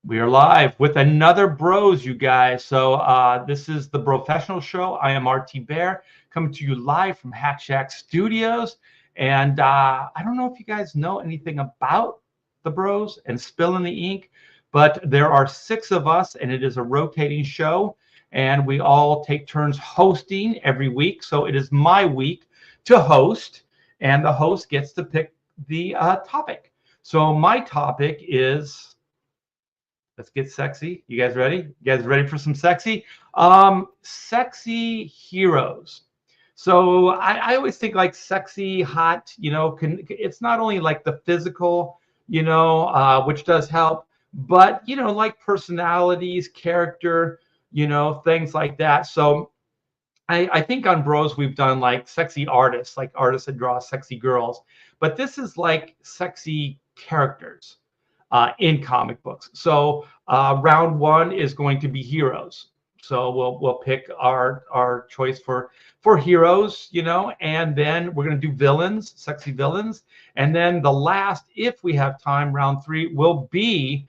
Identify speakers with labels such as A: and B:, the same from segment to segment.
A: We are live with another Bros, you guys. So this is the Professional Show. I am RT Bear, coming to you live from Hack Shack Studios. And I don't know if you guys know anything about the Bros and Spilling the Ink, but there are 6 of us, and it is a rotating show. And we all take turns hosting every week. So it is my week to host, and the host gets to pick the topic. So my topic is, let's get sexy. You guys ready? You guys ready for some sexy? Sexy heroes. So I always think like sexy, hot, it's not only like the physical, which does help, but, like personalities, character, things like that. So I think on Bros, we've done like sexy artists, like artists that draw sexy girls, but this is like sexy characters in comic books. So round 1 is going to be heroes. So we'll pick our choice for heroes, and then we're going to do villains, sexy villains, and then the last, if we have time, round 3 will be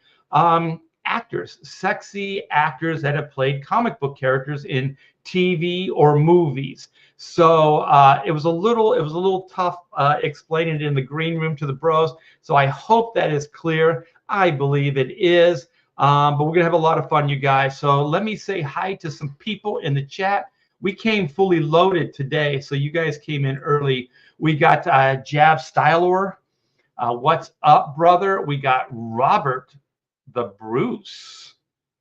A: actors, sexy actors that have played comic book characters in TV or movies. So it was a little tough explaining it in the green room to the Bros. So I hope that is clear. I believe it is. But we're gonna have a lot of fun, you guys. So let me say hi to some people in the chat. We came fully loaded today, so you guys came in early. We got Jab Stylor. What's up, brother? We got Robert the Bruce.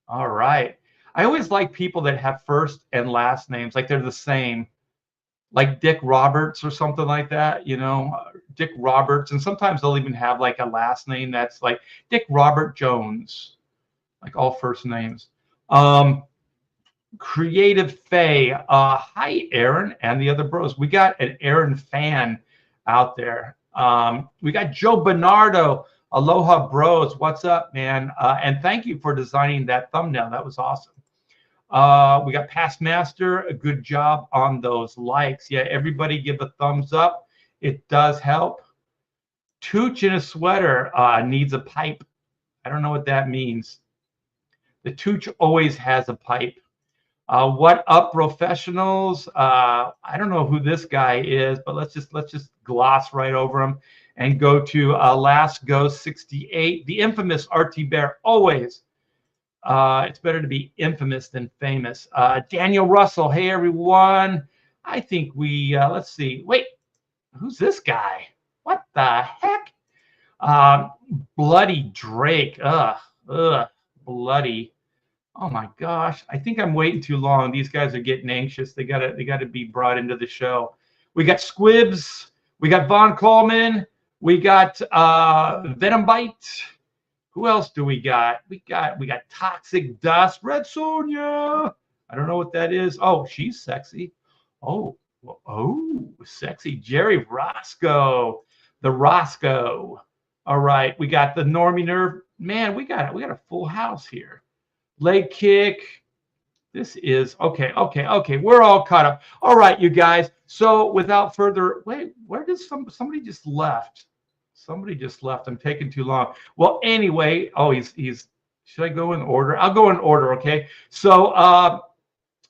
A: All right. I always like people that have first and last names, like they're the same, like Dick Roberts or something like that, Dick Roberts. And sometimes they'll even have like a last name that's like Dick Robert Jones, like all first names. Creative Faye. Hi, Aaron and the other Bros. We got an Aaron fan out there. We got Joe Bernardo. Aloha, Bros. What's up, man? And thank you for designing that thumbnail. That was awesome. We got Past Master. A good job on those likes. Yeah, everybody give a thumbs up. It does help. Tooch in a sweater needs a pipe. I don't know what that means. The Tooch always has a pipe. What up, professionals? I don't know who this guy is, but let's just gloss right over him and go to Last Ghost 68, the infamous RT Bear. Always, it's better to be infamous than famous. Daniel Russell. Hey everyone. I think we let's see. Wait, who's this guy? What the heck? Bloody Drake. Bloody. Oh my gosh, I think I'm waiting too long. These guys are getting anxious. They gotta be brought into the show. We got Squibs, we got Von Coleman, we got Venom Bite. Who else do we got? We got Toxic Dust, Red Sonja. I don't know what that is. Oh, she's sexy. Oh, sexy Jerry Roscoe, the Roscoe. All right, we got the Normie Nerve. Man, we got a full house here. Leg kick. This is okay. We're all caught up. All right, you guys. So without further, wait, where did somebody just left? Somebody just left. I'm taking too long. Well, anyway, he's. Should I go in order? I'll go in order. Okay. So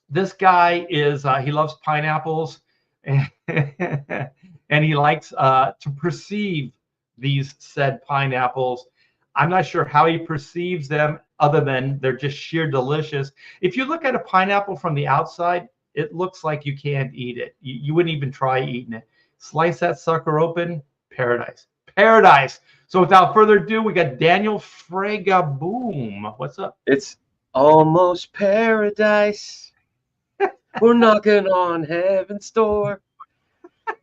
A: this guy is he loves pineapples, and, and he likes to perceive these said pineapples. I'm not sure how he perceives them, other than they're just sheer delicious. If you look at a pineapple from the outside, it looks like you can't eat it. You wouldn't even try eating it. Slice that sucker open, paradise. Paradise. So without further ado, we got Daniel Fregaboom. What's up?
B: It's almost paradise. We're knocking on heaven's door.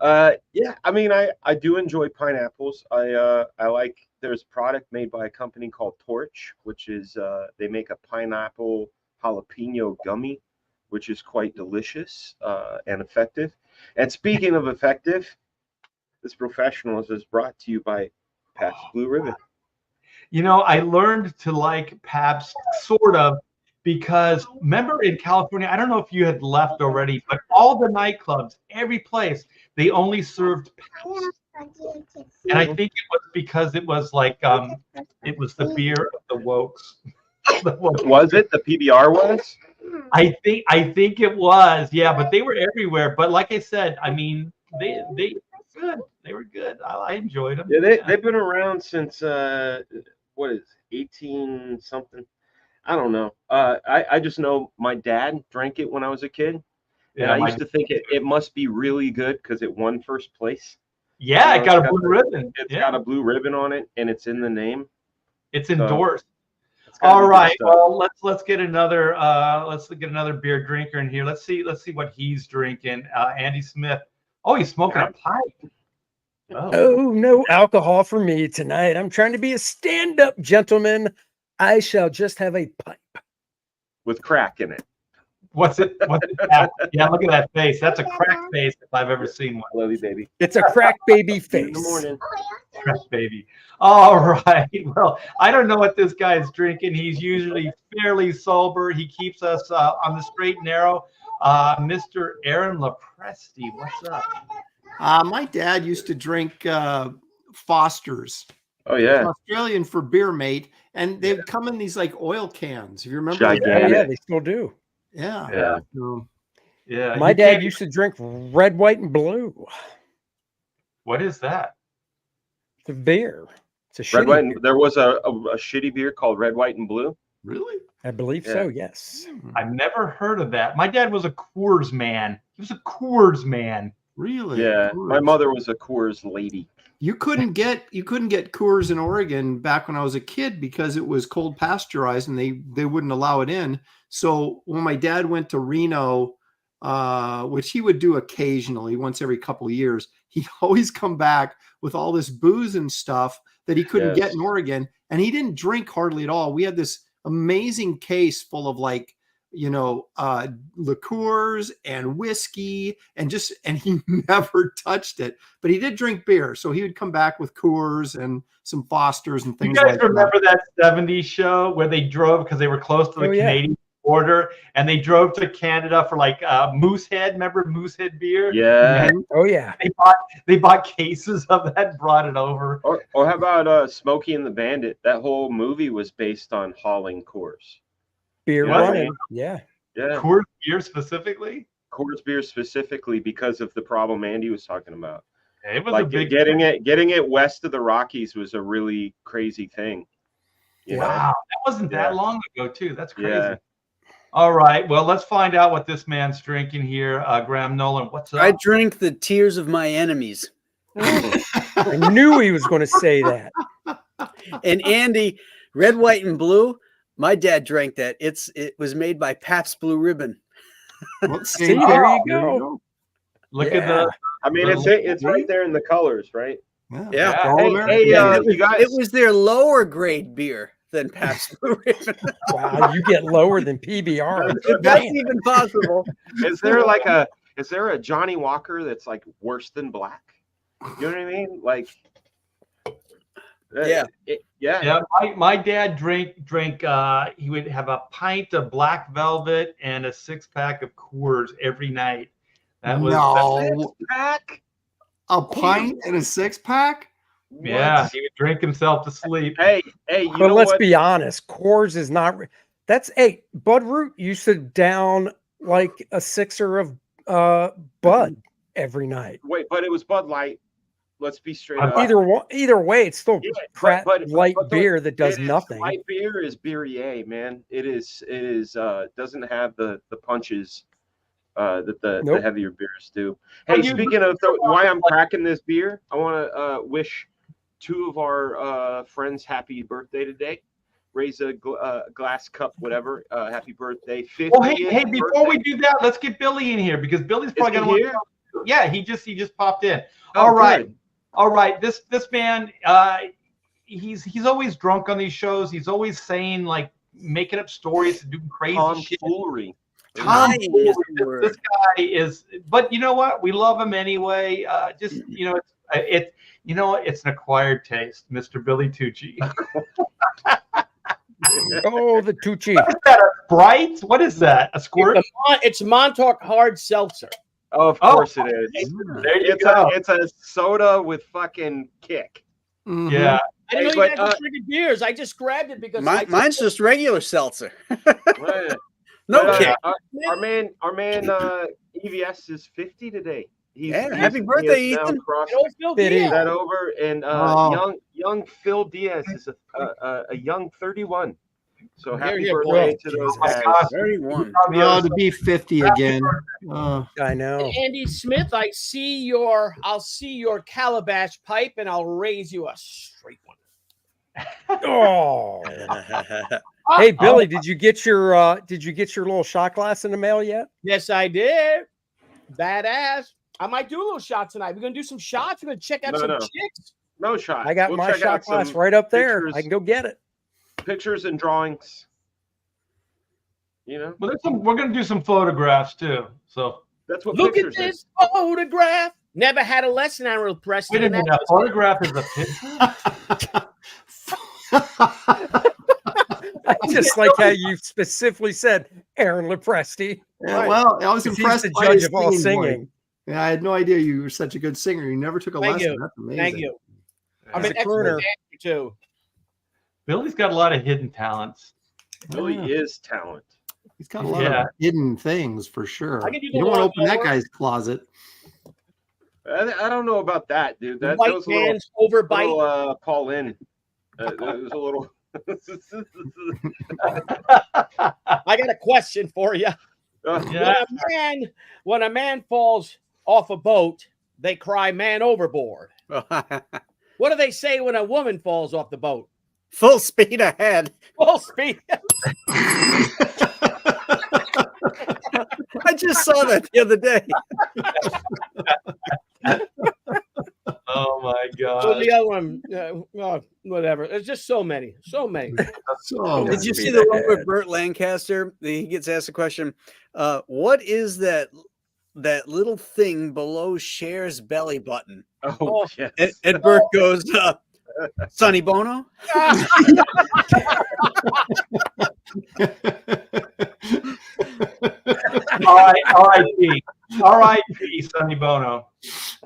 B: Yeah, I mean, I do enjoy pineapples. I like. There's a product made by a company called Torch, which is they make a pineapple jalapeno gummy, which is quite delicious and effective. And speaking of effective, this Professionals is brought to you by Pabst Blue Ribbon.
A: I learned to like Pabst sort of because remember in California, I don't know if you had left already, but all the nightclubs, every place, they only served Pabst. And I think it was because it was like it was the beer of the wokes.
B: Was it the PBR was?
A: I think it was, yeah, but they were everywhere. But like I said, I mean, they were good. They were good. I enjoyed them.
B: Yeah, they've been around since what is 18 something? I don't know. I just know my dad drank it when I was a kid, and I used to think it must be really good because it won first place.
A: Yeah, it got a blue ribbon.
B: It's got a blue ribbon on it, and it's in the name.
A: It's endorsed. All right. Well, let's get another beer drinker in here. Let's see what he's drinking. Andy Smith. Oh, he's smoking a pipe.
C: Oh, no alcohol for me tonight. I'm trying to be a stand-up gentleman. I shall just have a pipe
B: with crack in it.
A: What's it? Yeah, look at that face. That's a crack face if I've ever seen one.
B: Love you, baby.
C: It's a crack baby face.
B: Good morning.
A: Crack baby. All right. Well, I don't know what this guy's drinking. He's usually fairly sober. He keeps us on the straight and narrow. Mr. Aaron Lepresti, what's up?
D: My dad used to drink Foster's.
B: Oh yeah,
D: it's Australian for beer, mate, and they've come in these like oil cans. If you remember,
C: yeah, they still do.
D: Yeah.
A: Yeah.
C: My dad used to drink red, white, and blue.
A: What is that?
C: The beer. It's a
B: red,
C: shitty
B: white.
C: beer.
B: There was a shitty beer called Red, White, and Blue.
D: Really?
C: I believe so. Yes.
A: I've never heard of that. My dad was a Coors man. He was a Coors man.
D: Really?
B: Yeah.
D: Coors.
B: My mother was a Coors lady.
D: You couldn't get Coors in Oregon back when I was a kid because it was cold pasteurized and they wouldn't allow it in. So when my dad went to Reno, which he would do occasionally once every couple of years, he'd always come back with all this booze and stuff that he couldn't get in Oregon. And he didn't drink hardly at all. We had this amazing case full of like, liqueurs and whiskey and he never touched it, but he did drink beer. So he would come back with Coors and some Fosters and things like that.
A: You guys remember that 70s show where they drove because they were close to the Canadian border and they drove to Canada for like Moosehead. Remember Moosehead beer?
B: Yeah.
C: Oh yeah.
A: They bought cases of that and brought it over.
B: Or how about Smokey and the Bandit? That whole movie was based on hauling Coors.
C: Beer running. Yeah.
A: Coors beer specifically?
B: Coors beer specifically because of the problem Andy was talking about.
A: It was
B: like
A: a big
B: getting it west of the Rockies was a really crazy thing.
A: Wow, that wasn't that long ago too. That's crazy.
B: Yeah.
A: All right, well, let's find out what this man's drinking here. Graham Nolan, what's up?
E: I drink the tears of my enemies.
C: I knew he was going to say that.
E: And Andy, red, white, and blue. My dad drank that. It was made by Pabst Blue Ribbon.
C: See, there you go.
A: Look at the.
B: I mean, it's right there in the colors, right?
E: Yeah.
B: Hey, you guys.
E: It was their lower grade beer than Pabst Blue Ribbon.
C: Wow, you get lower than PBR.
E: That's even possible.
B: Is there a Johnny Walker that's like worse than black? You know what I mean? Like.
E: Yeah.
A: My dad drank. He would have a pint of Black Velvet and a 6-pack of Coors every night. That was
B: pack.
D: A pint and a 6-pack.
A: Yeah, he would drink himself to sleep.
B: Hey,
C: but let's be honest. Coors is not. That's Bud Root used to down like a 6er of Bud every night.
B: Wait, but it was Bud Light. Let's be straight up.
C: Either way, it's still crap light beer that does nothing.
B: Light beer is Birrier, man. It is doesn't have the punches that the heavier beers do. Hey, speaking of why I'm cracking this beer, I want to wish 2 of our friends happy birthday today. Raise a glass cup, whatever. Happy birthday! 50th
A: Well, hey, before we do that, let's get Billy in here because Billy's probably going to. Yeah, he just popped in. All right. All right, this man, he's always drunk on these shows. He's always saying like making up stories and doing crazy shit.
B: Tomfoolery.
A: This guy is, but you know what? We love him anyway. It's an acquired taste, Mr. Billy Tucci.
C: Oh, the Tucci.
A: What is that? A Sprite? What is that? A squirt?
F: It's Montauk Hard Seltzer.
B: Oh, of course it is.
A: There you go.
B: It's a soda with fucking kick.
A: Mm-hmm. Yeah.
F: I didn't
B: Hey,
F: know you
B: but,
F: guys were drinking beers. I just grabbed it because
E: Mine's just regular seltzer.
B: Right.
E: No
B: But,
E: kick.
B: our man, EVS is 50 today.
E: Yeah, happy birthday,
B: he has now
E: Ethan.
B: crossed
F: I don't feel
C: Pity.
F: Diaz.
B: that over, and
D: Oh.
B: young Phil Diaz is a young 31. So happy
F: Here,
B: birthday
C: boy.
B: to those
C: Jesus.
B: guys.
E: 31.
D: Oh, to be 50 again. Oh.
C: I know.
F: And Andy Smith, I'll see your calabash pipe, and I'll raise you a straight one.
C: Oh. Hey Billy, did you get your little shot glass in the mail yet?
F: Yes, I did. Badass. I might do a little shot tonight. We're gonna do some shots. We're gonna check out some chicks.
B: No shot.
C: I got
B: We'll
C: my
B: check
C: shot
B: out
C: glass
B: some
C: right up there.
B: pictures.
C: I can go get it.
B: Pictures and drawings. You know,
A: Well, we're going to do some photographs too. So
B: that's what
F: Look at
B: pictures is.
F: this photograph. Never had a lesson on real Preston.
A: wait a minute, a photograph is a picture?
C: I just like how you specifically said Aaron Lepresti.
D: Yeah, well, I was
C: He's
D: impressed
C: the
D: by
C: judge
D: his
C: of all
D: singing voice.
C: singing.
D: Yeah, I had no idea you were such a good singer. You never took a
F: Thank
D: lesson.
F: you.
D: That's amazing.
F: Thank you. I'm
C: He's
F: an
C: a
F: excellent
C: crooner.
F: dancer too.
A: Billy's got a lot of hidden talents.
B: Billy is talent.
D: He's got a lot of hidden things for sure.
F: I can do
D: You
F: the
D: don't want to open that
F: lawnmower.
D: guy's closet.
B: I don't know about that, dude. That
F: White
B: was a little,
F: man's overbite.
B: Paul in. It was a little.
F: I got a question for you.
A: Yeah.
F: When a man falls off a boat, they cry "man overboard." What do they say when a woman falls off the boat?
E: Full speed ahead.
F: Full speed.
E: I just saw that the other day.
A: Oh my
F: So
A: God.
F: the other one, whatever. There's just so many.
D: So
E: Did you see the one with Burt Lancaster? He gets asked a question. What is that little thing below Cher's belly button?
B: Oh, yes.
E: And Burt goes, Sonny Bono?
A: R.I.P. Sonny Bono.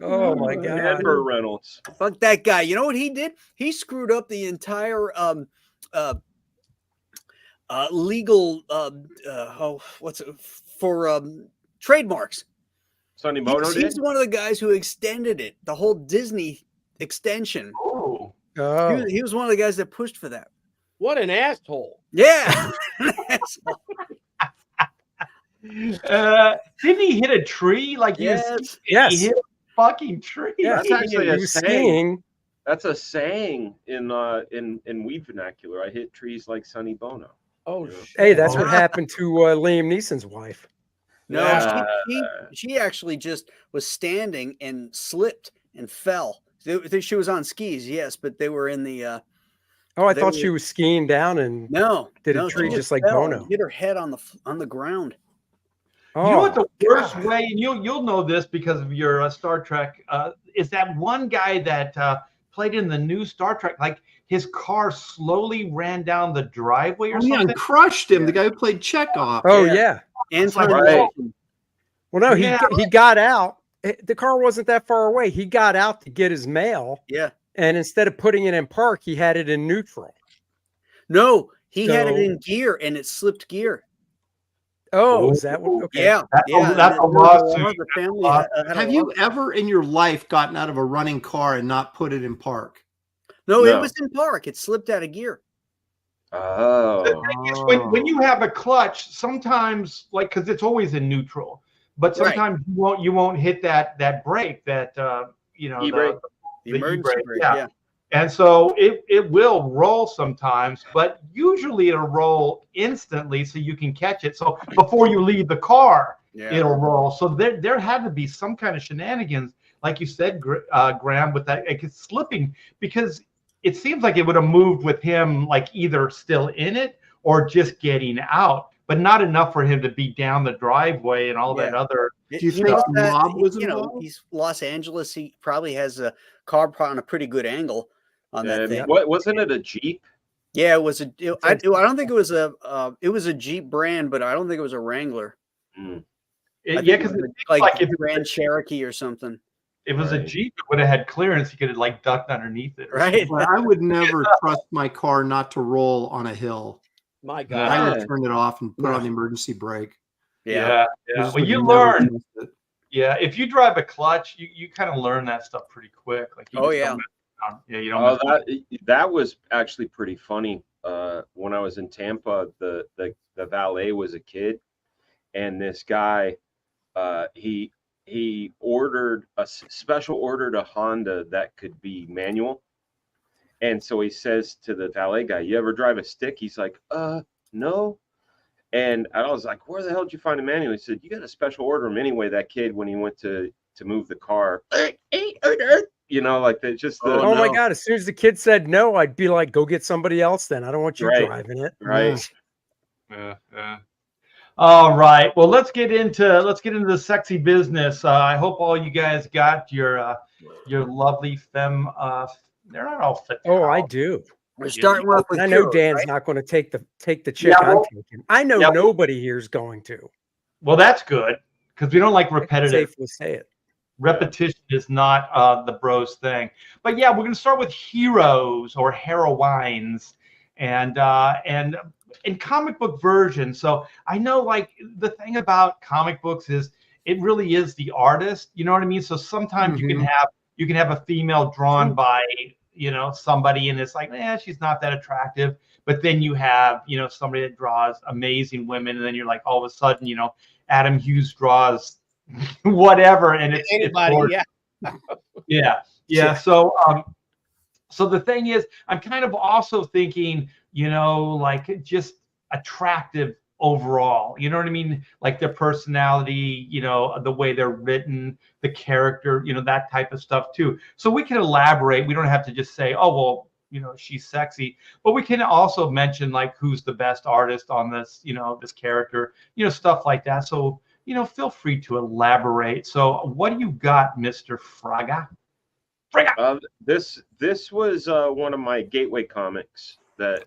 C: Oh my God.
B: Edward Reynolds.
E: Fuck that guy. You know what he did? He screwed up the entire legal trademarks.
B: Sonny Bono did?
E: He's one of the guys who extended it, the whole Disney extension.
A: Oh.
C: Oh.
E: He was one of the guys that pushed for that.
F: What an asshole.
E: Yeah.
A: Didn't he hit a tree? Like he
C: Yes.
A: hit a fucking tree.
C: Yeah,
B: That's actually
C: he
B: a
C: was
B: saying.
C: skiing.
B: That's a saying in weed vernacular. I hit trees like Sonny Bono.
F: Oh,
B: Yeah.
F: shit.
C: Hey, that's what happened to Liam Neeson's wife.
E: No,
B: Yeah.
E: she actually just was standing and slipped and fell. She was on skis, yes, but they were in the.
C: Oh, I
E: They
C: thought
E: were-
C: she was skiing down and did a
E: she
C: tree just like
E: fell
C: Bono.
E: and hit her head on the ground.
C: Oh,
A: You know what the worst way, and you'll know this because of your Star Trek, is that one guy that played in the new Star Trek, like his car slowly ran down the driveway or
D: Yeah,
A: something.
D: and crushed him. The guy who played Chekhov.
C: Oh
E: Yeah.
C: yeah.
E: Anton
B: Right.
E: Yelchin.
C: Well, no,
A: Yeah.
C: he got out. The car wasn't that far away. He got out to get his mail,
E: Yeah.
C: and instead of putting it in park, he had it in neutral.
E: No, he had it
C: So-
E: in gear and it slipped gear.
C: Oh, is that what? Okay.
E: Yeah.
A: That's
E: yeah.
A: that's a
E: and there was
A: lawsuit.
E: The family had a
D: Have you
E: lawsuit.
D: ever in your life gotten out of a running car and not put it in park?
E: No,
B: No.
E: it was in park. It slipped out of gear.
B: Oh.
A: Yes, when you have a clutch, sometimes like because it's always in neutral, but
E: Right.
A: sometimes you won't hit that brake that
B: E-brake.
E: The
A: The
E: emergency
A: e-brake,
E: brake.
A: yeah.
E: Yeah.
A: and so it will roll sometimes, but usually it'll roll instantly so you can catch it. So before you leave the car,
E: Yeah.
A: it'll roll. So there had to be some kind of shenanigans, like you said, Graham, with that like it's slipping because it seems like it would have moved with him like either still in it or just getting out, but not enough for him to be down the driveway and all that
E: Yeah.
A: other.
D: Do you
E: He
D: think
E: knows
D: the mob was
E: you know,
D: involved?
E: he's Los Angeles. He probably has a car on a pretty good angle on that thing.
B: What wasn't it a Jeep?
E: Yeah, it was I don't think it was a Jeep brand, but I don't think it was a Wrangler. I think
A: Yeah,
E: it
A: because
E: was
A: it
E: like
A: like if
E: Grand Cherokee or something.
A: If it was a
B: Right.
A: Jeep, it would have had clearance. You could have like ducked underneath it.
E: Right.
D: But I would never trust my car not to roll on a hill.
F: My
D: I
F: God.
D: would
B: Yeah.
D: turn it off and put on
E: No.
D: the emergency brake.
E: Yeah.
D: I just
A: Well,
D: would
A: you
D: never
A: learn.
D: trust it.
A: Yeah, if you drive a clutch, you kind of learn that stuff pretty quick. Like you
E: Oh,
A: just
E: yeah.
A: don't mess around. Yeah, you don't.
B: Oh,
A: Mess around.
B: that was actually pretty funny. When I was in Tampa, the valet was a kid, and this guy, he ordered ordered a Honda that could be manual, and so he says to the valet guy, "You ever drive a stick?" He's like, no." And I was like, "Where the hell did you find a manual?" He said, "You got to special order him anyway." That kid, when he went to move the car, you know, like the just the
E: Oh,
C: Oh my
E: no.
C: God. As soon as the kid said no, I'd be like, go get somebody else then. I don't want you
B: Right.
C: driving it.
B: right.
A: Yeah. All right. Well, let's get into the sexy business. I hope all you guys got your lovely femme. They're not all fit.
C: Oh, I do.
E: We're starting off with
C: And I know
E: heroes,
C: Dan's
E: right?
C: not going to take the chick
A: Yeah,
C: I'm
A: well-
C: taking. I know
A: yeah, well-
C: nobody here's going to.
A: Well, that's good because we don't like
C: I can
A: repetitive.
C: safely say it.
A: Repetition is not the bros thing. But yeah, we're going to start with heroes or heroines and in comic book version. So I know like the thing about comic books is it really is the artist. You know what I mean? So sometimes you can have a female drawn by somebody and it's like, she's not that attractive. But then you have somebody that draws amazing women, and then you're like all of a sudden Adam Hughes draws whatever, and it's
F: Anybody,
A: gorgeous. Yeah. So the thing is, I'm kind of also thinking, like just attractive overall. You know what I mean? Like their personality, the way they're written, the character, that type of stuff too. So we can elaborate. We don't have to just say, oh well, she's sexy, but we can also mention like who's the best artist on this, this character, stuff like that. So feel free to elaborate. So what do you got, Mr. Fraga?
B: This was one of my gateway comics that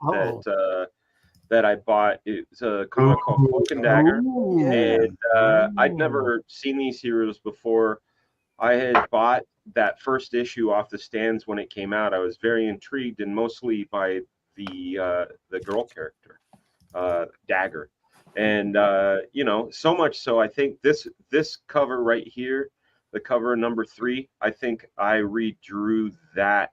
B: I bought. It's a comic called Cloak and Dagger, and I'd never seen these heroes before. I had bought that first issue off the stands when it came out. I was very intrigued, and mostly by the girl character, Dagger. And so much so I think this cover right here, the cover number 3, I think I redrew that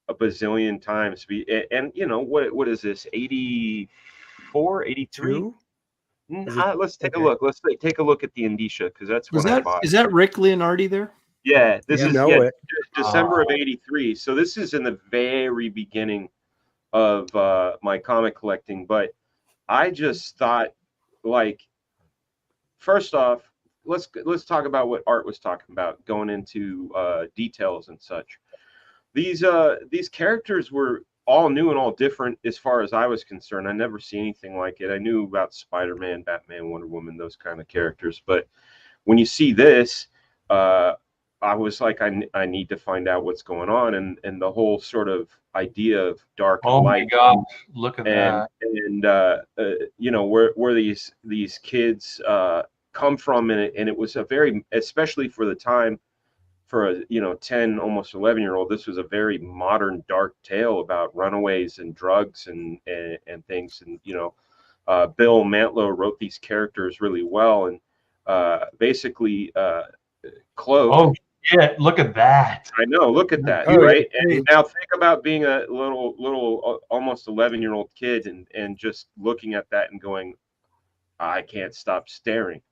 B: a bazillion times. And what is this, 84, 83? Let's take a look. Let's take a look at the indicia, because that's what I bought.
D: Is that Rick Leonardi there?
B: Yeah, this is
C: it.
B: December of '83. So this is in the very beginning of my comic collecting. But I just thought, like, first off, let's talk about what Art was talking about, going into details and such. These characters were all new and all different as far as I was concerned. I never seen anything like it. I knew about Spider-Man, Batman, Wonder Woman, those kind of characters. But when you see this, I was like, I need to find out what's going on, and the whole sort of idea of dark and light.
A: Oh my God! Look at that.
B: And where these kids come from, and it was a very, especially for the time, for a 10, almost 11-year-old, this was a very modern dark tale about runaways and drugs and things. And Bill Mantlo wrote these characters really well, and basically Cloak.
A: Oh yeah, look at that.
B: I know, look at that, right? And now think about being a little almost 11-year-old kid and just looking at that and going, I can't stop staring.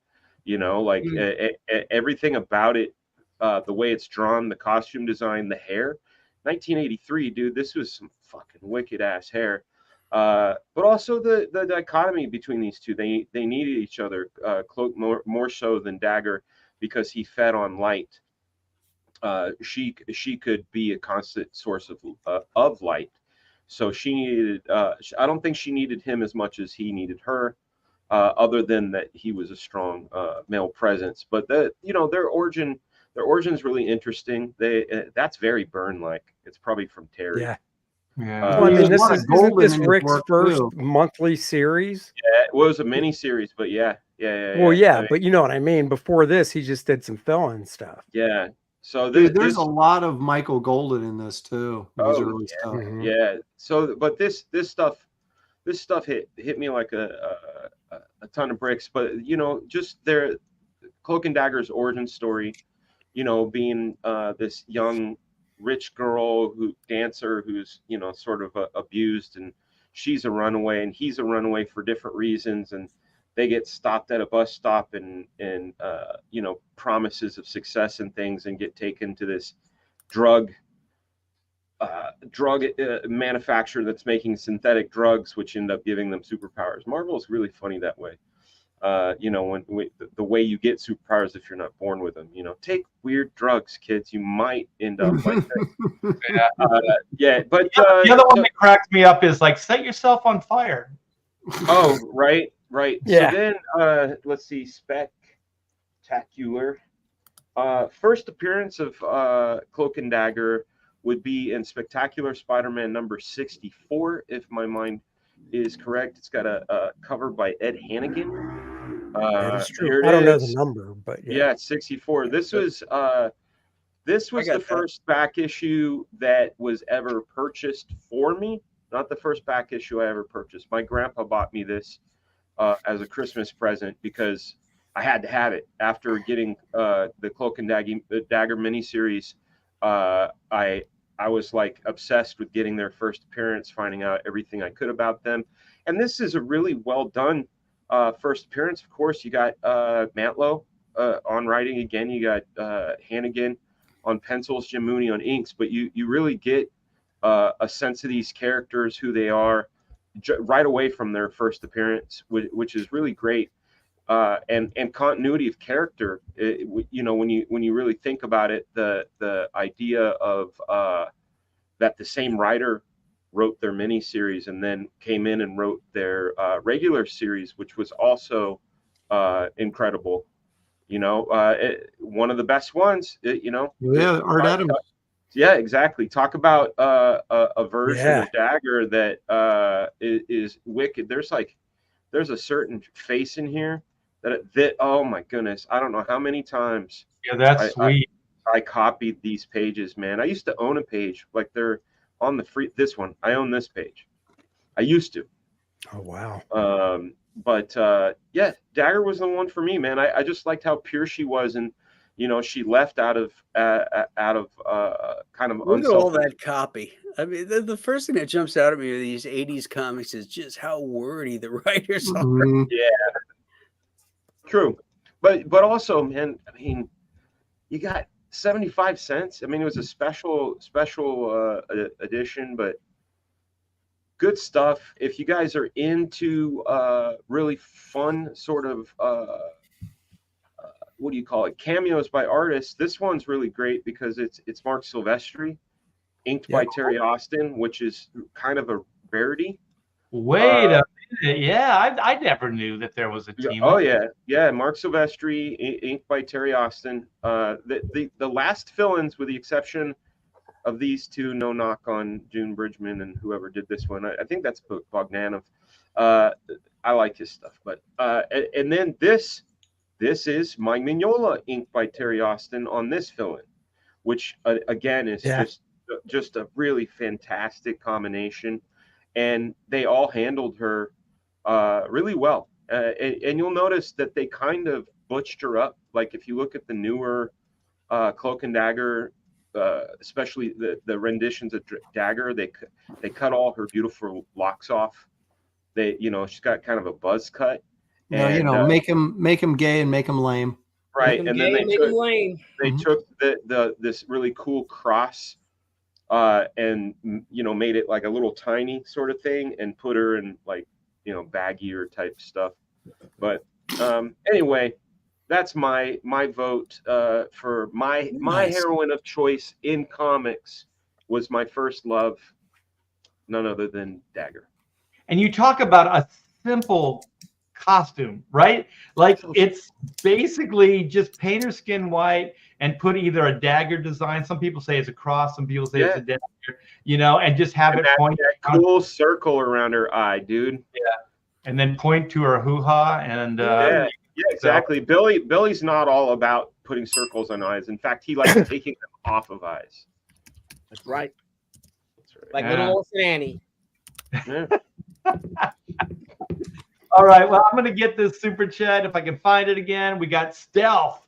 B: Everything about it. The way it's drawn, the costume design, the hair. 1983, dude, this was some fucking wicked ass hair. But also the dichotomy between these two. They needed each other. Cloak more so than Dagger, because he fed on light. She could be a constant source of light. So she needed. I don't think she needed him as much as he needed her. Other than that, he was a strong male presence. But their origin's really interesting. That's very Byrne-like. It's probably from Terry.
C: Yeah.
A: Yeah.
C: Well, I mean,
D: There's a lot of
C: isn't
D: gold
C: this
D: in his
C: Rick's
D: work,
C: first
D: too.
C: monthly series?
B: Yeah, it was a mini series, but yeah.
C: Well, yeah,
B: I mean,
C: but you know what I mean. Before this, he just did some fill-in stuff.
B: yeah. So
D: Dude, there's a lot of Michael Golden in this too. These early stuff.
C: Mhm.
B: Yeah. So, but this stuff hit me like a ton of bricks. But you know, just their Cloak and Dagger's origin story. You know, being this young rich girl dancer who's sort of abused, and she's a runaway and he's a runaway for different reasons, and they get stopped at a bus stop and promises of success and things, and get taken to this drug manufacturer that's making synthetic drugs, which end up giving them superpowers. Marvel is really funny that way. The way you get superpowers if you're not born with them. Take weird drugs, kids. You might end up like that. Yeah, but
A: the other one that cracks me up is like, set yourself on fire.
B: Oh, right.
C: Yeah.
B: So then, let's see, Spectacular. First appearance of Cloak and Dagger would be in Spectacular Spider-Man number 64, if my mind is correct. It's got a cover by Ed Hannigan.
C: That is true.
B: Here it
C: I don't know
B: is.
C: the number, but
B: Yeah, 64. This was
E: got
B: the
E: that.
B: first back issue that was ever purchased for me. Not the first back issue I ever purchased. My grandpa bought me this as a Christmas present because I had to have it after getting the Cloak and Dagger miniseries. I was like obsessed with getting their first appearance, finding out everything I could about them. And this is a really well done first appearance. Of course, you got Mantlo on writing again. You got Hannigan on pencils, Jim Mooney on inks. But you really get a sense of these characters, who they are, right away from their first appearance, which is really great. And continuity of character, when you really think about it, the idea of that the same writer wrote their miniseries and then came in and wrote their regular series, which was also incredible. One of the best ones.
D: Yeah, Art Adams.
B: Yeah, exactly. Talk about a version of Dagger that is wicked. There's a certain face in here that oh my goodness, I don't know how many times.
A: Yeah, that's sweet.
B: I copied these pages, man. I used to own a page, like they're on the free. This one, I own this page. I used to.
C: Oh wow.
B: But yeah, Dagger was the one for me, man. I just liked how pure she was, and she left out of kind of
E: look at all that copy. I mean, the first thing that jumps out at me with these 80s comics is just how wordy the writers are.
D: Mhm.
B: Yeah, true. But also, man, I mean, you got 75 cents. I mean, it was a special edition, but good stuff. If you guys are into really fun sort of what do you call it, cameos by artists, this one's really great because it's Mark Silvestri, inked by Terry Austin, which is kind of a rarity.
A: Wait a minute. Yeah, I never knew that there was a team.
B: Oh yeah, Mark Silvestri, inked by Terry Austin. The last fill-ins, with the exception of these two, no knock on June Bridgman and whoever did this one. I think that's Bogdanov. I like his stuff, but and then this is Mike Mignola, inked by Terry Austin on this fill-in, which again is just a really fantastic combination, and they all handled her really well. And you'll notice that they kind of butched her up. Like if you look at the newer Cloak and Dagger, especially the renditions of Dagger, they cut all her beautiful locks off. She's got kind of a buzz cut.
D: And, make him gay and make him lame.
B: Right, and then they took this really cool cross, and made it like a little tiny sort of thing, and put her in like baggier type stuff. But anyway, that's my vote for my heroine of choice in comics. Was my first love, none other than Dagger.
A: And you talk about a simple costume, right? Like it's basically just paint her skin white and put either a dagger design. Some people say it's a cross. Some people say it's a dagger, and just have it point
B: that cool circle around her eye, dude.
A: Yeah, and then point to her hoo-ha and
B: yeah, exactly. Billy's not all about putting circles on eyes. In fact, he likes taking them off of eyes.
F: That's right.
B: That's right.
F: Like little Orphan Annie.
B: Yeah.
A: All right. Well, I'm going to get this super chat if I can find it again. We got Stealth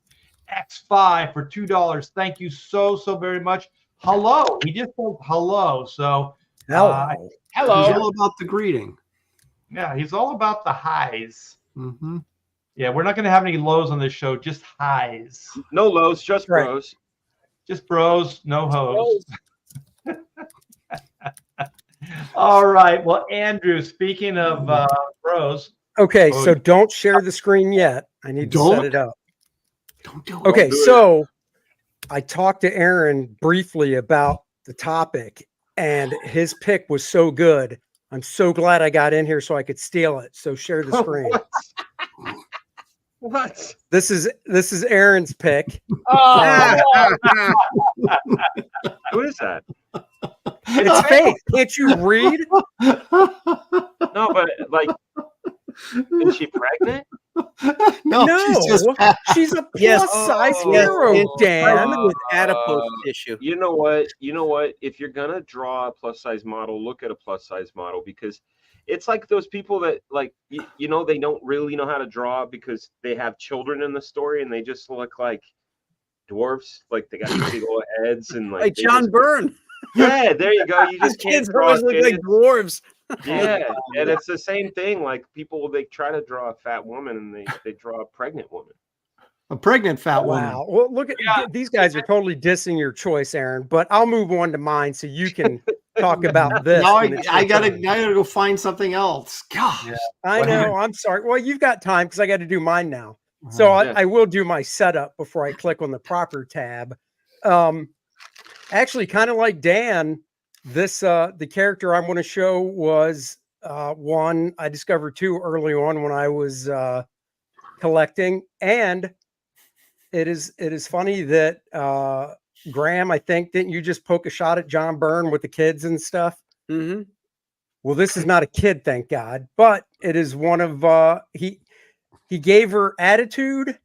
A: X5 for $2. Thank you so very much. Hello. He just said hello. So,
C: Hello.
F: Hello.
D: It's all about the greeting.
A: yeah, he's all about the highs.
D: Mm-hmm.
A: Yeah, we're not going to have any lows on this show, just highs.
B: No lows, just
C: Right.
B: bros.
A: Just bros, no hoes. All right. Well, Andrew, speaking of bros.
C: Okay,
A: Oh,
C: so don't share the screen yet. I need to set
D: Don't?
C: it up.
D: Don't do it.
C: Okay,
B: do it.
C: so I talked to Aaron briefly about the topic, and his pick was so good. I'm so glad I got in here so I could steal it. So share the screen.
B: What?
C: This is Aaron's pick.
F: Oh,
B: Who is that?
C: It's fake. Can't you read?
B: No, but like, is she pregnant?
D: No,
C: No,
D: she's just fat.
C: she's a
E: Yes.
C: plus size
B: Oh,
C: hero,
E: it's
C: Dan.
E: pregnant with adipose tissue.
B: You know what? You know what? If you're gonna draw a plus size model, look at a plus size model, because it's like those people that like you know, they don't really know how to draw because they have children in the story and they just look like dwarfs, like they got big old heads and
E: Like
B: they
E: John
B: just-
E: Byrne.
B: Yeah, there you go. You
E: His
B: just can't
E: kids
B: draw
E: always look like
B: kids.
E: dwarves.
B: Yeah, and it's the same thing. Like people, they try to draw a fat woman and they draw a pregnant woman.
D: a pregnant fat woman.
C: Wow. Well, look at these guys are totally dissing your choice, Aaron. But I'll move on to mine so you can talk about this.
D: Now
C: when it's
D: I
C: your
D: gotta
C: turn.
D: go find something else. Gosh.
A: Yeah.
C: I know. I'm sorry. Well, you've got time because I got to do mine now. So
B: Yeah.
C: I will do my setup before I click on the proper tab. Actually, kind of like Dan, this the character I want to show was one I discovered too early on when I was collecting, and it is funny that Graham, I think, didn't you just poke a shot at John Byrne with the kids and stuff?
E: Mm-hmm.
C: Well, this is not a kid, thank God, but it is one of he gave her attitude.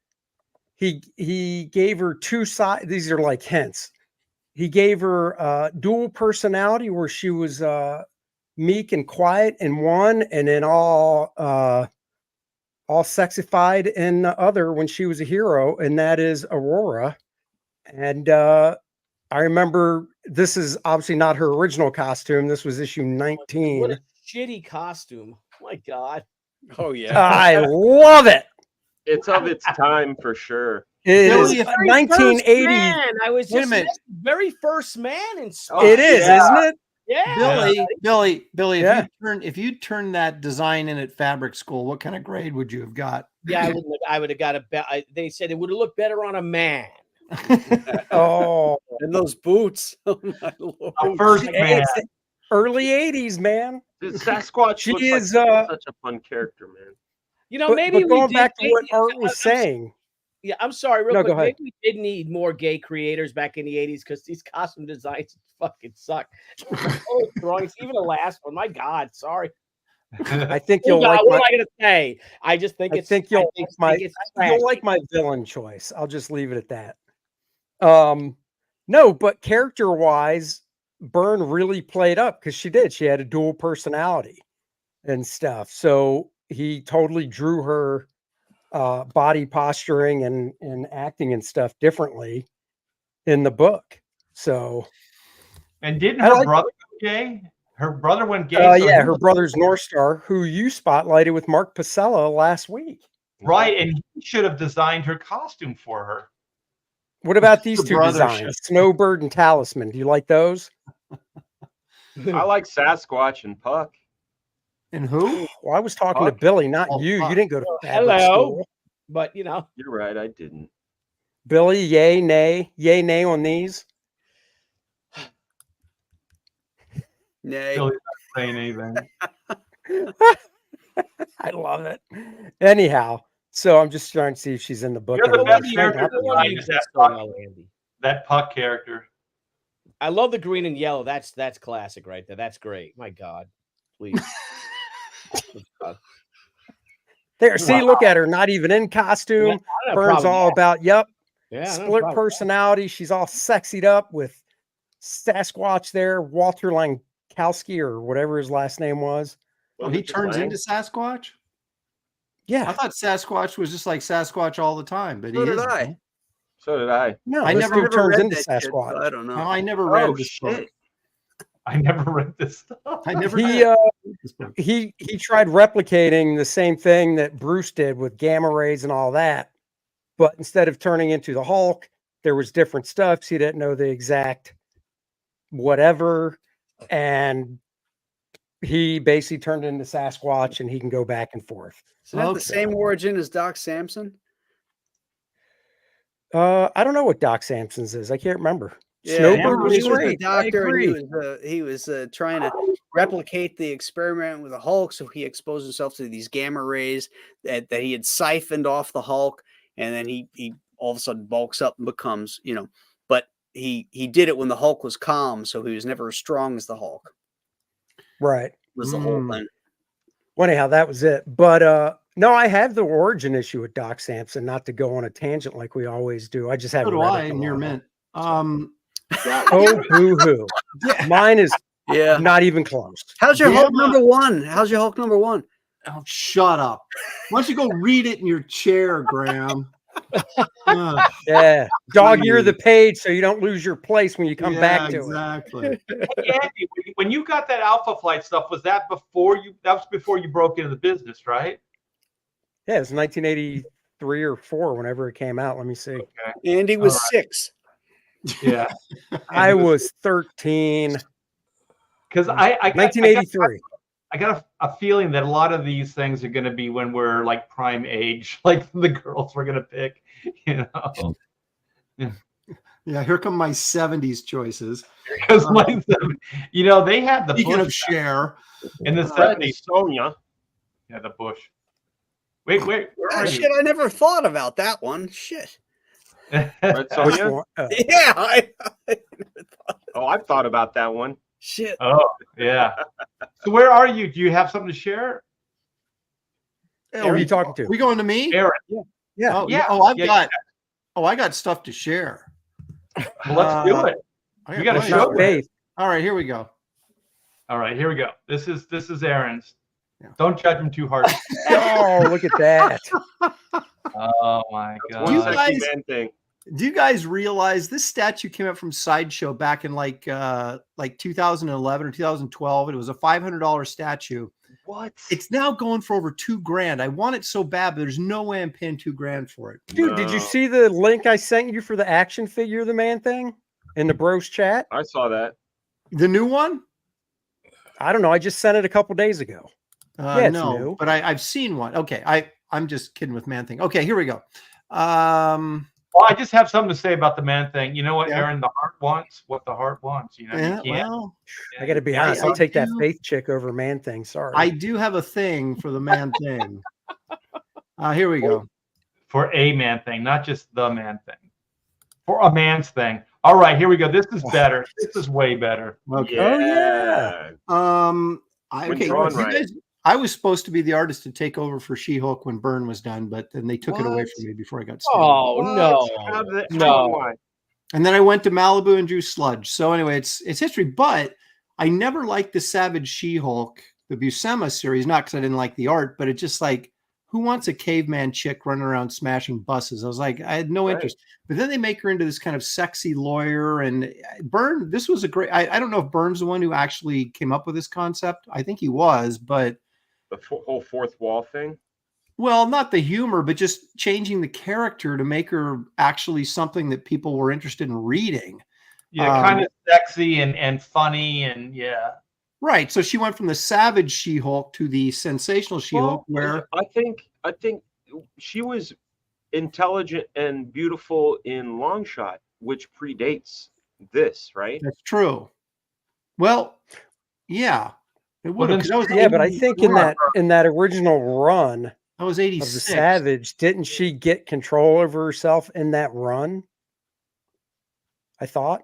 C: He gave her two sides. These are like hints. He gave her dual personality where she was meek and quiet in one, and then all sexified in the other when she was a hero, and that is Aurora. And I remember this is obviously not her original costume. This was issue 19.
F: what a shitty costume. Oh my God.
E: Oh yeah.
C: I love it.
B: It's of its time for sure.
C: It
D: Billy,
C: is
D: if-
C: 1980.
F: Man, I was
D: Wait a
F: just
D: minute.
F: very first man in
B: Oh,
C: It is,
B: yeah.
C: isn't it?
F: yeah.
D: Billy,
C: Yeah.
D: if you turn that design in at fabric school, what kind of grade would you have got?
F: Yeah, I would have got they said it would have looked better on a man.
C: Oh,
E: And those boots. Oh my lord.
A: The first
C: hey,
A: man.
C: it's early 80s, man.
B: Dude, Sasquatch
C: She
B: looks
C: is,
B: like such a fun character, man.
F: You know,
C: But,
F: maybe
C: but
F: we
C: going
F: did,
C: back to what
F: maybe-
C: Art was saying,
F: Yeah, I'm sorry, real
C: No,
F: quick.
C: go ahead.
F: Maybe we did need more gay creators back in the 80s because these costume designs fucking suck. Oh, drawings, even the last one. My God, sorry.
C: I think
F: Oh,
C: you'll
F: God,
C: like
F: what
C: my,
F: am I gonna say? I just think
C: I
F: it's
C: think you'll
F: I
C: like my
F: think it's trashy.
C: you'll like my villain choice. I'll just leave it at that. No, but character wise, Byrne really played up because she did. She had a dual personality and stuff. So he totally drew her body posturing and acting and stuff differently in the book. So
A: And didn't
C: I
A: her
C: like-
A: brother go gay? Her brother went gay. so
C: yeah,
A: he
C: her
A: was-
C: brother's North Star, who you spotlighted with Mark Pacella last week.
A: Right, and he should have designed her costume for her.
C: What about these
D: The
C: two
D: brother
C: designs? Snowbird and Talisman. Do you like those?
B: I like Sasquatch and Puck.
D: And who?
C: Well, I was talking to
B: Puck?
C: Billy, not
D: Oh,
C: you.
D: Puck.
C: You didn't go to fabric
F: Hello.
C: school.
F: But you know,
B: You're right, I didn't.
C: Billy, yay, nay on these.
E: Nay.
A: Billy's not saying anything.
C: I love it. Anyhow, so I'm just trying to see if she's in the book.
A: You're the
C: anymore.
A: best
C: She might
A: character
C: not be.
A: designer.
F: you did so well, Andy.
A: That Puck character.
F: I love the green and yellow. That's classic right there. That's great. My God, please.
C: There, see,
A: Wow.
C: look at her, not even in costume.
F: I don't have a
C: Burns
F: problem
C: all
F: with
C: about, yep,
F: Yeah, no
C: split
F: problem.
C: personality. She's all sexied up with Sasquatch there, Walter Lankowski or whatever his last name was.
D: Oh, he turns into Sasquatch?
C: Yeah.
D: I thought Sasquatch was just like Sasquatch all the time, but
E: So
D: he
E: did
D: isn't.
E: I.
B: So did I.
C: No,
D: I
C: this
D: never
C: dude turns
E: read
C: into
E: that shit, so
C: Sasquatch.
E: I don't know.
D: No, I never read
B: Oh
D: this book.
B: shit!
A: I never read this stuff.
D: I never
C: He
D: did. This book.
C: he tried replicating the same thing that Bruce did with gamma rays and all that, but instead of turning into the Hulk, there was different stuff. So he didn't know the exact whatever, and he basically turned into Sasquatch, and he can go back and forth.
E: Is that
D: Okay.
E: the same origin as Doc Samson?
C: I don't know what Doc Samson's is. I can't remember.
E: Yeah,
C: Snowbird
E: he
C: was
E: was a
C: great. I
E: doctor, and
C: agree.
E: he was trying to replicate the experiment with the Hulk. So he exposed himself to these gamma rays that he had siphoned off the Hulk, and then he all of a sudden bulks up and becomes, But he did it when the Hulk was calm, so he was never as strong as the Hulk.
C: Right.
E: Was the whole thing.
C: Well, anyhow, that was it. But no, I have the origin issue with Doc Samson. Not to go on a tangent like we always do. I just
D: So
C: haven't
D: do
C: read
D: I,
C: it in a
D: and you're
C: while.
D: mint.
C: Oh, boo-hoo. Mine is
E: Yeah.
C: not even close.
E: How's your Hulk
D: Gamma-
E: number one? How's your Hulk number one?
D: Oh, shut up. Why don't you go read it in your chair, Graham?
C: Yeah. Dog ear the page so you don't lose your place when you come back to it.
D: exactly.
A: Hey, Andy, when you got that Alpha Flight stuff, was that before you? That was before you broke into the business, right?
C: Yeah, it was 1983 or 4 whenever it came out. Let me see.
A: Okay.
E: Andy was
A: All
E: 6.
A: Yeah.
C: I was 13.
A: Because I
C: 1983.
A: I got a feeling that a lot of these things are going to be when we're like prime age, like the girls we're going to pick,
D: Yeah, here come my 70s choices.
A: Because they had the
D: Speaking
A: Bush
D: of Cher.
A: in the
B: Fred
A: 70s.
B: Sonia.
A: Yeah, the Bush. Wait, where
E: Oh,
A: are
E: shit, I never thought about that one. Shit.
B: Fred
C: Which
B: Sonia.
C: one?
E: Yeah.
B: Oh, I've thought about that one.
E: Shit.
A: Oh, yeah. So where are you? Do you have something to share?
C: Who are you talking to?
D: We going to me?
A: Aaron.
C: Yeah.
D: Oh,
A: Yeah.
D: I got stuff to share.
A: Well, let's do it.
D: I
A: You got to
D: plenty.
A: show it.
C: Faith.
D: All right, here we go.
A: All right, here we go. This is Aaron's.
D: Yeah.
A: Don't judge him too hard.
C: Oh, look at that.
A: Oh my
B: One
D: You
A: god.
B: sexy
D: guys-
B: man thing.
D: Do you guys realize this statue came out from Sideshow back in like 2011 or 2012? It was a $500 statue.
B: What?
D: It's now going for over $2,000. I want it so bad, but there's no way I'm paying $2,000 for it.
C: Dude, did you
B: No.
C: see the link I sent you for the action figure of the man thing in the bros chat?
B: I saw that.
D: The new one?
C: I don't know. I just sent it a couple days ago. Yeah, it's
D: No,
C: new.
D: but I've seen one. Okay, I'm just kidding with Man Thing. Okay, here we go.
A: Well, I just have something to say about the man thing. You know what,
D: Yeah.
A: Aaron? The heart wants what the heart wants. You know,
D: Yeah,
A: you can't.
D: well,
C: I got to be
A: Yeah,
C: honest.
D: I
C: I'll take that
D: do-
C: faith chick over man thing. Sorry.
D: I do have a thing for the Man Thing. Here we go.
A: For a man thing, not just the man thing. For a man's thing. All right, here we go. This is better. This is way better.
D: Okay.
C: Oh, yeah.
B: When
D: Okay.
B: drawn
D: you
B: right.
D: guys- I was supposed to be the artist to take over for She-Hulk when Byrne was done, but then they took it away
B: What?
D: from me before I got started.
F: Oh no.
B: How did that,
F: No.
B: how and why?
D: And then I went to Malibu and drew Sludge. So anyway, it's history. But I never liked the Savage She-Hulk, the Buscema series, not because I didn't like the art, but it's just like, who wants a caveman chick running around smashing buses? I was like, I had no
B: Right.
D: interest. But then they make her into this kind of sexy lawyer. And Byrne, this was a great. I don't know if Byrne's the one who actually came up with this concept. I think he was, but
B: The whole fourth wall thing.
D: well, not the humor, but just changing the character to make her actually something that people were interested in reading.
A: Yeah, kind of sexy and funny and yeah.
D: Right. So she went from the savage She-Hulk to the sensational She-Hulk, where
B: I think she was intelligent and beautiful in Longshot, which predates this, right?
D: that's true. Well, yeah, it would have.
A: then-
C: Yeah, but I think in that original run
D: that was
C: of the
D: 86.
C: Savage, didn't she get control over herself in that run? I thought.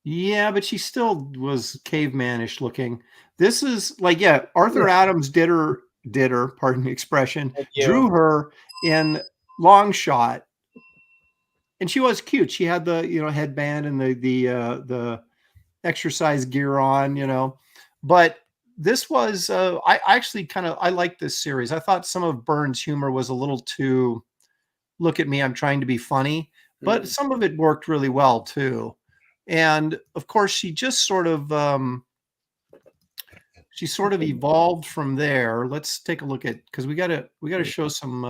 D: Yeah, but she still was cavemanish looking. This is like, yeah, Arthur Adams did her, pardon the expression,
F: Thank you.
D: drew her in Longshot. and she was cute. She had the headband and the exercise gear on, but this was I actually I liked this series. I thought some of Byrne's humor was a little too look at me, I'm trying to be funny, but some of it worked really well too. And of course she just sort of evolved from there. Let's take a look at, because we gotta show some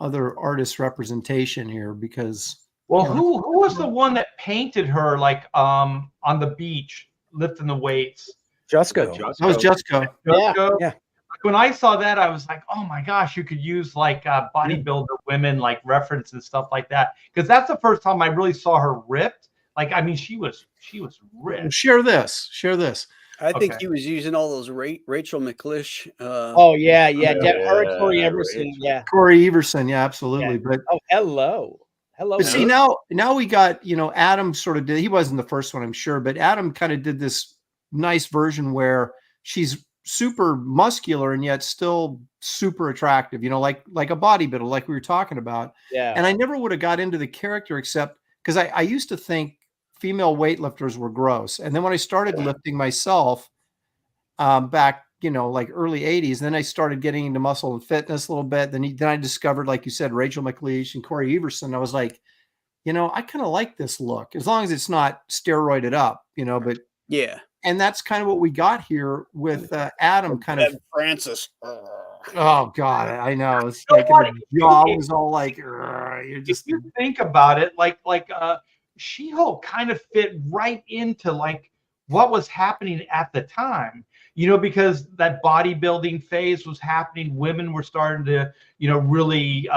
D: other artist representation here, because
A: Well, who was the one that painted her like on the beach lifting the weights?
C: Jusco.
D: that was Jessica.
A: Jusco?
C: Yeah.
A: Like, when I saw that, I was like, oh my gosh, you could use like bodybuilder women like reference and stuff like that, because that's the first time I really saw her ripped. Like, I mean, she was ripped.
D: Share this.
E: I think
A: Okay.
E: he was using all those Rachel McLish.
F: Oh yeah. Corey
B: Yeah,
F: Everson.
B: Rachel.
F: Yeah.
D: Corey Everson, yeah, absolutely.
F: Yeah.
D: But
F: Oh, hello.
D: But see, now we got, Adam sort of did, he wasn't the first one, I'm sure, but Adam kind of did this nice version where she's super muscular and yet still super attractive, like a bodybuilder, like we were talking about.
F: Yeah.
D: And I never would have got into the character except because I used to think female weightlifters were gross. And then when I started lifting myself back, like early 80s, then I started getting into muscle and fitness a little bit. Then I discovered, like you said, Rachel McLeish and Corey Everson. I was like, I kind of like this look, as long as it's not steroided up, but
E: Yeah.
D: and that's kind of what we got here with Adam kind of.
E: Francis.
D: Oh God, I know. It's like the jaw was all like, you're just.
A: If you think about it, like She-Hulk kind of fit right into like what was happening at the time, because that bodybuilding phase was happening. Women were starting to, really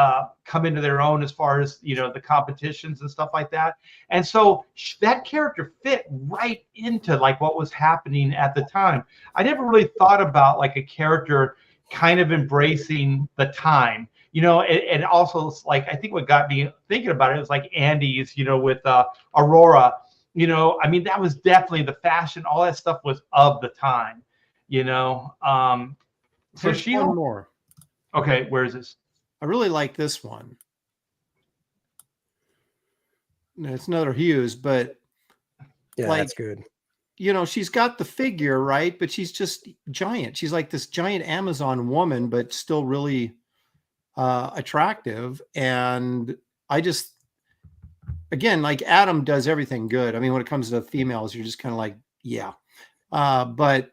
A: come into their own as far as, the competitions and stuff like that. And so that character fit right into like what was happening at the time. I never really thought about like a character kind of embracing the time. And also like, I think what got me thinking about it was like Andy's, with Aurora, I mean, that was definitely the fashion. All that stuff was of the time, So
D: There's one more.
A: Okay, where is this?
D: I really like this one. It's another Hughes, but
C: Yeah,
D: like,
C: that's good.
D: She's got the figure, right? But she's just giant. She's like this giant Amazon woman, but still really attractive. And I just, again, like Adam does everything good. I mean, when it comes to females, you're just kind of like, yeah. But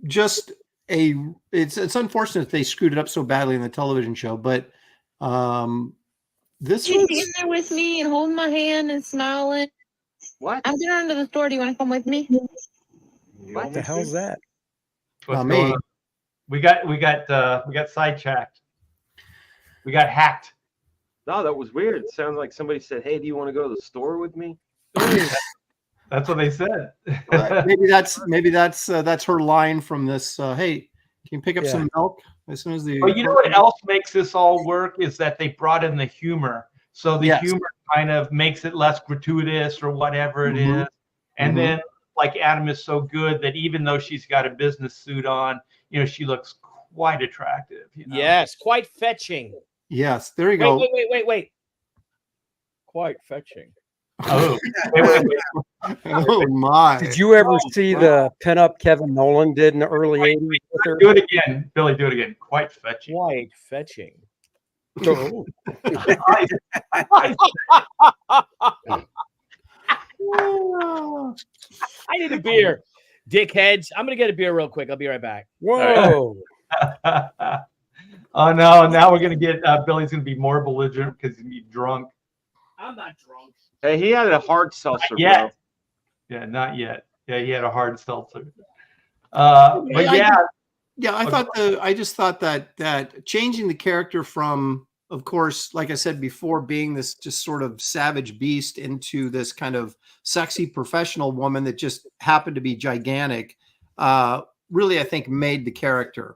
D: just it's unfortunate they screwed it up so badly in the television show, but this
G: She's
D: was
G: sitting there with me and holding my hand and smiling.
B: What?
G: I'm going to the store. Do you want to come with me?
C: What the hell's that?
A: What's
D: me.
A: going on? We got sidetracked. We got hacked.
B: No, that was weird. It sounded like somebody said, "Hey, do you want to go to the store with me?"
A: That's what they said.
D: maybe that's her line from this. Hey, can you pick up some milk as soon as the?
A: But you know what else makes this all work is that they brought in the humor. So the humor kind of makes it less gratuitous or whatever it is. And then like Adam is so good that even though she's got a business suit on, she looks quite attractive.
F: Yes, quite fetching.
D: Yes, there you go.
F: Wait. Quite fetching.
A: Oh, wait.
D: Oh my!
C: Did you ever see the pinup Kevin Nolan did in the early 80s with her?
A: Do it again, Billy. Do it again. Quite fetching.
F: Quite fetching.
C: Oh.
F: I need a beer. Dickheads. I'm going to get a beer real quick. I'll be right back.
C: Whoa.
A: Oh no! Now we're gonna get Billy's gonna be more belligerent because he's gonna be drunk.
F: I'm not drunk.
B: Hey, he had a hard seltzer,
A: Not yet.
B: bro.
A: Yeah, not yet. Yeah, he had a hard seltzer. But yeah,
D: I just thought that changing the character from, of course, like I said before, being this just sort of savage beast into this kind of sexy professional woman that just happened to be gigantic, really, I think, made the character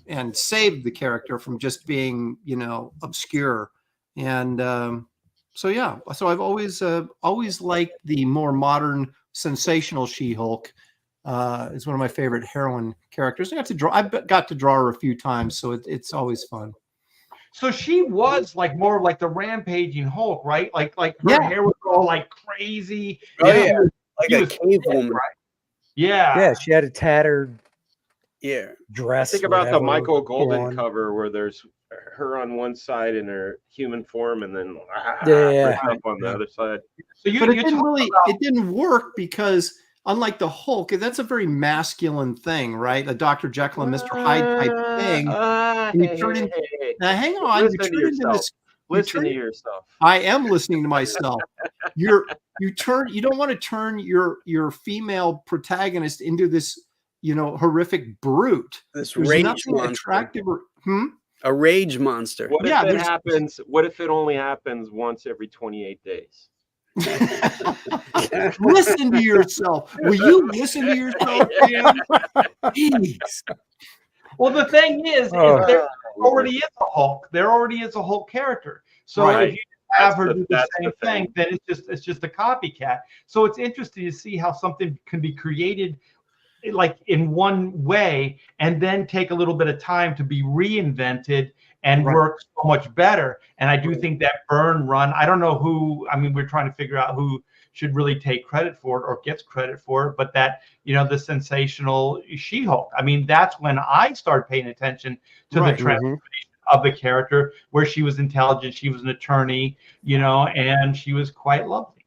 D: and saved the character from just being, obscure. And so I've always liked the more modern, sensational She-Hulk. Is one of my favorite heroine characters. I've got to draw her a few times, so it's always fun.
A: So she was like more like the rampaging Hulk, right? Like her
D: Yeah.
A: hair was all like crazy.
E: Oh,
A: and
E: yeah.
A: he was-
E: Like
A: he
E: a
A: was
E: cave
A: thick,
E: woman.
A: right? Yeah.
C: Yeah, she had a tattered
E: Yeah.
C: dress.
B: Think about the
C: whatever,
B: Michael Golden
C: on.
B: cover where there's her on one side in her human form, and then
C: Yeah.
B: up on the other side.
A: So you,
D: But it
A: you
D: didn't
A: talk
D: really,
A: about
D: it didn't work because unlike the Hulk, that's a very masculine thing, right? A Dr. Jekyll and Mr. Hyde type thing. And you turn into, now hang on, you
B: Listen to
D: turn into
B: yourself.
D: this.
B: Listen to yourself.
D: I am listening to myself. You don't want to turn your female protagonist into this, horrific brute.
E: This
D: There's
E: rage
D: nothing
E: monster.
D: attractive or
E: A rage monster.
B: What if
D: Yeah,
B: it
D: there's-
B: happens? What if it only happens once every 28 days?
D: Listen to yourself. Will you listen to yourself, Dan? Jeez.
A: well, the thing is
C: Oh.
A: there already is a Hulk. There already is a Hulk character. So
B: Right.
A: if you have her
B: That's
A: do the
B: that's
A: same
B: thing.
A: thing, then it's just a copycat. So it's interesting to see how something can be created like in one way and then take a little bit of time to be reinvented and
D: Right.
A: work so much better. And I do think that Byrne run, I don't know who, I mean, we're trying to figure out who should really take credit for it or gets credit for it, but that, the sensational She-Hulk. I mean, that's when I started paying attention to
D: Right.
A: the transformation of the character, where she was intelligent, she was an attorney, and she was quite lovely.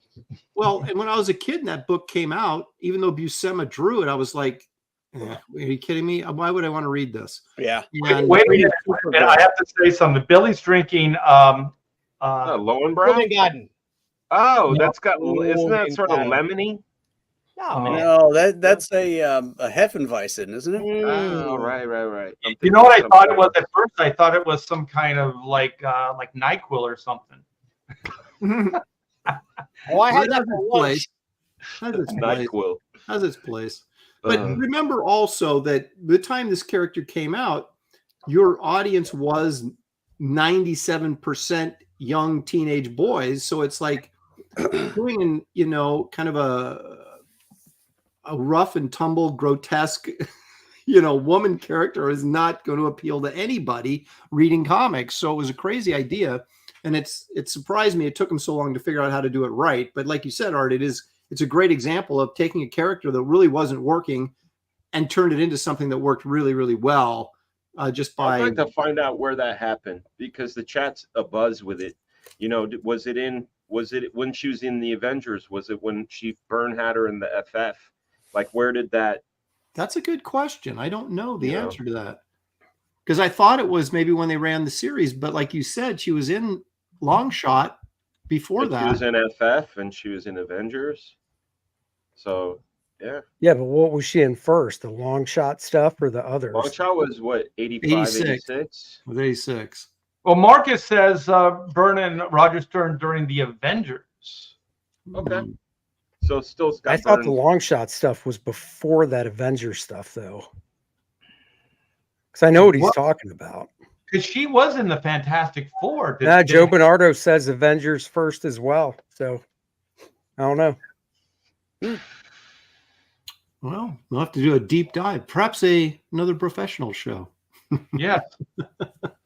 D: Well, and when I was a kid and that book came out, even though Buscema drew it, I was like, are you kidding me? Why would I want to read this?
E: Yeah.
D: And
A: Wait a minute, I have to say something. Billy's drinking
B: Lowenbrow?
F: Garden.
B: Oh,
A: No.
B: that's got. Isn't that sort of
F: Lowenbrow.
B: lemony?
F: No, man.
E: No, that's a Heffenweizen, isn't it?
B: Oh, right. I'm
A: You know what I
B: thinking
A: thought it was
B: something
A: at first? I thought it was some kind of like NyQuil or something.
F: Oh, I had
D: It
F: that
D: has
F: for
D: its
F: once.
D: place. Has its
B: else.
D: place.
B: NyQuil.
D: Has its place. But
B: Uh.
D: remember also that the time this character came out, your audience was 97% young teenage boys. So it's like doing, kind of a rough and tumble, grotesque, woman character is not going to appeal to anybody reading comics. So it was a crazy idea. And it surprised me. It took them so long to figure out how to do it right. But like you said, Art, it's a great example of taking a character that really wasn't working and turned it into something that worked really, really well. Just by
B: I'd like to find out where that happened, because the chat's abuzz with it. Was it when she was in the Avengers? Was it when Byrne had her in the FF? Like, where did that?
D: That's a good question. I don't know the
B: Yeah.
D: answer to that. Because I thought it was maybe when they ran the series, but like you said, she was in Long Shot before
B: She
D: that.
B: was in FF and she was in Avengers. So yeah.
C: Yeah, but what was she in first? The long shot stuff or the others?
B: Long Shot was what, 85,
D: 86.
B: 86?
D: With 86.
A: Well, Marcus says Byrne and Roger Stern during the Avengers.
B: Okay.
D: Mm.
B: So still got
C: I thought
B: Byrne.
C: the long shot stuff was before that Avengers stuff, though. Because I know what he's talking about.
A: Because she was in the Fantastic Four.
C: Yeah, Joe Bernardo says Avengers first as well. So I don't know.
D: Well, we'll have to do a deep dive. Perhaps another professional show.
A: Yes.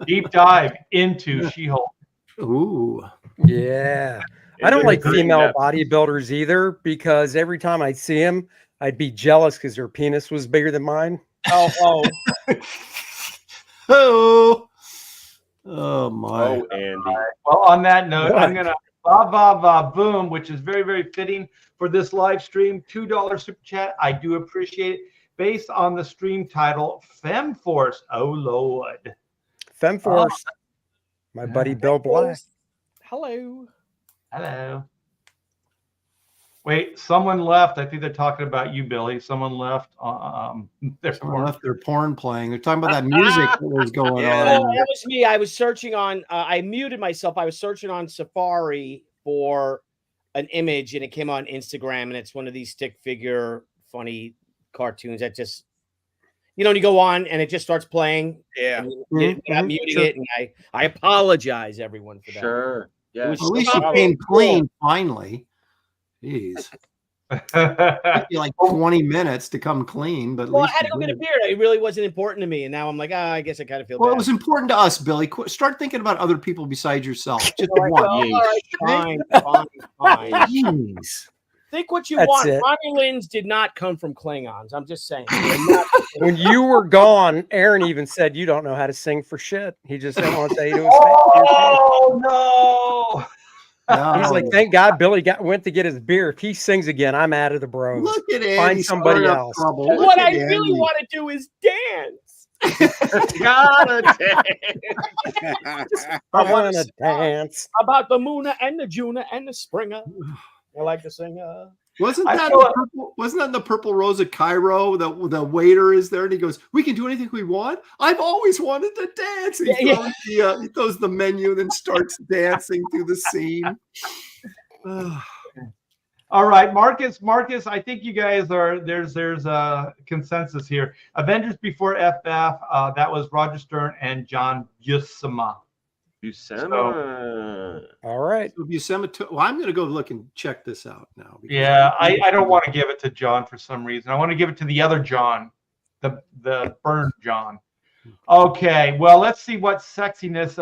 A: Deep dive into She-Hulk.
D: Ooh.
C: Yeah. I don't like female bodybuilders either, because every time I see them, I'd be jealous because her penis was bigger than mine.
F: Oh,
D: Oh my.
B: Oh, Andy.
A: Well, on that note,
C: What?
A: I'm going to ba boom, which is very, very fitting for this live stream. $2 super chat. I do appreciate it. Based on the stream title, FemForce. Oh, Lord.
C: FemForce. My buddy Bill Black.
F: hello.
A: Hello. Wait, someone left. I think they're talking about you, Billy. Someone left.
D: Someone left their porn playing. They're talking about that music that was going
F: Oh,
D: on.
F: that was me. I was searching on. I muted myself. I was searching on Safari for an image, and it came on Instagram, and it's one of these stick figure funny cartoons that just, you go on and it just starts playing.
E: Yeah.
F: I'm muting it, and I apologize, everyone, for that.
B: Sure. Yeah.
F: was
D: At least you
F: Cool.
D: came clean finally. Jeez. Took you like 20 minutes to come clean, but at
F: Well, I
D: least
F: had to
D: you
F: go get a
D: did.
F: beard. It really wasn't important to me, and now I'm like, I guess I kind of feel
D: Well,
F: bad.
D: it was important to us, Billy. Start thinking about other people besides yourself. Just
F: All right,
D: one.
F: well, all right, fine.
D: Jeez.
F: Think what you
C: That's
F: want.
C: it.
F: Romulans did not come from Klingons. I'm just saying.
C: When you were gone, Aaron even said you don't know how to sing for shit. He just didn't want to say to his face.
A: Oh no!
C: He's like,
D: No.
C: thank God Billy went to get his beer. If he sings again, I'm out of the bros.
D: Look at Andy.
C: Find somebody
D: stirring up
C: else.
D: trouble.
F: What
D: Look at
F: I really
D: Andy.
F: want to do is dance.
B: Gotta
C: I want to dance.
F: About the Moona and the Juna and the Springer. I like to sing.
D: Wasn't
A: I
D: that
A: feel-
D: the purple, wasn't that in the Purple Rose of Cairo? The waiter is there and he goes, "We can do anything we want. I've always wanted to dance." And he throws the menu and then starts dancing through the scene.
A: All right, Marcus, I think you guys are there's a consensus here. Avengers Before FF, that was Roger Stern and John Buscema.
B: Buscema.
C: All right.
D: So Buscema, well, I'm going to go look and check this out now. because
A: Yeah, I don't want to give it to John for some reason. I want to give it to the other John, the burned John. Okay, well, let's see what sexiness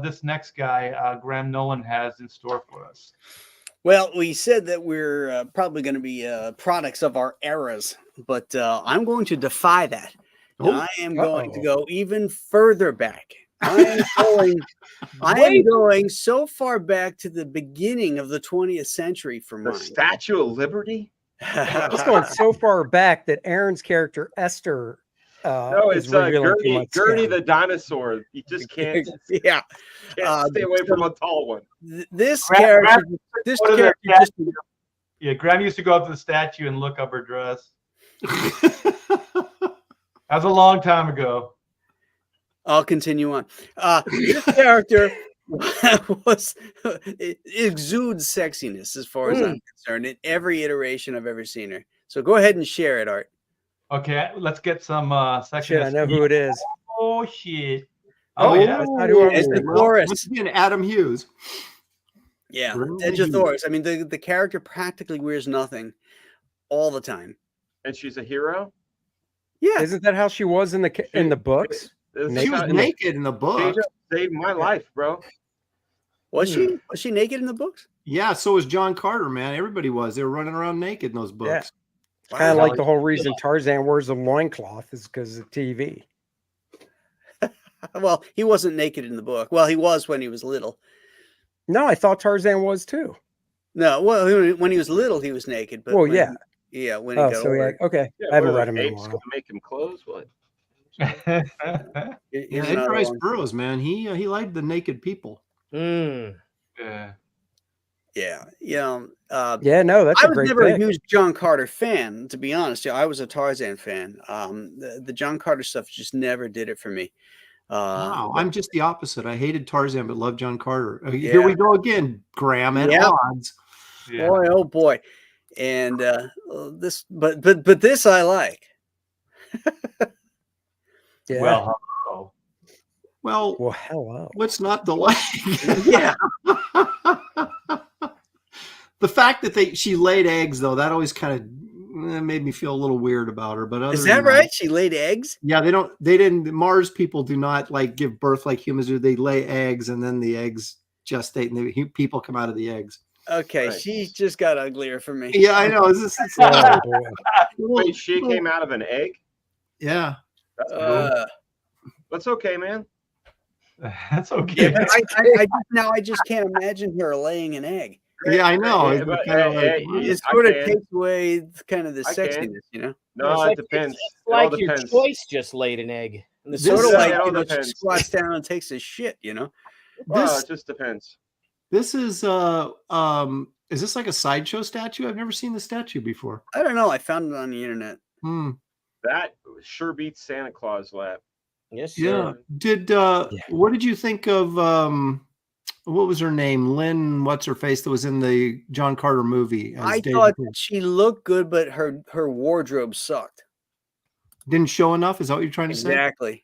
A: this next guy, Graham Nolan, has in store for us.
E: Well, we said that we're probably going to be products of our eras, but I'm going to defy that. And I am going to go even further back. I am going so far back to the beginning of the 20th century for
B: The
E: mine.
B: Statue of Liberty?
C: It's going so far back that Aaron's character Esther
B: No,
C: is
B: it's
C: revealing too much
B: Gertie
C: skin.
B: the dinosaur. You just can't,
E: Yeah.
B: can't stay away from a tall one.
E: This
A: Graham-
E: character, this
A: What is
E: character
A: that?
E: just
A: Yeah, Graham used to go up to the statue and look up her dress. That was a long time ago.
E: I'll continue on. This character it exudes sexiness as far as I'm concerned in every iteration I've ever seen her. So go ahead and share it, Art.
A: Okay, let's get some
C: Shit,
A: sexiness.
C: I know who it is.
A: Oh shit! Oh yeah,
C: That's not who I was
E: It's the
C: thinking.
E: Thoris.
D: Must be an Adam Hughes.
E: Yeah,
D: Really?
E: Edgethoris. I mean, the character practically wears nothing all the time.
B: And she's a hero?
E: Yeah,
C: Isn't that how she was in the books?
B: This
D: She was
B: guy-
D: naked in the
B: She
D: book.
B: just saved my life, bro.
E: was she? Was she naked in the books?
D: Yeah, so was John Carter, man. Everybody was. They were running around naked in those books.
C: Kind of
E: Wow.
C: like the whole reason Tarzan wears a loincloth is because of TV.
E: Well, he wasn't naked in the book. Well, he was when he was little.
C: No, I thought Tarzan was too.
E: No, well, when he was little, he was naked. But
C: Well,
E: when
C: yeah.
E: yeah. When he
C: Oh,
E: got
C: so yeah,
E: older,
C: okay.
B: Yeah,
C: I haven't
B: what,
C: read him in a
B: apes
C: while.
B: gonna make him clothes? What?
E: he's
D: Yeah,
E: not
D: Edgar Rice
E: alone.
D: Burroughs, man. He liked the naked people.
A: yeah.
E: Yeah,
C: Yeah, no, that's
E: I
C: a
E: was
C: great
E: never a
C: pick.
E: huge John Carter fan, to be honest. Yeah, I was a Tarzan fan. The John Carter stuff just never did it for me.
D: Wow, I'm just the opposite. I hated Tarzan, but loved John Carter.
E: Yeah.
D: Here we go again, Graham, at
E: Yeah.
D: odds.
A: Yeah.
E: Boy, oh boy. And this, but this I like.
C: Yeah.
A: Well,
D: Well,
C: Well, hello.
D: what's not the like?
E: Yeah.
D: The fact that she laid eggs, though, that always kind of made me feel a little weird about her. But
E: Is
D: other
E: that
D: than
E: right? She laid eggs?
D: Yeah, they didn't. Mars people do not like give birth like humans do. They lay eggs and then the eggs gestate and people come out of the eggs.
E: Okay,
B: Right.
E: she just got uglier for me.
D: Yeah, I know. It's
C: Oh, boy.
B: Wait, she came out of an egg?
D: Yeah.
B: That's cool.
E: Uh,
B: That's okay, man.
A: that's okay.
E: yeah, but I just can't imagine her laying an egg.
D: Yeah, I know.
B: Yeah,
D: It's
B: but,
D: kind of like,
B: hey,
D: what?
E: It
B: I
E: sort of
B: can.
E: takes away kind of the
B: I can.
E: sexiness, you know?
B: No,
F: It's
B: it depends.
F: It's
B: It all
F: like your
B: depends.
F: choice just laid an egg. And the
E: Sort of
B: This-
F: soda
E: like,
B: it all
E: you know, she
B: depends.
E: squats down and takes a shit, you know?
B: Well, it just depends.
D: This is this like a sideshow statue? I've never seen the statue before.
E: I don't know. I found it on the internet.
B: That sure beats Santa Claus lap.
F: Yes,
D: Yeah.
F: sir.
D: Did what did you think of what was her name? Lynn, what's her face that was in the John Carter movie? as
E: I
D: Daisy
E: thought
D: Queen?
E: she looked good, but her wardrobe sucked.
D: Didn't show enough. Is that what you're trying to say?
E: Exactly.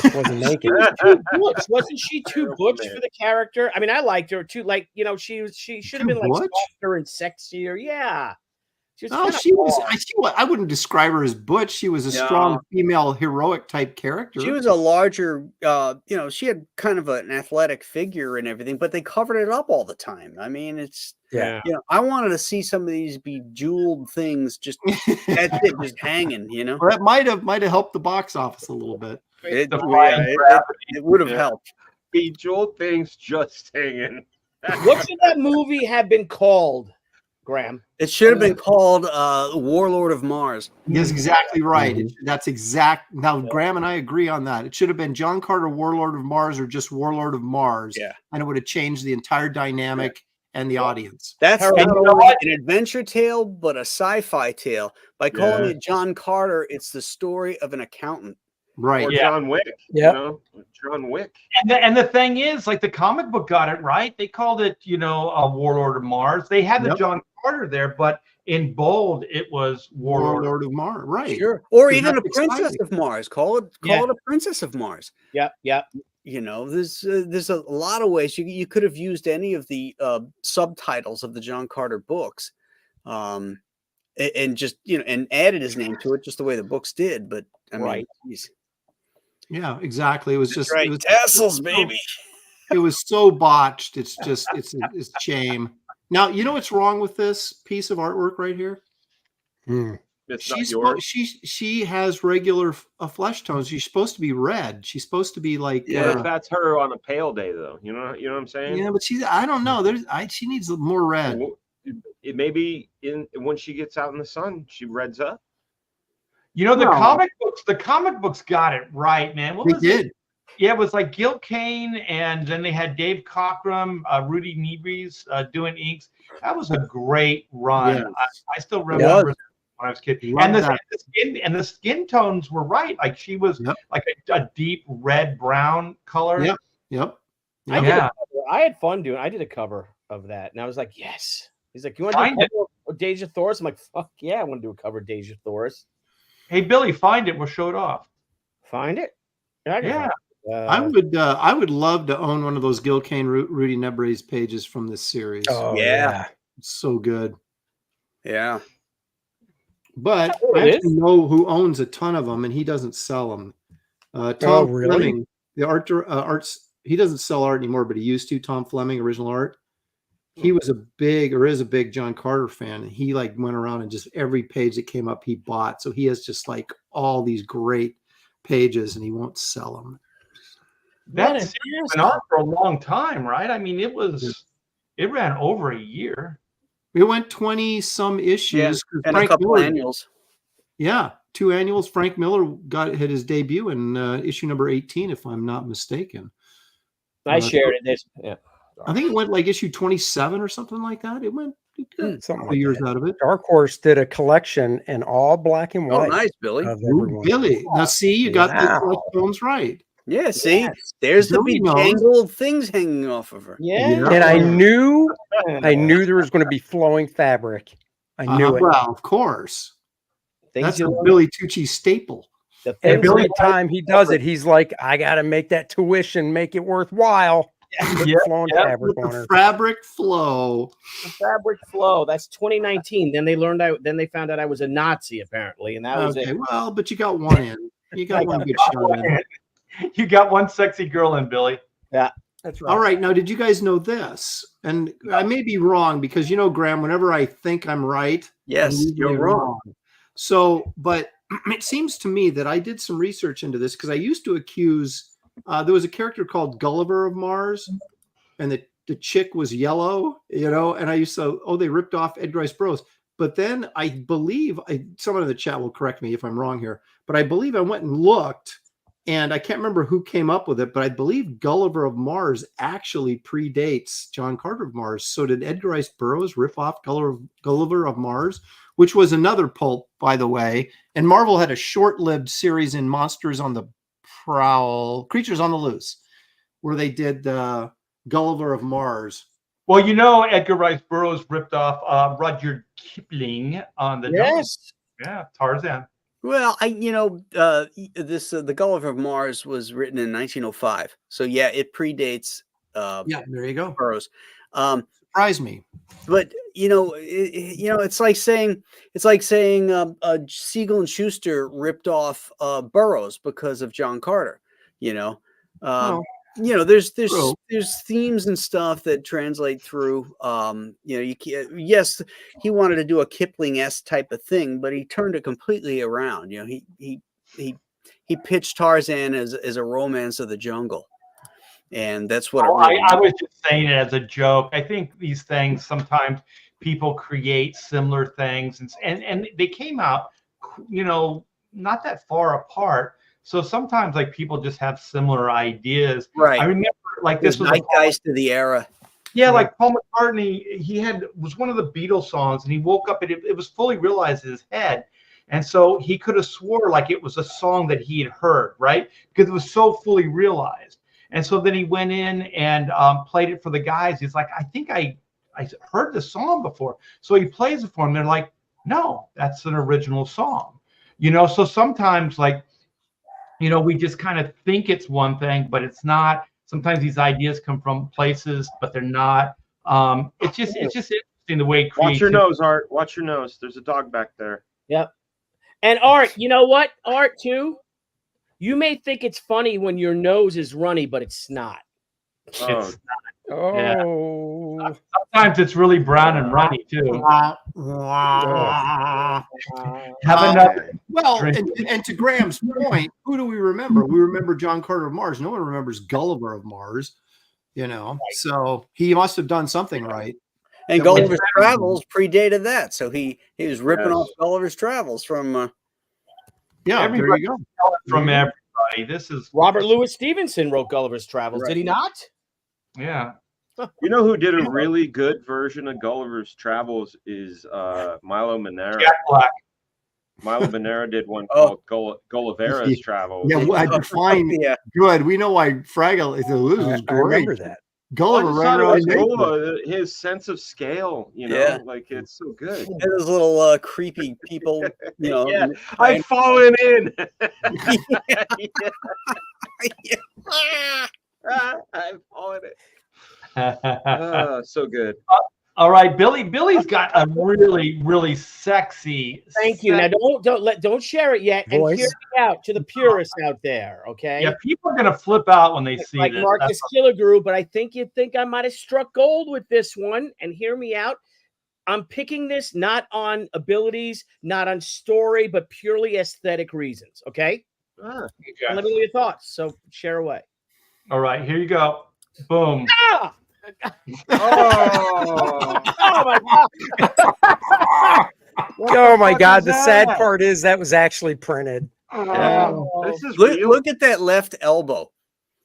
C: She wasn't naked.
F: Butch, wasn't she too
B: Terrible
F: butch
B: man.
F: for the character? I mean, I liked her too. Like, you know, she should have
D: Too
F: been like
D: butch?
F: softer and sexier. Yeah. She was
D: Oh,
F: kinda
D: she was.
F: hard.
D: I wouldn't describe her as butch. She was a strong female heroic type character.
E: She was a larger, she had kind of an athletic figure and everything, but they covered it up all the time. I mean, it's,
C: Yeah.
E: I wanted to see some of these bejeweled things just, that's it, just hanging,
D: Well, that might have helped the box office a little bit.
E: It,
A: Defying
E: it,
A: gravity.
E: it would have
B: Yeah.
E: helped.
B: Bejeweled things just hanging.
F: What should that movie have been called, Graham?
E: It should have been called Warlord of Mars.
D: That's exactly right.
C: Mhm.
D: That's exact. Now, Graham and I agree on that. It should have been John Carter, Warlord of Mars, or just Warlord of Mars.
E: Yeah.
D: And it would have changed the entire dynamic and the audience.
E: That's
F: And
E: not
A: you know
E: only
A: what?
E: an adventure tale, but a sci-fi tale. By calling
B: Yeah.
E: it John Carter, it's the story of an accountant.
D: Right.
B: Or
A: Yeah.
B: John Wick.
C: Yep.
B: You know? John Wick.
A: And the thing is, like the comic book got it right. They called it, a Warlord of Mars. They had the
D: Yep.
A: John Carter there, but in bold it was Warlord.
D: Warlord of Mars. Right.
E: Sure. Or
D: So
E: even a
D: that's
E: princess
D: exciting.
E: of Mars. Call it a princess of Mars.
F: Yep.
E: There's a lot of ways you could have used any of the subtitles of the John Carter books, and just and added his name to it just the way the books did. But I mean,
F: Right.
E: geez.
D: Yeah, exactly. It was just
E: right,
D: it was,
E: tassels, baby.
D: it was so botched. It's just it's a shame. Now, you know what's wrong with this piece of artwork right here?
C: Hmm.
B: It's not
D: She's
B: yours.
D: she has regular flesh tones. She's supposed to be red. She's supposed to be like
B: Yeah, but that's her on a pale day, though. You know what I'm saying?
D: yeah, but I don't know. She needs more red.
B: It may be when she gets out in the sun, she reds up.
A: The
D: No.
A: comic books got it right, man. What
D: They
A: was
D: did.
A: it? Yeah, it was like Gil Kane, and then they had Dave Cockrum, Rudy Nebres doing inks. That was a great run.
D: Yes.
A: I still remember when I was a kid.
D: Love
A: And
D: that.
A: the skin tones were right. Like she was
D: Yep.
A: like a deep red brown color.
D: Yep. Yep.
F: I did
A: Yeah.
F: I had fun doing. I did a cover of that, and I was like, yes. He's like, you want to
A: Find
F: do a
A: it.
F: cover of Deja Thoris? I'm like, fuck yeah, I want to do a cover of Deja Thoris.
A: Hey Billy, find it. We'll show it off.
F: Find it. I can
A: Yeah.
F: find it.
D: I would love to own one of those Gil Kane, Rudy Nebres pages from this series.
C: Oh
E: Yeah.
D: It's so good.
E: Yeah.
D: But
F: Oh,
D: I
F: it
D: actually know who owns a ton of them, and he doesn't sell them. Tom
C: really?
D: Fleming, the arts. He doesn't sell art anymore, but he used to. Tom Fleming, original art. He was is a big John Carter fan, and he like went around and just every page that came up he bought. So he has just like all these great pages, and he won't sell them.
A: That series went on for a long time, right? I mean, it ran over a year.
D: We went 20 some issues.
E: And a couple annuals.
D: Yeah, 2 annuals. Frank Miller had his debut in issue number 18, if I'm not mistaken.
F: I shared it. Yeah.
D: I think it went like issue 27 or something like that. It went
C: Something
D: a couple
C: like
D: years
C: that.
D: out of it.
C: Dark Horse did a collection in all black and
E: Oh,
C: white
E: nice, Billy.
C: of
D: Ooh,
C: everyone.
D: Billy. Now, see, you got the
C: Wow.
D: films right.
E: Yeah, see, there's the
D: Billy knows.
E: bejangled things hanging off of her.
F: Yeah.
C: And I knew there was going to be flowing fabric. I knew it.
D: Well, of course.
F: Things
D: That's
F: you
D: a
F: learn-
D: Billy Tucci staple.
F: the things
C: Every
F: you
C: time he does it, he's like, I got to make that tuition, make it worthwhile. Put
A: Yeah,
C: flowing
A: yeah.
C: fabric
D: With
C: on
D: the
C: her.
D: fabric flow.
F: the fabric flow. That's 2019. Then they found out I was a Nazi apparently, and that was
D: Okay,
F: it.
D: well, but you got one in. You got one good shot in.
A: You got one sexy girl in, Billy.
C: That's right.
D: All right, now did you guys know this? And I may be wrong because Graham, whenever I think I'm right,
E: Yes,
D: I'm usually
E: you're wrong.
D: So, but it seems to me that I did some research into this because I used to accuse there was a character called Gulliver of Mars, and the chick was yellow, and I used to, they ripped off Edgar Rice Burroughs. But then I believe someone in the chat will correct me if I'm wrong here, but I believe I went and looked. And I can't remember who came up with it, but I believe Gulliver of Mars actually predates John Carter of Mars. So did Edgar Rice Burroughs rip off Gulliver of Mars, which was another pulp, by the way. And Marvel had a short-lived series in Monsters on the Prowl, Creatures on the Loose, where they did Gulliver of Mars.
A: Well, Edgar Rice Burroughs ripped off Rudyard Kipling on the
F: Yes.
A: Yeah, Tarzan.
E: Well, the Gulliver of Mars was written in 1905, so yeah, it predates
D: Yeah, there you go.
E: Burroughs.
D: surprise me.
E: But it's like saying Siegel and Schuster ripped off Burroughs because of John Carter. There's
D: True.
E: themes and stuff that translate through. You can't. Yes, he wanted to do a Kipling-esque type of thing, but he turned it completely around. He pitched Tarzan as a romance of the jungle. And that's what
A: I was just saying it as a joke. I think these things sometimes people create similar things, and they came out, not that far apart. So sometimes like people just have similar ideas.
E: Right.
A: I remember like this was
E: zeitgeist to the era.
A: Yeah, like Paul McCartney, was one of the Beatles songs, and he woke up and it was fully realized in his head. And so he could have swore like it was a song that he had heard, right? Because it was so fully realized. And so then he went in and played it for the guys. He's like, I think I heard this song before. So he plays it for them. They're like, no, that's an original song. So sometimes like, we just kind of think it's one thing, but it's not. Sometimes these ideas come from places, but they're not. It's just interesting the way creativity.
B: Watch your nose, Art. Watch your nose. There's a dog back there.
F: Yep. And Art, you know what? Art too. You may think it's funny when your nose is runny, but it's not.
A: It's not. Yeah. Sometimes it's really brown and runny too. Have another.
D: Well, and to Graham's point, who do we remember? We remember John Carter of Mars. No one remembers Gulliver of Mars. So he must have done something right.
E: And Gulliver's Travels predated that, so he was ripping off Gulliver's Travels from.
D: There you go.
A: From everybody. This is
F: Robert Louis Stevenson wrote Gulliver's Travels. Right. Did he not?
A: Yeah.
B: You know who did a really good version of Gulliver's Travels is Milo Manara.
A: Jack Black.
B: Milo Manara did one called Gullivera's Travels.
D: Yeah, I define good. We know why Fraggle is. This is great.
C: I remember that.
D: Gulliver,
B: his sense of scale, like it's so good.
E: And those little creepy people,
B: Yeah, I've fallen in. I've fallen in. So good.
A: All right, Billy's got a really, really sexy.
F: Thank you. Now don't share it yet, and hear me out to the purists out there. Okay.
A: Yeah, people are gonna flip out when they see
F: like
A: this.
F: Marcus Killigrew, but I think you'd think I might have struck gold with this one. And hear me out. I'm picking this not on abilities, not on story, but purely aesthetic reasons. Okay. And let me know your thoughts. So share away.
A: All right, here you go. Boom.
F: Ah!
B: Oh
F: my god!
C: Oh my god! The sad part is that was actually printed.
B: This is
E: look at that left elbow.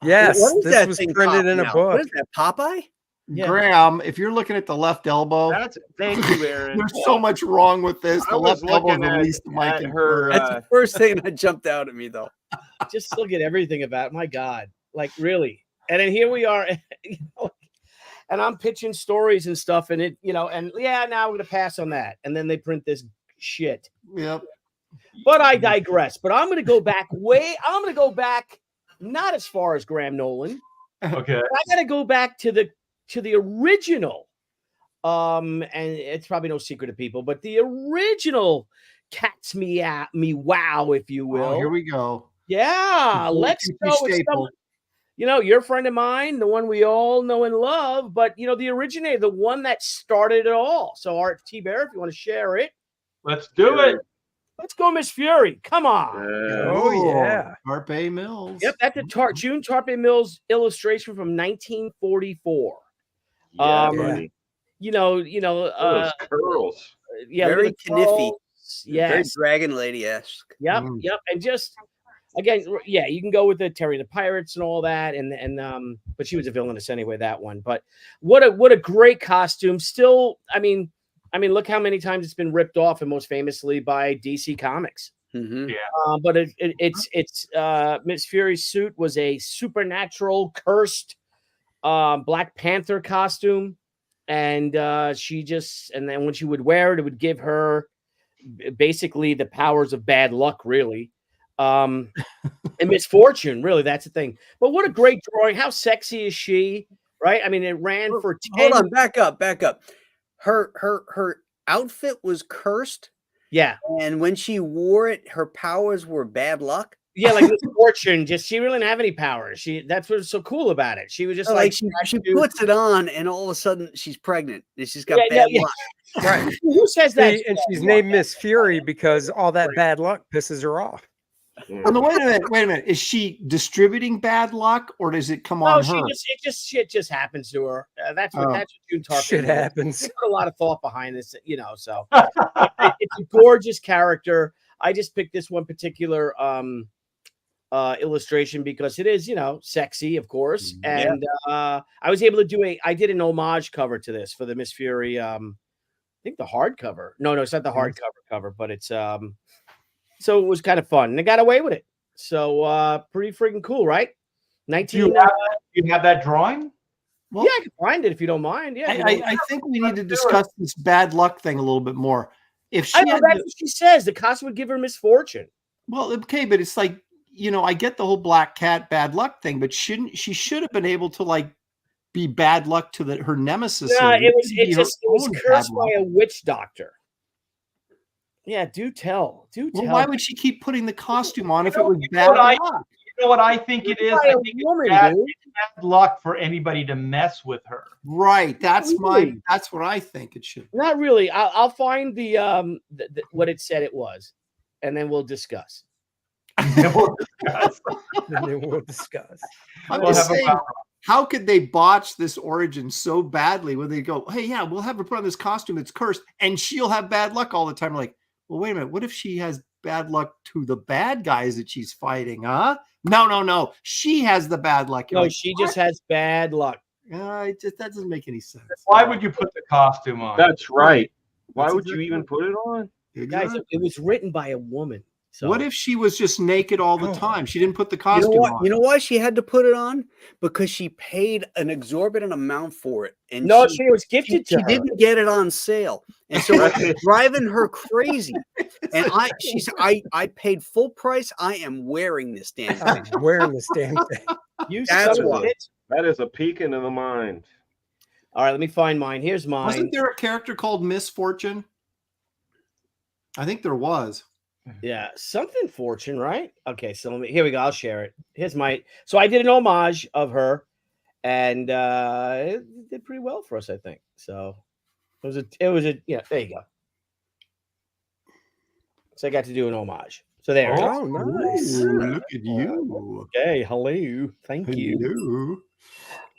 C: Yes, this was printed in a book.
E: What is that, Popeye?
D: Yeah. Graham, if you're looking at the left elbow,
B: thank you, Aaron.
D: There's so much wrong with this. The left elbow is the least Mike and her.
E: That's the first thing that jumped out at me, though.
F: Just look at everything about it. My God, like really. And then here we are. And I'm pitching stories and stuff, and now we're gonna pass on that. And then they print this shit.
D: Yep.
F: But I digress. But I'm gonna go back not as far as Graham Nolan.
A: Okay.
F: I gotta go back to the original. And it's probably no secret to people, but the original Cat's Meow, if you will.
D: Oh, here we go.
F: Yeah, let's go with someone. You're a friend of mine, the one we all know and love, but the originator, the one that started it all. So Art T. Bear, if you want to share it.
A: Let's do it.
F: Let's go, Miss Fury. Come on.
C: Yeah.
D: Tarpe Mills.
F: Yep, that's a June Tarpe Mills illustration from 1944.
B: Yeah, buddy.
F: Those
B: curls.
F: Yeah,
E: very kniffy.
F: Yes.
E: Very Dragon Lady-esque.
F: Yep. And just again, you can go with the Terry the Pirates and all that, and but she was a villainess anyway, that one. But what a great costume. Still, I mean, look how many times it's been ripped off, and most famously by DC Comics.
E: Mm-hmm.
A: Yeah.
F: But it's Miss Fury's suit was a supernatural cursed Black Panther costume, and then when she would wear it, it would give her basically the powers of bad luck, really. And misfortune, really, that's the thing. But what a great drawing. How sexy is she? right? I mean, it ran for 10.
E: Hold on, back up. Her outfit was cursed,
F: Yeah.
E: and when she wore it, her powers were bad luck.
F: Yeah, like misfortune. Just she really didn't have any powers. That's what's so cool about it. She was just
E: So,
F: like
E: she puts it on, and all of a sudden she's pregnant, and she's got
F: Yeah,
E: bad
F: yeah.
E: luck.
C: Right.
F: Who says that?
C: See, and she's named Miss Fury because all that bad luck pisses her off.
D: Oh, no, wait a minute. Is she distributing bad luck, or does it come on her?
F: Shit just happens to her. That's what June Tarpon
C: Shit
F: does.
C: happens.
F: She put a lot of thought behind this, so it's a gorgeous character. I just picked this one particular illustration because it is, sexy, of course. And I was able to I did an homage cover to this for the Miss Fury. I think the hardcover. No, it's not the hardcover cover, but it's so it was kind of fun, and I got away with it. So pretty freaking cool, right? 19.
A: You have that drawing?
D: Well,
F: yeah, I can find it if you don't mind. Yeah,
D: I think we need to discuss this bad luck thing a little bit more. If she
F: that's what she says. The costume would give her misfortune.
D: Well, okay, but it's like, I get the whole black cat bad luck thing, but she should have been able to be bad luck to her nemesis.
F: No, it was cursed by a witch doctor. Yeah, do tell.
D: Why would she keep putting the costume on if it was bad luck?
A: You know what I think it is? I think it's bad luck for anybody to mess with her.
D: Right. That's what I think it should be.
F: Not really. I'll find the what it said it was, and then we'll discuss.
C: We'll discuss.
D: I'm just saying, how could they botch this origin so badly when they go, hey, yeah, we'll have her put on this costume that's cursed, and she'll have bad luck all the time. Like, well, wait a minute. What if she has bad luck to the bad guys that she's fighting, huh? No. She has the bad luck.
F: No, she just has bad luck.
D: That doesn't make any sense.
A: Why would you put the costume on?
B: That's right. Why would you even put it on?
F: Guys, it was written by a woman. So.
D: What if she was just naked all the time? She didn't put the costume on.
E: You know why she had to put it on? Because she paid an exorbitant amount for it. And
F: she was gifted to her.
E: She didn't get it on sale. And so it's driving her crazy. And she said, I paid full price. I am wearing this damn thing.
C: I'm wearing this damn thing.
E: That's why.
B: That is a peek into the mind.
F: All right, let me find mine. Here's mine.
D: Wasn't there a character called Misfortune? I think there was.
F: Yeah, something fortune, right? Okay, so here we go. I'll share it. Here's so I did an homage of her, and it did pretty well for us, I think. So it was a there you go. So I got to do an homage. So there.
C: Oh, nice.
D: Look at you.
F: Okay, hello. Thank you.
D: Hello.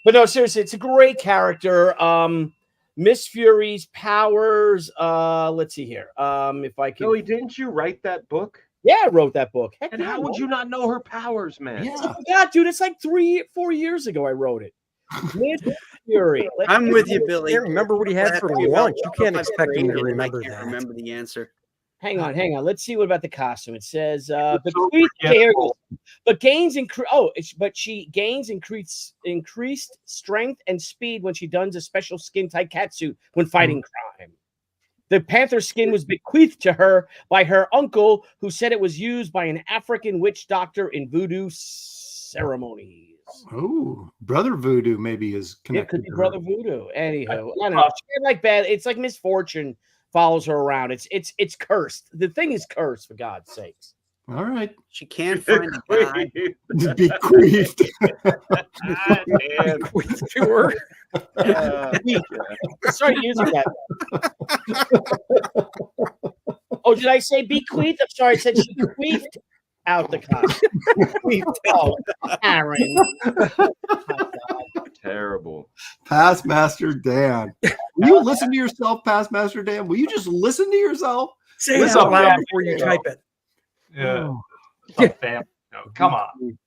F: But no, seriously, it's a great character. Miss Fury's powers. Let's see here. If I can.
B: Joey, didn't you write that book?
F: Yeah, I wrote that book. Heck,
B: And how would you not know her powers, man?
F: Yeah, dude, it's like 3-4 years ago I wrote it. Miss Fury.
E: I'm with you, Billy.
C: I can't remember what he had for lunch. You can't expect me to remember
E: I can't
C: that.
E: remember the answer.
F: Hang on. Let's see what about the costume. It says, she gains increased strength and speed when she dons a special skin-tight catsuit when fighting crime. The panther skin was bequeathed to her by her uncle, who said it was used by an African witch doctor in voodoo ceremonies.
D: Oh, Brother Voodoo maybe is connected.
F: It could be Brother Voodoo. Anyhow, I don't know. She had bad. It's like misfortune follows her around. It's cursed. The thing is cursed, for God's sakes.
D: All right.
E: She can't find a guy.
D: Bequeathed.
C: Bequeathed to her.
F: Sorry using that. Oh, did I say bequeathed? I'm sorry, I said she bequeathed out the costume. Oh, Aaron.
B: Terrible.
D: Past Master Dan. Will you listen to yourself, Past Master Dan? Will you just listen to yourself?
C: Say it out loud before you type it.
A: Yeah. Come on.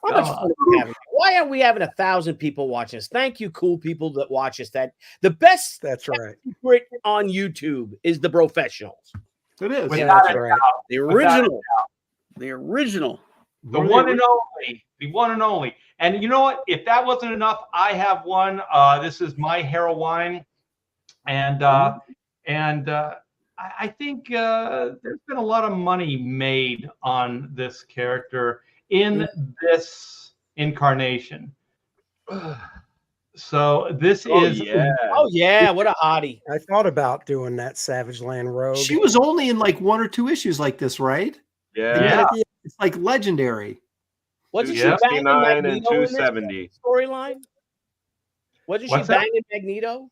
F: Why are we having 1,000 people watching us? Thank you, cool people that watch us. That the best
C: That's right.
F: secret on YouTube is the Professionals.
D: It is.
C: Yeah, that's right.
E: The original. The original.
A: The one and only. The one and only. And you know what? If that wasn't enough, I have one. This is my heroine, and I think there's been a lot of money made on this character in this incarnation. So this
B: Oh
A: is
B: yeah.
F: Oh yeah, what a hottie.
C: I thought about doing that Savage Land Rogue.
D: She was only in like 1 or 2 issues like this, right?
B: Yeah.
A: Yeah.
D: It's like legendary.
F: Wasn't she
A: Yeah.
F: banging
B: 269 and
F: Magneto in this
B: 270.
F: storyline? Wasn't she
A: What's that?
F: banging Magneto?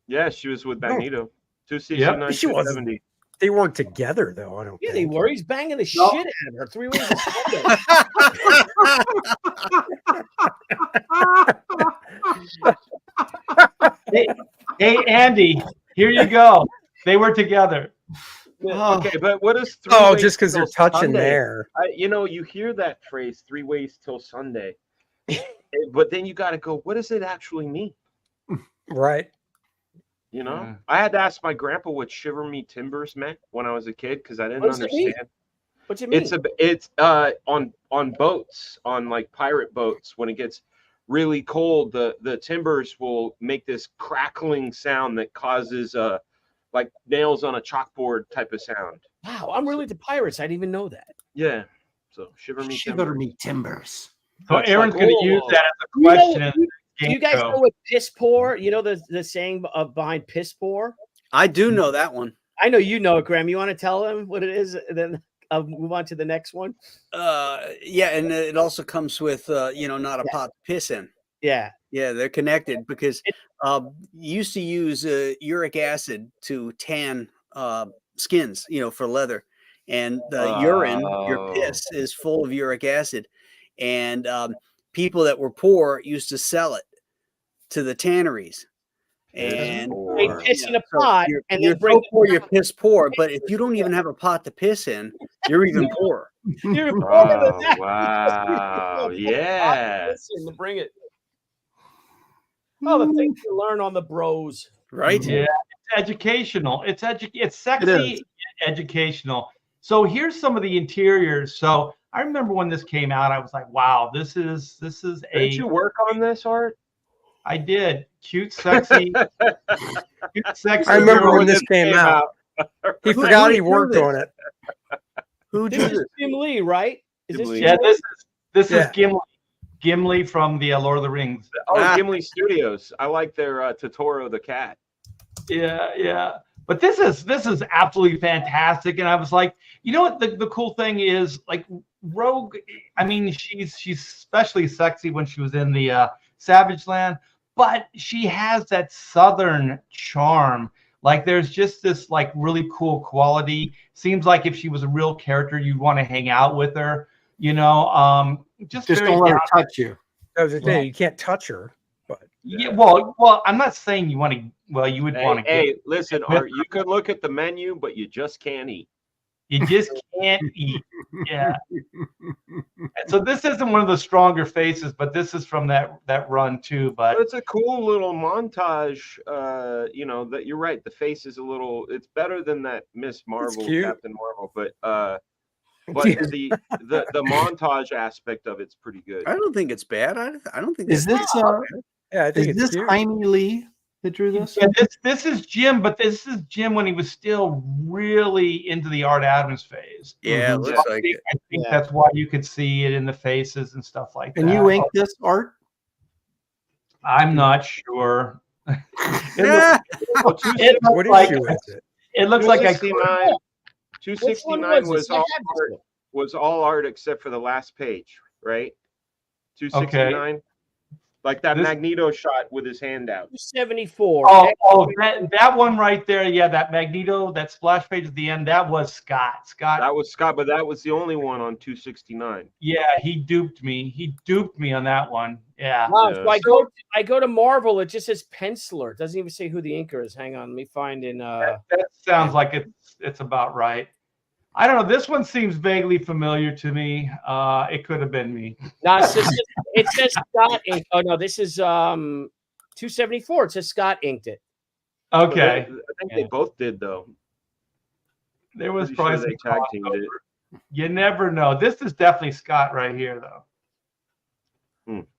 B: Yeah, she was with
C: No.
B: Magneto. 269,
C: She wasn't.
B: 270.
C: They weren't together though. I don't.
F: Yeah, they
C: think.
F: were. He's banging the
A: No.
F: shit out of her 3 ways of Sunday.
A: Hey, Andy, here you go. They were together.
B: Okay, but what is 3
C: Oh,
B: ways
C: just because they're
B: till
C: touching
B: Sunday?
C: there.
B: You hear that phrase 3 ways till Sunday. But then you got to go, what does it actually mean?
C: Right.
B: You know,
A: Yeah.
B: I had to ask my grandpa what shiver me timbers meant when I was a kid because I didn't
F: What does it mean?
B: understand.
F: What's it mean?
B: It's on boats, on like pirate boats, when it gets really cold, the timbers will make this crackling sound that causes like nails on a chalkboard type of sound.
F: Wow, I'm really into pirates. I didn't even know that.
B: Yeah. So shiver me
D: Shiver
B: timbers.
D: me timbers.
A: So
B: That's
A: Aaron's
B: like,
A: going to
B: oh.
A: use that as a
F: You know-
A: question in the
F: Do
A: game
F: you guys
A: show.
F: know what piss poor? You know the saying behind piss poor?
E: I do know that one.
F: I know you know it, Graham. You want to tell him what it is? And then I'll move on to the next one.
E: Yeah, and it also comes with not a pot to piss in.
F: Yeah.
E: Yeah, they're connected because you used to use uric acid to tan skins, for leather, and the urine, your piss, is full of uric acid, and people that were poor used to sell it to the tanneries. And
F: They piss in a pot and
E: you're
F: then bring
E: so poor, you're piss poor. But if you don't even have a pot to piss in, you're even poorer.
F: you're poorer than that.
B: Wow. Yeah.
F: Listen, to bring it. Oh, the things you learn on the bros.
E: Right?
A: Yeah, it's educational. It's
D: It
A: sexy,
D: is.
A: educational. So here's some of the interiors. So I remember when this came out, I was like, "Wow, this is
B: Did you work on this, Art?
A: I did cute, sexy, cute, sexy.
C: I remember
A: girl
C: when
A: with
C: this came out. He
E: Who
C: forgot
E: did
C: he
E: do
C: worked
E: this?
C: on it.
E: Who
F: This
E: did
F: is
E: it?
F: Jim Lee, right? Is this
B: Gimli.
F: Jim
A: Yeah,
F: Lee?
A: this is
C: Yeah.
A: Gimli from the Lord of the Rings.
B: Oh, Gimli Studios. I like their Totoro the cat.
A: Yeah. But this is absolutely fantastic. And I was like, you know what? The cool thing is, like, Rogue. I mean, she's especially sexy when she was in the Savage Land, but she has that Southern charm. Like, there's just this like really cool quality. Seems like if she was a real character, you'd want to hang out with her. Just
D: Just
A: very
D: don't let her
A: down-
D: touch you.
C: I was gonna say, you can't touch her.
A: Yeah, well, I'm not saying you want to. Well, you would want to.
B: Hey, listen, Art, you can look at the menu, but you just can't eat.
A: You just can't eat. Yeah. And so this isn't one of the stronger faces, but this is from that run too. But
B: It's a cool little montage. That you're right. The face is a little. It's better than that Miss Marvel,
C: cute.
B: Captain Marvel, but the montage aspect of it's pretty good.
E: I don't think it's bad. I don't think
D: Is
E: that's
D: this
C: Yeah, I think
D: is
C: it's
D: this
C: cute.
D: Jaime Lee that drew this?
A: yeah, this is Jim, but this is Jim when he was still really into the Art Adams phase.
E: Yeah, it
B: Mhm.
E: looks like it.
A: I think
F: Yeah.
A: that's why you could see it in the faces and stuff like
D: And
A: that.
D: you inked this, Art?
A: I'm not sure.
E: Yeah.
B: Well, two-
A: It
C: What
A: looks like
C: issue is it?
A: it looks like I
B: 269
F: Which one
B: 269
F: was this? I
B: all
F: had this
B: art,
F: one.
B: was all art except for the last page, right? 269. Like that
A: This-
B: Magneto shot with his hand out.
F: 274.
A: That one right there. Yeah, that Magneto, that splash page at the end. That was Scott.
B: That was Scott, but that was the only one on 269.
A: Yeah, he duped me. He duped me on that one. Yeah.
F: Wow,
B: Yeah.
F: so I go to Marvel. It just says penciler. It doesn't even say who the inker is. Hang on, let me find in.
A: That sounds like it's about right. I don't know. This one seems vaguely familiar to me. It could have been me.
F: No, it says Scott inked. Oh no, this is 274. It says Scott inked it.
A: Okay.
B: I think they both did though.
A: There was
B: Pretty
A: probably
B: sure they
A: some
B: tag teamed it.
A: crossover. You never know. This is definitely Scott right here, though.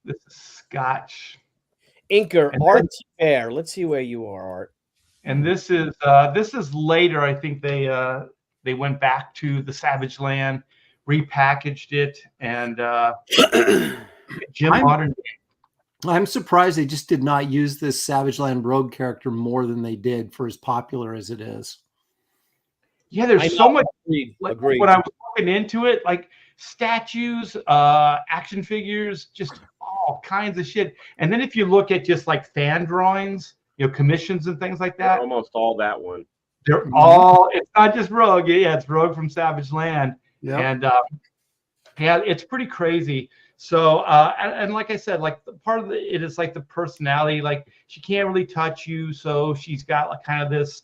A: This is Scotch.
F: Inker
A: And
F: Art Fair. Let's see where you are, Art.
A: And this is later. I think they went back to the Savage Land, repackaged it, and Jim
D: I'm-
A: Modern.
D: I'm surprised they just did not use this Savage Land Rogue character more than they did for as popular as it is.
A: Yeah, there's
F: I
A: so
F: know.
A: much.
F: Agreed.
A: Like,
F: Agreed.
A: when I was looking into it, like statues, action figures, just all kinds of shit. And then if you look at just like fan drawings, commissions and things like that,
B: Almost all that one.
A: they're all. It's not just Rogue. Yeah, it's Rogue from Savage Land,
D: Yep.
A: and yeah, it's pretty crazy. So, and like I said, like part of it is like the personality. Like she can't really touch you, so she's got like kind of this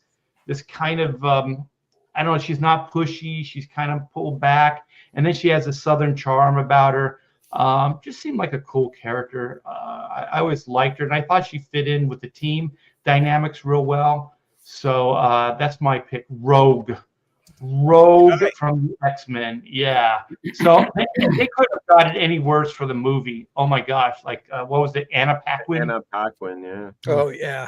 A: kind of I don't know. She's not pushy. She's kind of pulled back, and then she has a southern charm about her. Just seemed like a cool character. I always liked her, and I thought she fit in with the team dynamics real well. So that's my pick, Rogue. Rogue from the X-Men. Yeah. So they couldn't have got it any worse for the movie. Oh my gosh. Like, what was it? Anna Paquin?
B: Anna Paquin, yeah.
C: Oh yeah.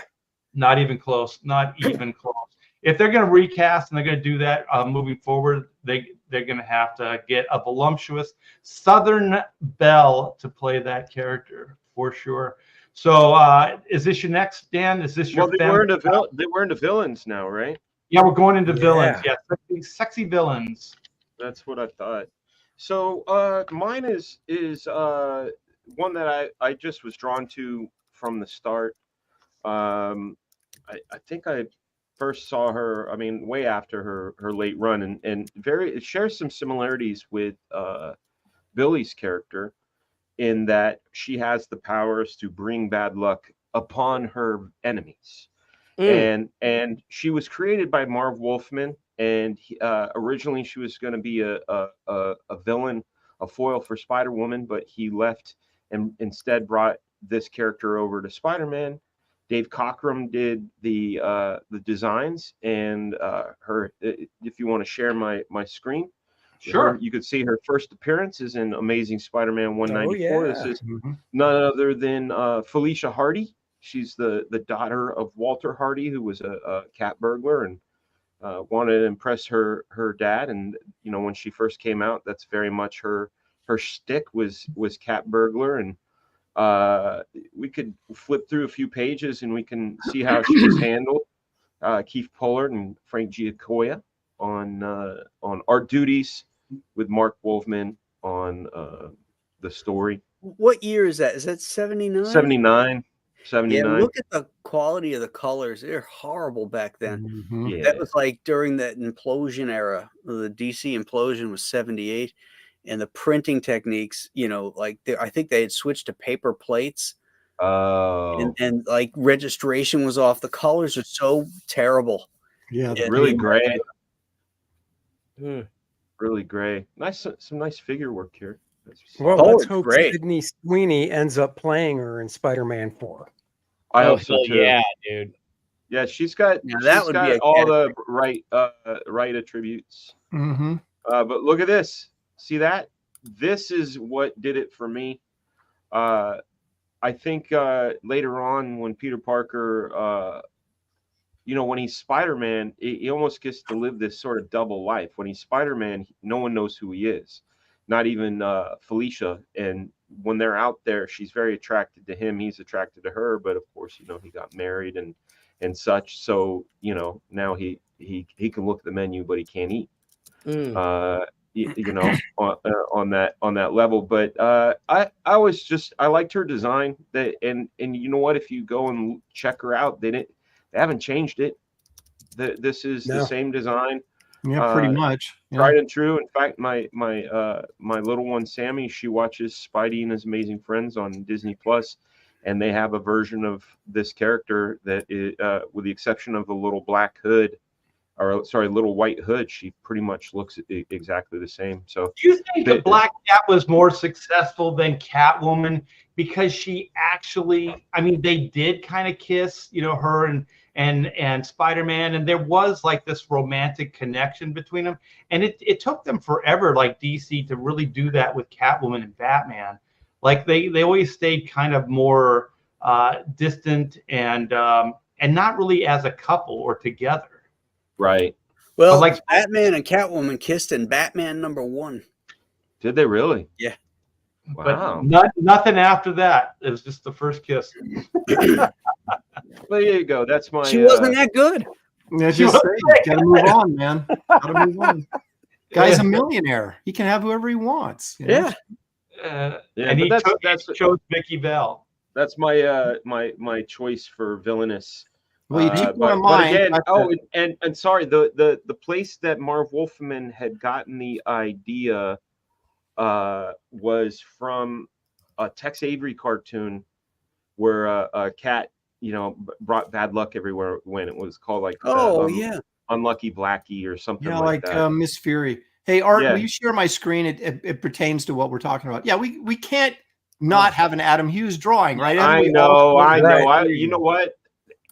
A: Not even close. Not even close. If they're going to recast and they're going to do that moving forward, they're going to have to get a voluptuous Southern belle to play that character for sure. So is this your next, Dan? Is this your?
B: Well, they were into villains now, right?
A: Yeah, we're going into villains. Yeah, sexy villains.
B: That's what I thought. So mine is one that I just was drawn to from the start. I think I first saw her, I mean, way after her late run, and it shares some similarities with Billy's character in that she has the powers to bring bad luck upon her enemies. And she was created by Marv Wolfman, and originally she was going to be a villain, a foil for Spider-Woman, but he left and instead brought this character over to Spider-Man. Dave Cockrum did the designs, and her. If you want to share my screen,
A: sure.
B: You could see her first appearance is in Amazing Spider-Man 194.
C: Oh, yeah.
B: This is none other than Felicia Hardy. She's the daughter of Walter Hardy, who was a cat burglar and wanted to impress her dad. And when she first came out, that's very much her shtick was cat burglar. And we could flip through a few pages and we can see how she was handled. Keith Pollard and Frank Giacoia on art duties with Mark Wolfman on the story.
E: What year is that? Is that 79?
B: 79.
E: Yeah, look at the quality of the colors. They're horrible back then.
B: Yeah.
E: That was like during that implosion era. The DC implosion was 78. And the printing techniques, like I think they had switched to paper plates.
B: Oh.
E: And like registration was off. The colors are so terrible.
D: Yeah,
B: really gray. Really gray. Some nice figure work here.
C: Well,
E: Oh,
C: let's
E: it's
C: hope
E: great.
C: Sydney Sweeney ends up playing her in Spider-Man 4.
B: I hope so too.
F: Yeah, dude.
B: Yeah, she's got
E: Now, that would be
B: all the right attributes. But look at this. See that? This is what did it for me. I think later on when Peter Parker, when he's Spider-Man, he almost gets to live this sort of double life. When he's Spider-Man, no one knows who he is, not even Felicia. And when they're out there, she's very attracted to him. He's attracted to her. But of course, he got married and such. So, now he can look at the menu, but he can't eat. On that level. But I liked her design. And you know what? If you go and check her out, they haven't changed it. This is the same design.
D: Yeah, pretty much.
B: Tried and true. In fact, my little one Sammy, she watches Spidey and His Amazing Friends on Disney Plus, and they have a version of this character that is, with the exception of the little black hood, little white hood, she pretty much looks exactly the same. So,
A: do you think the Black Cat was more successful than Catwoman because she actually? I mean, they did kind of kiss, her and Spider-Man, and there was like this romantic connection between them, and it took them forever, like DC, to really do that with Catwoman and Batman. Like they always stayed kind of more distant and not really as a couple or together.
B: Right.
E: Well,
A: like
E: Batman and Catwoman kissed in Batman #1.
B: Did they really?
E: Yeah.
B: Wow.
A: But nothing after that. It was just the first kiss.
B: Well, there you go. That's my.
E: She wasn't that good.
D: Yeah,
A: She
D: just
A: was
D: saying, gotta move on, man. Gotta move on. Guy's a millionaire. He can have whoever he wants. You know?
E: Yeah.
B: Yeah,
A: And
B: but
A: he chose Vicky Bell.
B: that's my my choice for Villainous.
D: Well, you took one of
B: but
D: mine.
B: again,
D: Gotcha.
B: and sorry, the place that Marv Wolfman had gotten the idea was from a Tex Avery cartoon where a cat, brought bad luck everywhere when it was called like Unlucky Blackie or something like that.
D: Miss Fury. Hey, Art,
B: Yeah.
D: will you share my screen? It pertains to what we're talking about. Yeah, we can't not have an Adam Hughes drawing, right?
B: I
D: We all-
B: know. You know what?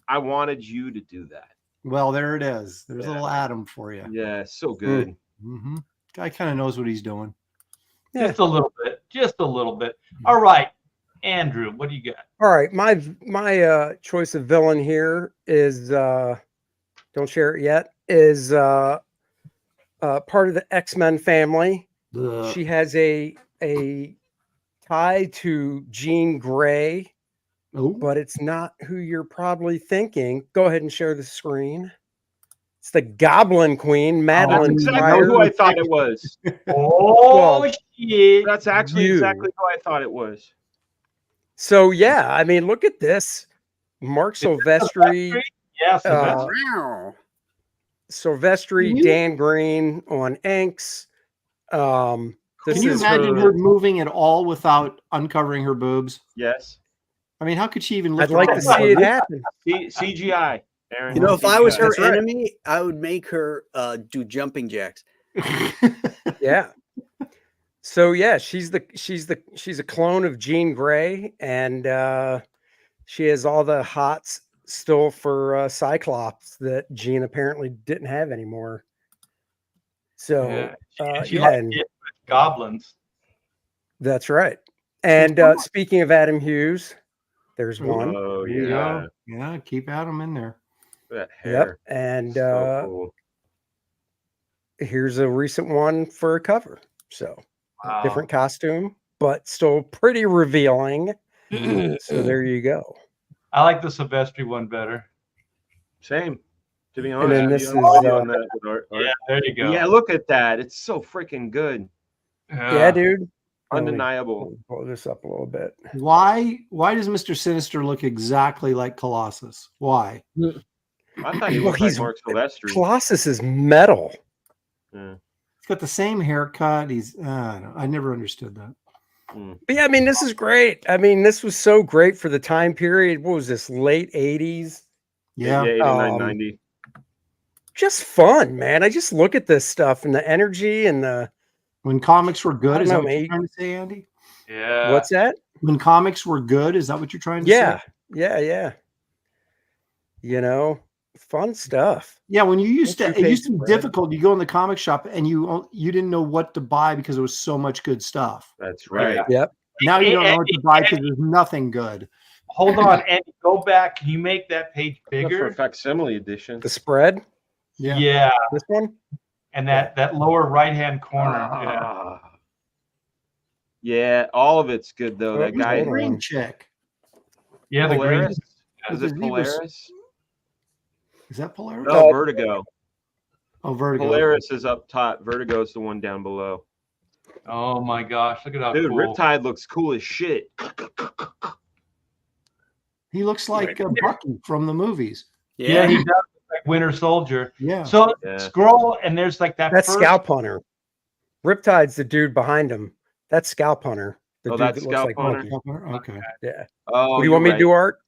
B: I wanted you to do that.
D: Well, there it is. There's a little Adam for you.
B: Yeah, so good.
D: Mm-hmm. Guy kind of knows what he's doing.
C: Yeah.
A: Just a little bit. Just a little bit. All right. Andrew, what do you got?
C: All right, my choice of villain here is don't share it yet, is part of the X-Men family. She has a tie to Jean Grey, but it's not who you're probably thinking. Go ahead and share the screen. It's the Goblin Queen, Madeline.
B: That's exactly who I thought it was.
A: Oh, shit.
B: That's actually exactly who I thought it was.
C: So yeah, I mean, look at this. Mark Silvestri.
A: Yes.
C: Silvestri, Dan Green on inks.
D: Can you imagine her moving at all without uncovering her boobs?
B: Yes.
D: I mean, how could she even
C: I'd
D: lift
C: like to see it happen.
B: CGI. Aaron,
E: You know, if I was her
C: That's right.
E: enemy, I would make her do jumping jacks.
C: Yeah. So yeah, she's a clone of Jean Grey, and she has all the hots still for Cyclops that Jean apparently didn't have anymore. So
A: she liked it with goblins.
C: that's right. And speaking of Adam Hughes, there's one.
B: Oh
D: yeah, yeah. Keep Adam in there.
B: That hair.
C: Yep. And
B: So cool.
C: here's a recent one for a cover. So
A: Wow.
C: different costume, but still pretty revealing. So there you go.
A: I like the Silvestri one better.
B: Same. To be
C: And
B: honest,
C: then
B: with
C: this
B: you,
C: is,
B: I'm with you on that with Art.
A: Yeah, there you go.
B: Yeah, look at that. It's so freaking good.
C: Yeah, dude.
B: Undeniable.
C: Pull this up a little bit.
D: Why does Mr. Sinister look exactly like Colossus? Why?
B: I thought he
C: Well,
B: looked like
C: he's
B: Mark Silvestri.
C: Colossus is metal.
B: Yeah.
D: He's got the same haircut. I never understood that.
C: But yeah, I mean, this is great. I mean, this was so great for the time period. What was this, late 80s?
D: Yeah.
B: 89, 90.
C: Just fun, man. I just look at this stuff and the energy and the
D: When comics were
C: I
D: good,
C: don't
D: is that
C: know,
D: what you're
C: mate.
D: trying to say, Andy?
A: Yeah.
C: what's that?
D: When comics were good, is that what you're trying to
C: Yeah,
D: say?
C: yeah. You know, fun stuff.
D: Yeah, when you used to,
C: What's
D: it
C: your
D: used to
C: take,
D: be
C: Brad?
D: difficult. You go in the comic shop and you didn't know what to buy because there was so much good stuff.
B: That's right.
C: Yep.
D: Now you don't know what to buy because there's nothing good.
A: Hold on, and go back. Can you make that page
B: That's for
A: bigger?
B: facsimile edition.
C: The spread.
A: Yeah.
C: This one.
A: And that lower right-hand corner.
B: Yeah, all of it's good though.
C: Oh,
B: That guy,
C: hold on.
D: Green chick.
A: Yeah, the green.
B: Polaris. Is it
D: He was-
B: Polaris?
D: Is that Polaris?
B: No, Vertigo.
D: Oh, Vertigo.
B: Polaris is up top. Vertigo is the one down below.
A: Oh my gosh, look at how
B: Dude,
A: cool.
B: Riptide looks cool as shit.
D: He looks like Bucky from the movies.
A: Yeah, he does look like Winter Soldier.
D: Yeah.
A: So
B: Yeah.
A: scroll, and there's like that
C: That's
A: first.
C: Scalp Hunter. Riptide's the dude behind him. That's Scalp Hunter. The
B: Oh,
C: dude
B: that's
C: that looks like
B: Scalp Hunter?
C: Monkey.
D: Okay.
C: Yeah.
B: Oh,
C: What do you want me to do, Art?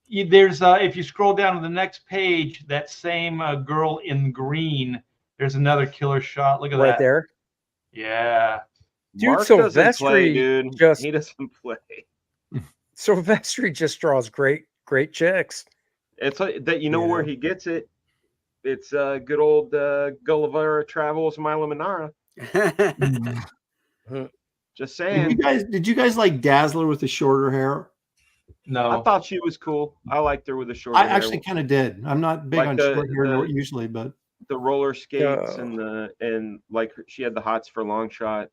A: There's if you scroll down to the next page, that same girl in green. There's another killer shot. Look at
C: Right
A: that.
C: there.
A: Yeah.
C: Dude,
B: Mark doesn't
C: Silvestri
B: play, dude.
C: just-
B: He doesn't play.
C: Silvestri just draws great chicks.
B: It's like that. You know
C: Yeah.
B: where he gets it. It's good old Gulliver Travels Milo Manara. Just saying.
D: Did you guys like Dazzler with the shorter hair?
A: No.
B: I thought she was cool. I liked her with the short
D: I
B: hair.
D: actually kind of did. I'm not big
B: Like
D: on
B: the-
D: short hair
B: the-
D: usually, but
B: the roller skates
C: Oh.
B: and like she had the hots for long shot.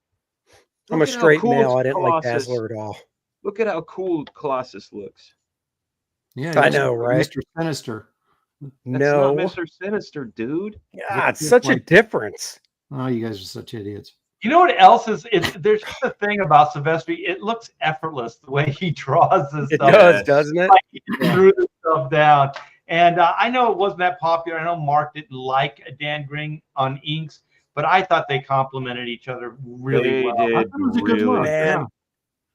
C: I'm a
B: Look at how
C: straight
B: cool
C: male. I didn't like
B: Colossus-
C: Dazzler at all.
B: Look at how cool Colossus looks.
D: Yeah,
C: I
D: he's
C: know, right?
D: Mr. Sinister.
B: That's
C: No,
B: not Mr. Sinister, dude.
C: God, such a difference.
D: Oh, you guys are such idiots.
A: You know what else is there's just a thing about Silvestri. It looks effortless the way he draws this
C: It
A: stuff.
C: does, doesn't it?
A: Like he just drew this stuff down. And I know it wasn't that popular. I know Mark didn't like Dan Green on inks, but I thought they complemented each other really
B: They
A: well.
B: did
D: That was a good
B: really
D: look.
C: Man,
D: Yeah.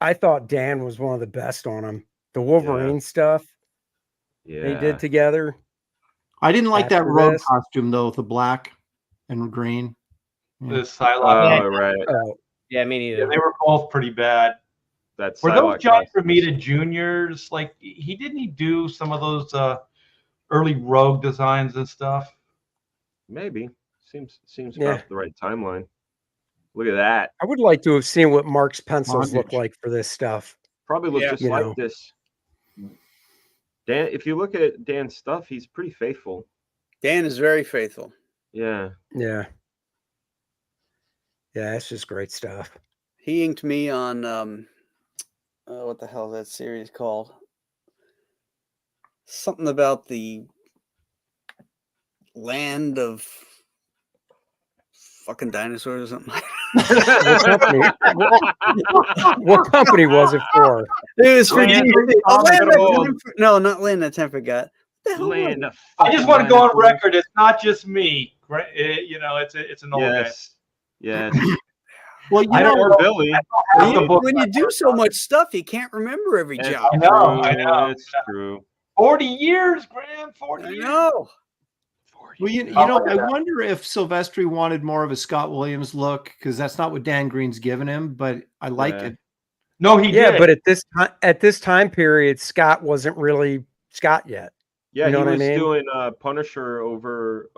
C: I thought Dan was one of the best on him. The Wolverine stuff
B: Yeah.
C: they did together.
D: I didn't like that
C: After
D: rogue
C: this-
D: costume though, with the black and green.
A: The Psylocke.
B: Oh, right.
C: Oh,
F: Yeah, me
A: Yeah,
F: neither.
A: they were both pretty bad.
B: That's
A: Were those John Romita Juniors? Like didn't he do some of those early Rogue designs and stuff?
B: Maybe. Seems
C: Yeah.
B: about the right timeline. Look at that.
C: I would like to have seen what Mark's pencils look
D: Bondage.
C: like for this stuff.
B: Probably look
E: Yeah.
B: just
C: You
B: like
C: know.
B: this. Dan, if you look at Dan's stuff, he's pretty faithful.
E: Dan is very faithful.
B: Yeah.
C: Yeah. Yeah, it's just great stuff.
E: He inked me on what the hell is that series called? Something about the land of fucking dinosaurs or something.
C: What company was it for?
E: It was for
B: Land
E: DC.
B: of
E: Oh, Land of
B: Gold.
E: Time no, not Land of Time Forgot. What the hell was
B: Land
E: it?
B: of
A: I just want to go on
B: fucking
A: record. It's not just me. You know, it's an old
B: Yes. Yes.
D: Well, you
A: I
D: know,
A: don't
B: Or Billy.
A: guy.
E: When you,
A: book
E: when you do so much stuff, you can't remember every
B: It's
E: job.
A: I know, I
B: true,
A: know.
B: It's true.
A: 40 years, Graham. 40
E: I
A: years.
E: know.
D: well, you
A: I'll
D: know,
A: look at
D: I
A: that.
D: wonder if Silvestri wanted more of a Scott Williams look, because that's not what Dan Green's given him, but I like
B: Yeah.
D: it.
A: No, he
C: Yeah,
A: did.
C: but at this time period, Scott wasn't really Scott yet.
B: Yeah,
C: You know
B: he
C: what I
B: was
C: mean?
B: doing Punisher over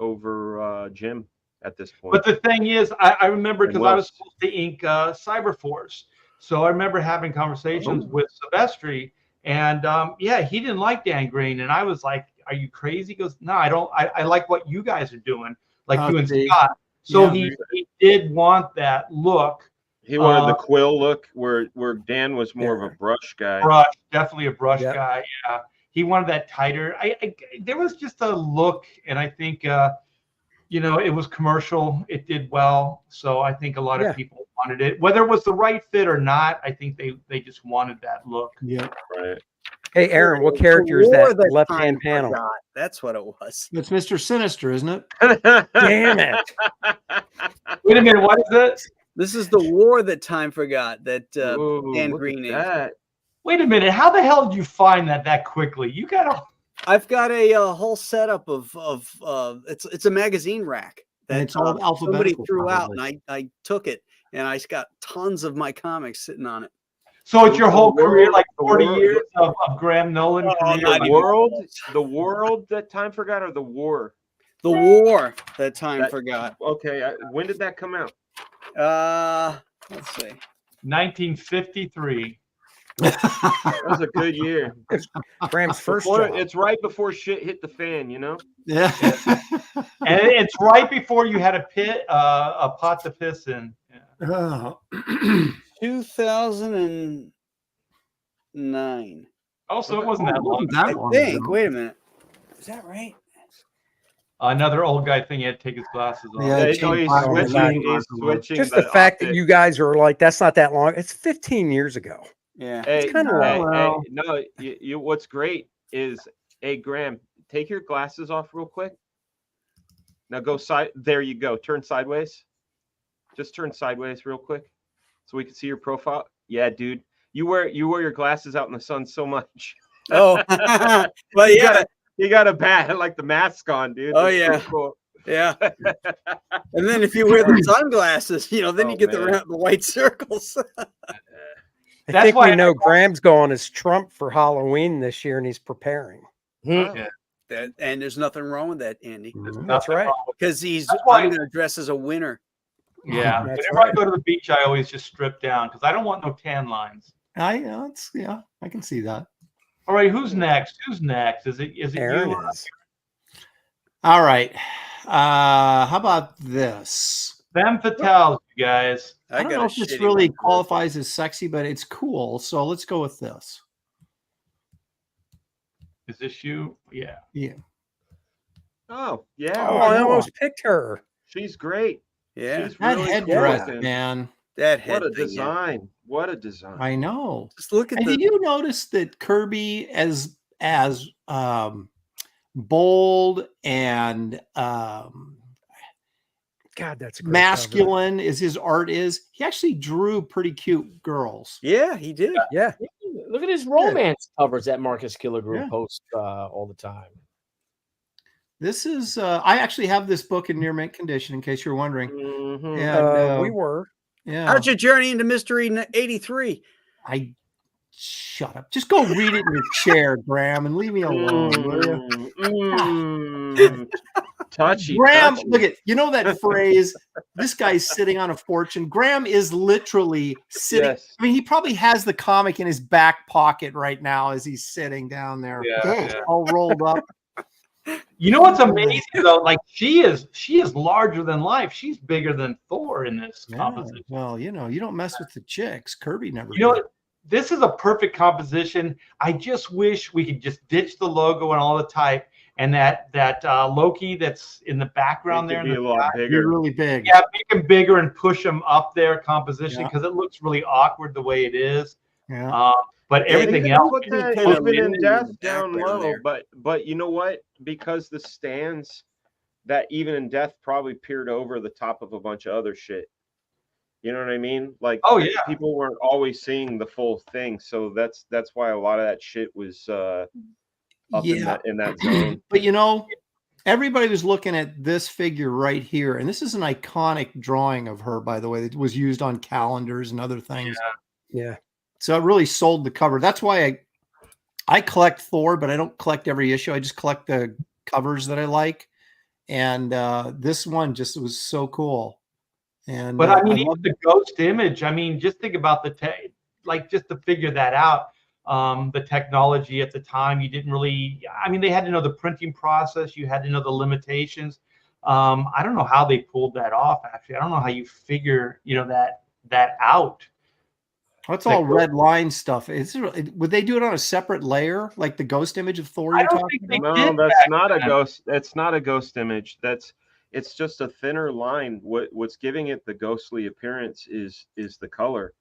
B: Jim at this point.
A: But the thing is, I remember
B: And
A: because I was
B: Wells.
A: supposed to ink Cyberforce. So I remember having conversations
B: Oh.
A: with Silvestri, and yeah, he didn't like Dan Green. And I was like, are you crazy? He goes, no, I don't. I like what you guys are doing, like you and
D: see.
A: Scott. So
D: Yeah.
A: he did want that look.
B: He wanted the quill look where Dan was more of
C: Yeah.
B: a brush guy.
A: Brush, definitely a brush
C: Yep.
A: guy. Yeah, he wanted that tighter. There was just a look, and I think you know, it was commercial. It did well, so I think a lot
C: Yeah.
A: of people wanted it. Whether it was the right fit or not, I think they just wanted that look.
D: Yeah,
B: Right.
C: Hey, Aaron, what
E: The
C: character is
E: war
C: that left
E: time
C: hand panel?
E: forgot. That's what it was.
D: it's Mr. Sinister, isn't it?
C: Damn it.
A: Wait a minute, what is it?
E: This is the war that time forgot that
B: Ooh,
E: Dan
B: look at
E: Green inked.
B: that.
A: Wait a minute, how the hell did you find that quickly? You got
E: I've got a whole setup of it's a magazine rack
D: And
E: that
D: it's all
E: somebody
D: alphabetical,
E: threw out,
D: probably.
E: and I took it, and I got tons of my comics sitting on it.
A: so it's your whole
B: The world-
A: career, like
B: the
A: 40
B: world-
A: years of Graham Nolan
E: Oh,
A: career.
E: not
A: like-
E: even.
B: The world that time forgot, or the war?
E: The war that time
B: That-
E: forgot.
B: Okay, when did that come out?
E: Let's see.
A: 1953.
B: That was a good year.
C: Graham's first
B: Before-
C: job.
B: it's right before shit hit the fan, you know.
D: Yeah.
A: And it's right before you had a pot to piss in. Yeah.
D: Oh.
E: 2009.
A: Oh, so it wasn't that long.
E: I think. Wait a minute. Is that right?
A: Another old guy thing, he had to take his glasses off.
D: Yeah,
B: Yeah,
D: it
B: no,
D: changed
B: he's
D: my
B: switching.
D: mind.
B: He's switching.
C: Just the fact that
B: optic.
C: you guys are like, that's not that long. It's 15 years ago.
E: Yeah.
B: Hey,
C: kinda
B: hey,
D: long.
B: hey, no, you. What's great is, hey, Graham, take your glasses off real quick. Now go side. There you go. Turn sideways. Just turn sideways real quick, so we can see your profile. Yeah, dude, you wear your glasses out in the sun so much.
E: Oh, well,
B: You
E: yeah,
B: got you got a bat like the mask on, dude.
E: Oh,
B: That's pretty
E: yeah.
B: cool.
E: yeah. And then if you wear the sunglasses, then
B: Oh,
E: you get
B: man.
E: the white circles.
C: I
A: That's
C: think
A: why
C: we know Graham's going as Trump for Halloween this year, and he's preparing.
B: Wow.
A: Yeah.
E: And there's nothing wrong with that, Andy,
C: That's right.
E: because
A: That's why-
E: I'm going to dress as a winner.
A: Yeah.
C: That's
A: Whenever I
C: right.
A: go to the beach, I always just strip down because I don't want no tan lines.
D: I can see that.
A: All right, who's next? Who's next? Is it
C: Aaron
A: you?
C: is.
D: All right. How about this?
A: Femme fatales, you guys.
D: I don't
E: got
D: know
E: a
D: if this
E: shitty
D: really
E: one.
D: qualifies as sexy, but it's cool. So let's go with this.
A: Is this you? Yeah.
D: Yeah.
B: Oh yeah,
C: Oh,
D: I
C: I
D: know.
C: almost picked her.
B: she's great.
E: Yeah,
B: She's
D: That
B: really
D: headdress,
B: cool looking.
D: man.
E: that head
B: What a
E: thing, yeah.
B: design! What a design!
D: I know.
E: Just look at
D: And
E: the.
D: did you notice that Kirby, as bold and
C: God, that's a great cover.
D: masculine as his art is, he actually drew pretty cute girls.
E: Yeah, he did.
C: Yeah.
F: Look at his romance covers that Marcus Killigrew
D: Yeah.
F: posts all the time.
D: This is I actually have this book in near mint condition, in case you're wondering.
B: Mhm.
D: And
C: We were.
D: yeah,
E: How's your journey into Mystery 83?
D: I shut up. Just go read it in your chair, Graham, and leave me alone, will you?
B: Touchy.
D: Graham,
B: touchy.
D: look at that phrase. This guy's sitting on a fortune. Graham is literally sitting.
B: Yes.
D: I mean, he probably has the comic in his back pocket right now as he's sitting down there,
A: Yeah.
D: all rolled up.
A: You know what's amazing though? Like she is larger than life. She's bigger than Thor in this
D: Yeah,
A: composition.
D: well, you don't mess with the chicks. Kirby never.
A: You know
D: did.
A: what? This is a perfect composition. I just wish we could just ditch the logo and all the type, and that Loki that's in the background
B: It
A: there.
B: could
A: In
B: be
A: the
B: a lot
D: You're
B: bigger.
D: really big.
A: Yeah, make him bigger and push him up there composition
D: Yeah.
A: because it looks really awkward the way it is.
D: Yeah.
A: But
E: Yeah,
A: everything
B: They
A: else,
B: put
E: you can
B: that
E: kind of
B: even in
E: mimic
B: death
E: the
B: down
E: background
B: low,
E: there.
B: but you know what? Because the stands that even in death probably peered over the top of a bunch of other shit. You know what I mean? Like,
A: Oh, yeah.
B: people weren't always seeing the full thing, so that's why a lot of that shit was up in that zone.
D: But everybody was looking at this figure right here, and this is an iconic drawing of her, by the way, that was used on calendars and other things.
C: Yeah.
D: So it really sold the cover. That's why I collect Thor, but I don't collect every issue. I just collect the covers that I like. And this one just was so cool. And
A: but I mean,
D: I
A: even
D: love
A: the ghost image. I mean, just think about just to figure that out. The technology at the time, you didn't really. I mean, they had to know the printing process. You had to know the limitations. I don't know how they pulled that off. Actually, I don't know how you figure that out.
D: That's all red line stuff. Would they do it on a separate layer, like the ghost image of Thor
A: I
D: you're
A: don't
D: talking
A: think they
D: about?
B: No,
A: did
B: that's
A: back
B: not a
A: then.
B: ghost. That's not a ghost image. It's just a thinner line. What's giving it the ghostly appearance is the color.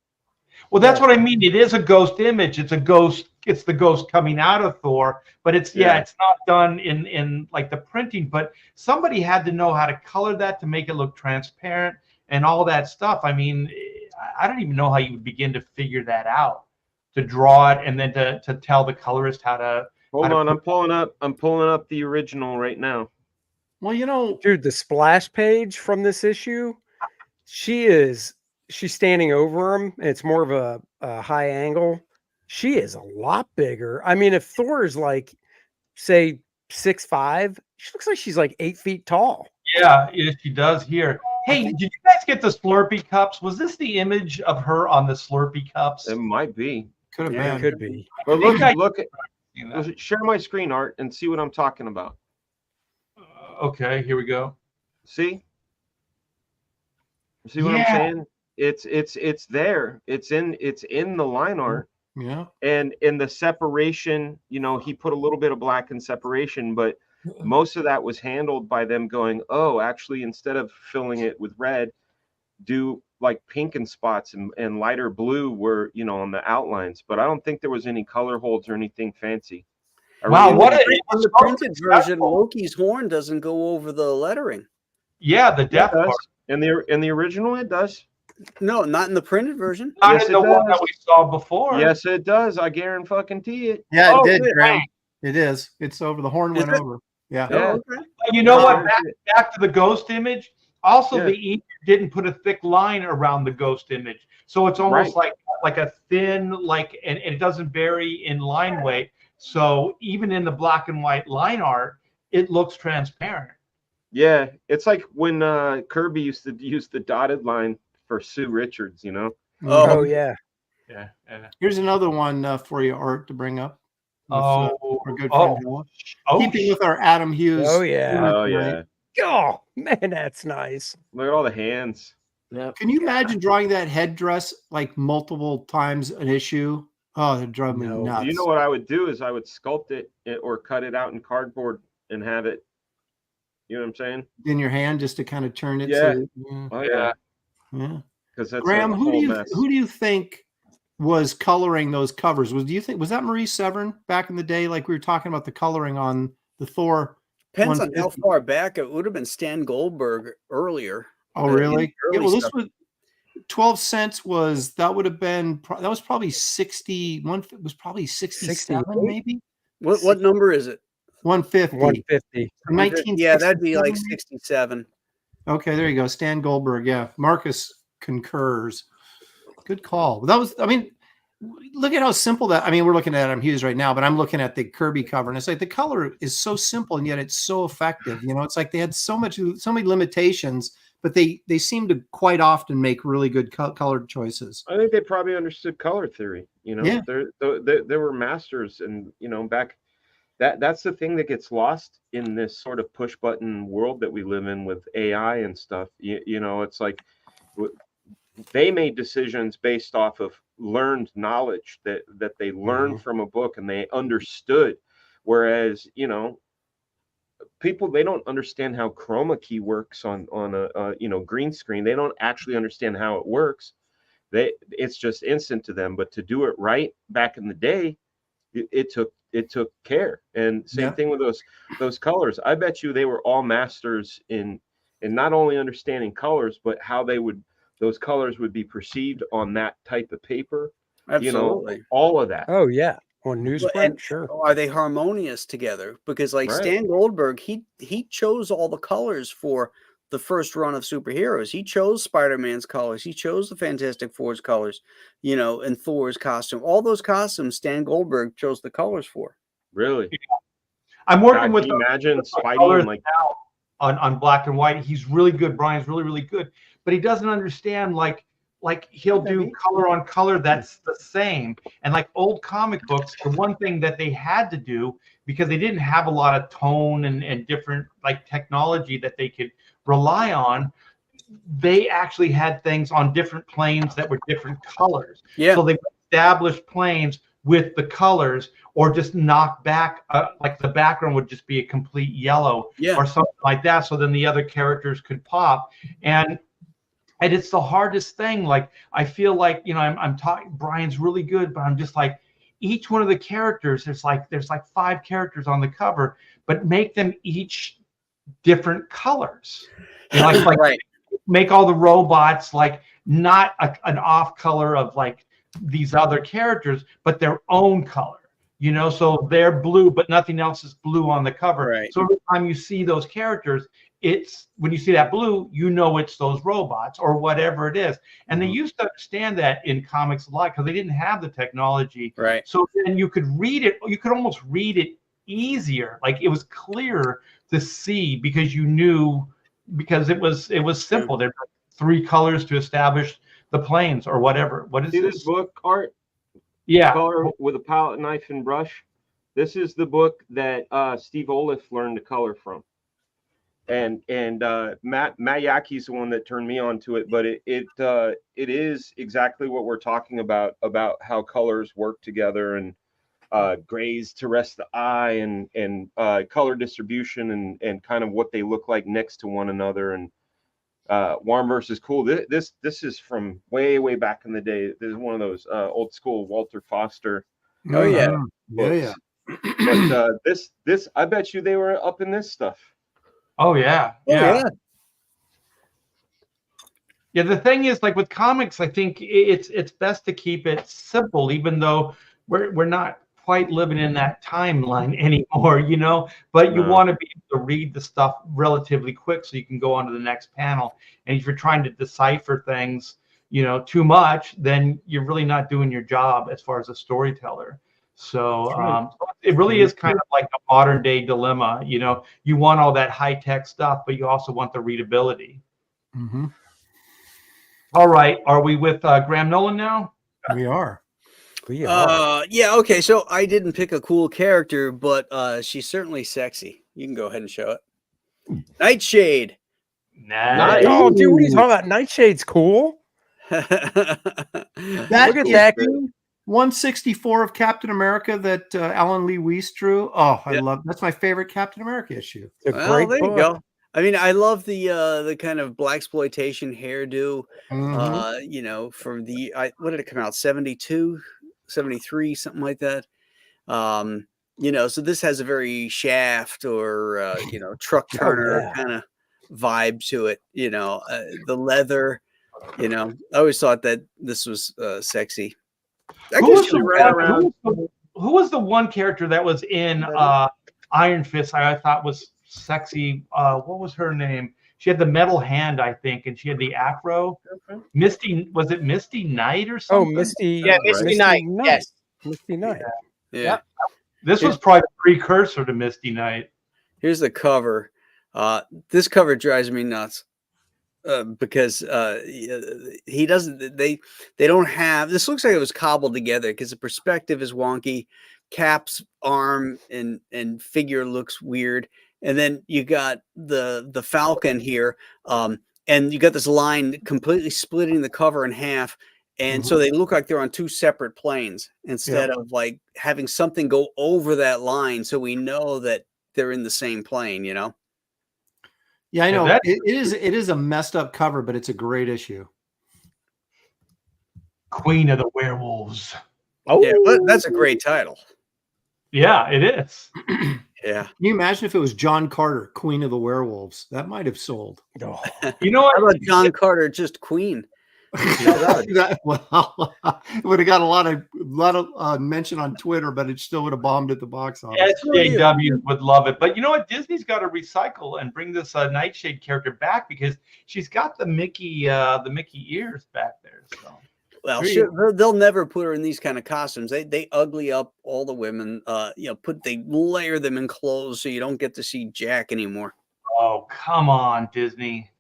A: Well, that's what I mean. It is a ghost image. It's a ghost. It's the ghost coming out of Thor, but it's not done in like the printing. But somebody had to know how to color that to make it look transparent and all that stuff. I mean, I don't even know how you would begin to figure that out, to draw it and then to tell the colorist how to.
B: Hold on, I'm pulling up the original right now.
D: Well,
C: dude, the splash page from this issue, she's standing over him. And it's more of a high angle. She is a lot bigger. I mean, if Thor is like, say, 6'5", she looks like she's like 8 feet tall.
A: Yeah, she does here. Hey, did you guys get the Slurpee cups? Was this the image of her on the Slurpee cups?
B: It might be.
D: Could have
C: Yeah,
D: been.
C: it could be.
B: But look at
A: that.
B: share my screen, Art, and see what I'm talking about.
A: Okay, here we go.
B: See what I'm saying? It's there. It's in the line art.
D: Yeah.
B: And in the separation, he put a little bit of black in separation, but most of that was handled by them going, oh, actually, instead of filling it with red, do like pink and spots and lighter blue were, on the outlines. But I don't think there was any color holds or anything fancy.
A: Wow,
E: In
A: what
E: the printed version, Loki's horn doesn't go over the lettering.
A: Yeah, the death part.
B: In the original, it does.
E: No, not in the printed version.
A: Not
B: Yes,
A: in the
B: it
A: one
B: does.
A: that we saw before.
B: Yes, it does. I guarantee it.
D: Yeah,
E: Oh,
D: it did,
E: good.
D: Graham. It is. It's over. The horn
E: Is
D: went
E: it?
D: over. Yeah.
B: Yeah.
E: Oh, okay.
A: You know what?
B: Yeah.
A: Back to the ghost image. Also,
B: Yeah.
A: the ink didn't put a thick line around the ghost image, so it's almost like a thin, and it doesn't vary in line weight. So even in the black and white line art, it looks transparent.
B: Yeah, it's like when Kirby used to use the dotted line for Sue Richards,
C: Oh, yeah.
A: Yeah.
D: Here's another one for you, Art, to bring up. With, our good friend Noah. Keeping with our Adam Hughes.
C: Oh, yeah.
B: Oh yeah.
C: Oh, man, that's nice.
B: Look at all the hands.
F: Yeah.
D: Can you imagine drawing that headdress like multiple times an issue? Oh, that drive me
C: No.
D: nuts.
B: You know what I would do is I would sculpt it or cut it out in cardboard and have it. You know what I'm saying?
D: In your hand just to kind of turn it.
B: Yeah.
D: So,
B: Oh yeah,
D: yeah.
B: because that's
D: Graham,
B: a
D: who
B: whole
D: do
B: mess.
D: you think was coloring those covers? Was that Marie Severn back in the day? Like we were talking about the coloring on the Thor.
E: Depends on how
D: 150.
E: far back. It would have been Stan Goldberg earlier.
D: Oh,
E: in
D: really?
E: the
D: Yeah.
E: early
D: Well, this
E: stuff.
D: was 12 cents that would have been that was probably 61. It was probably 67
C: 68?
D: maybe.
E: What number is it?
D: 150.
C: 150.
D: 1967
E: Yeah, that'd be like
D: maybe?
E: 67.
D: Okay, there you go. Stan Goldberg. Yeah. Marcus concurs. Good call. That was, I mean, look at how simple that, I mean, we're looking at Adam Hughes right now, but I'm looking at the Kirby cover and it's like the color is so simple and yet it's so effective. You know, it's like they had so many limitations, but they seem to quite often make really good colored choices.
B: I think they probably understood color theory. You know,
D: Yeah.
B: they were masters, and you know, back that's the thing that gets lost in this sort of push button world that we live in with AI and stuff. You know, it's like they made decisions based off of learned knowledge that they learned from a book and they understood, whereas you know, people, they don't understand how chroma key works on a you know, green screen. They don't actually understand how it works. It's just instant to them. But to do it right back in the day, it took care. And same thing with those colors. I bet you they were all masters in not only understanding colors, but how those colors would be perceived on that type of paper.
E: Absolutely.
B: You know, all of that.
C: Oh yeah, on
E: Well,
C: newsprint,
E: and
C: sure.
E: are they harmonious together? Because like
B: Right.
E: Stan Goldberg, he chose all the colors for the first run of superheroes. He chose Spider-Man's colors. He chose the Fantastic Four's colors, you know, and Thor's costume. All those costumes, Stan Goldberg chose the colors for.
B: Really.
A: I'm working
B: God,
A: with
B: can you imagine Spidey
A: colors
B: and like
A: now on black and white. He's really good. Brian's really, really good, but he doesn't understand like he'll do color on color that's the same. And like old comic books, the one thing that they had to do, because they didn't have a lot of tone and different like technology that they could rely on, they actually had things on different planes that were different colors.
E: Yeah.
A: So they established planes with the colors, or just knock back like the background would just be a complete yellow or something like that. So then the other characters could pop. And it's the hardest thing. Like I feel like, you know, I'm talking, Brian's really good, but I'm just like, each one of the characters, there's like 5 characters on the cover, but make them each different colors. You know, like
E: Right.
A: make all the robots like not an off color of like these other characters, but their own color. You know, so they're blue, but nothing else is blue on the cover.
E: Right.
A: So every time you see those characters, it's when you see that blue, you know it's those robots or whatever it is. And they used to understand that in comics a lot because they didn't have the technology.
E: Right.
A: So then you could read it, you could almost read it easier. Like it was clearer to see because you knew, because it was simple. There were 3 colors to establish the planes or whatever. What is
B: see
A: this?
B: this book, Art?
A: Yeah.
B: Color with a palette knife and brush. This is the book that Steve Oliff learned to color from. And Matt Yaki's the one that turned me on to it, but it is exactly what we're talking about how colors work together, and grays to rest the eye, and color distribution, and kind of what they look like next to one another. And Warm versus Cool. This is from way back in the day. This is one of those old school Walter Foster.
E: Oh yeah.
B: Books. But this I bet you they were up in this stuff.
A: Oh yeah. Yeah. Yeah, the thing is, like with comics, I think it's best to keep it simple, even though we're not quite living in that timeline anymore, you know. But you want to be able to read the stuff relatively quick so you can go on to the next panel. And if you're trying to decipher things, you know, too much, then you're really not doing your job as far as a storyteller. So it really is kind of like a modern day dilemma. You know, you want all that high tech stuff, but you also want the readability.
D: Mm-hmm.
A: All right, are we with Graham Nolan now?
D: We are.
E: Yeah, okay. So I didn't pick a cool character, but she's certainly sexy. You can go ahead and show it. Nightshade.
A: Nice.
C: Oh, dude, what are you talking about? Nightshade's cool.
D: That
C: Look at
D: is
C: that.
D: the 164 of Captain America that Alan Lee Weiss drew. Oh, I love that's my favorite Captain America issue.
C: It's a
E: Well,
C: great
E: there you
C: book.
E: go. I mean, I love the kind of blaxploitation hairdo.
D: Mhm.
E: You know, from the what did it come out? 72, 73, something like that. You know, so this has a very Shaft or you know, Truck Turner
C: yeah.
E: kind of vibe to it. You know, the leather. You know, I always thought that this was sexy. I
A: Who
E: guess
A: was,
E: you
A: the
E: ran
A: one,
E: around.
A: who was the one character that was in Iron Fist I thought was sexy? What was her name? She had the metal hand, I think, and she had the afro. Misty, was it Misty Knight or
C: Oh,
A: something?
C: Misty.
F: Yeah, Misty Knight. Yes.
C: Misty Knight.
E: Yeah.
F: Yep.
A: This was probably the precursor to Misty Knight.
E: Here's the cover. This cover drives me nuts because he doesn't. They don't have. This looks like it was cobbled together because the perspective is wonky. Cap's arm and figure looks weird, and then you got the Falcon here, and you got this line completely splitting the cover in half. And so they look like they're on two separate planes instead of like having something go over that line, so we know that they're in the same plane. You know.
D: Yeah, I
A: Yeah,
D: know.
A: that-
D: It is a messed up cover, but it's a great issue.
A: Queen of the Werewolves.
F: Oh,
E: Yeah, but that's a great title.
A: Yeah, it is.
E: Yeah.
D: Can you imagine if it was John Carter, Queen of the Werewolves? That might have sold.
C: Oh,
A: You know
E: How
A: what?
E: about John Carter, just Queen?
D: Well, it would have got a lot of mention on Twitter, but it still would have bombed at the box office.
A: SJW would love it. But you know what? Disney's got to recycle and bring this Nightshade character back because she's got the Mickey ears back there. So
E: Well, sure, they'll never put her in these kind of costumes. They ugly up all the women. You know, they layer them in clothes so you don't get to see Jack anymore.
A: oh, come on, Disney.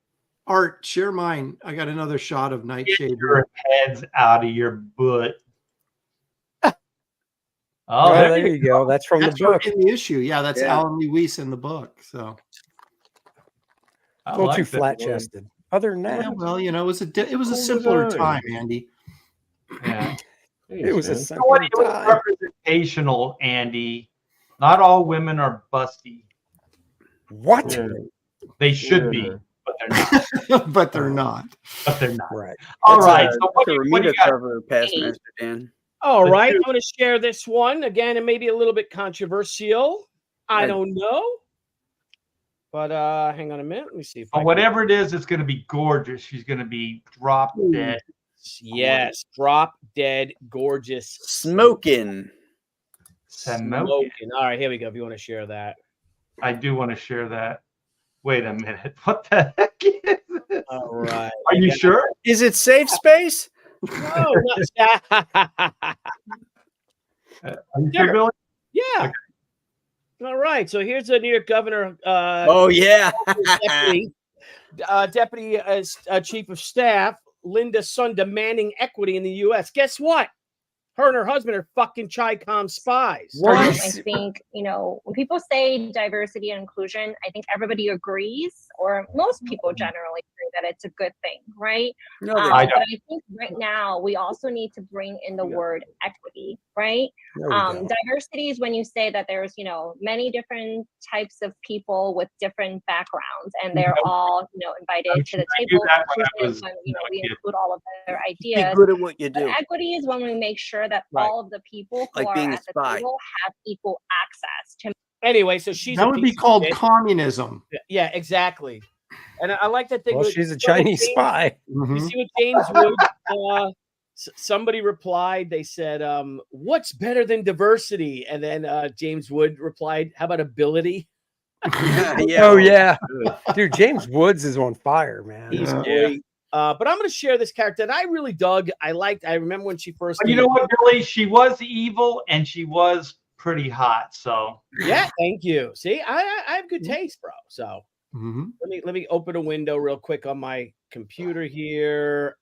D: Art, share mine. I got another shot of
A: Get
D: Nightshade.
A: your heads out of your butt.
C: oh, there you go. That's from
D: That's
C: the book.
D: in the issue. Yeah, that's
E: Yeah.
D: Alan Lee Weiss in the book. So,
A: I
C: A little
A: like
C: too
A: that.
C: flat chested. Other than that,
D: yeah, well, you know, it was a simpler time, Andy.
A: Yeah.
C: it was a
A: You know
C: simpler
A: what? It was
C: time.
A: representational, Andy. Not all women are busty.
C: What?
A: They should be, but they're not.
D: But they're not.
A: But they're not.
C: Right.
A: All
E: That's
A: right.
E: a-
A: So what
E: that's
A: do
E: a
A: you
E: Ramita
A: got?
E: cover, past Master Dan.
F: all
A: The
F: right.
A: two-
F: I'm going to share this one again, and maybe a little bit controversial. I
E: Right.
F: don't know. But hang on a minute. Let me see if I
A: But
F: can-
A: whatever it is, it's going to be gorgeous. She's going to be drop dead.
F: Yes, drop dead, gorgeous,
E: Smoking.
A: Smoking.
F: All right, here we go. If you want to share that.
A: I do want to share that. Wait a minute. What the heck is this?
F: All right.
A: Are you sure?
E: Is it safe space?
F: No, not
A: Are you
F: Sure.
A: sure, Billy?
F: yeah.
A: Okay.
F: All right. So here's a New York governor.
E: Oh yeah.
F: Deputy Chief of Staff Linda Sun demanding equity in the U.S. Guess what? Her and her husband are fucking Chi-Com spies.
G: I think, you know, when people say diversity and inclusion, I think everybody agrees, or most people generally agree that it's a good thing, right?
E: No, they
A: I
G: But I think right now we also need to bring in the word equity, right?
C: There we go.
G: Diversity is when you say that there's, you know, many different types of people with different backgrounds, and they're all, you know, invited to the
A: I knew
G: table.
A: that when I
G: Inclusion
A: was
G: is when, you know,
A: a
G: we
A: kid.
G: include all of their
E: be
G: ideas.
E: good at what you
G: But
E: do.
G: equity is when we make sure that
E: Right.
G: all of the people who
E: Like
G: are
E: being a
G: at the
E: spy.
G: table have equal access to.
F: Anyway, so she's
D: That
F: a
D: would be
F: piece of
D: called
F: shit.
D: communism.
F: Yeah, exactly. And I like that thing.
C: Well,
F: with-
C: she's a
F: you know what
C: Chinese
F: James-
C: spy.
F: You
D: Mhm.
F: see what James Wood? Somebody replied. They said, "What's better than diversity?" And then James Wood replied, "How about ability?"
E: Yeah.
C: Oh yeah, dude. James Woods is on fire, man.
F: He's
D: Yeah.
F: great. But I'm going to share this character that I really dug. I liked. I remember when she first.
A: But you know what, Billy? She was evil and she was pretty hot. So
F: Yeah, thank you. See, I have good taste, bro. So
D: Mhm.
F: let me open a window real quick on my computer here.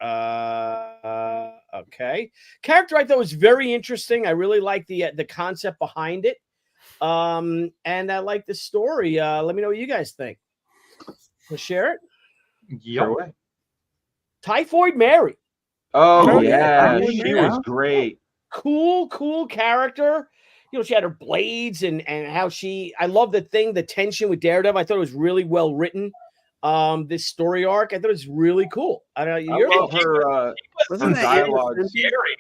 F: Okay, character I thought was very interesting. I really like the concept behind it. And I like the story. Let me know what you guys think. We'll share it.
A: Yep.
B: away.
F: Typhoid Mary.
B: Oh,
C: Oh,
B: yeah.
C: yeah.
B: She was great.
F: Cool character. You know, she had her blades and how I love the tension with Daredevil. I thought it was really well written. This story arc, I thought it was really cool. I don't know.
B: I love her,
E: Wasn't
B: her
E: that Anna
B: dialogue.
E: Cynthia?
A: Scary.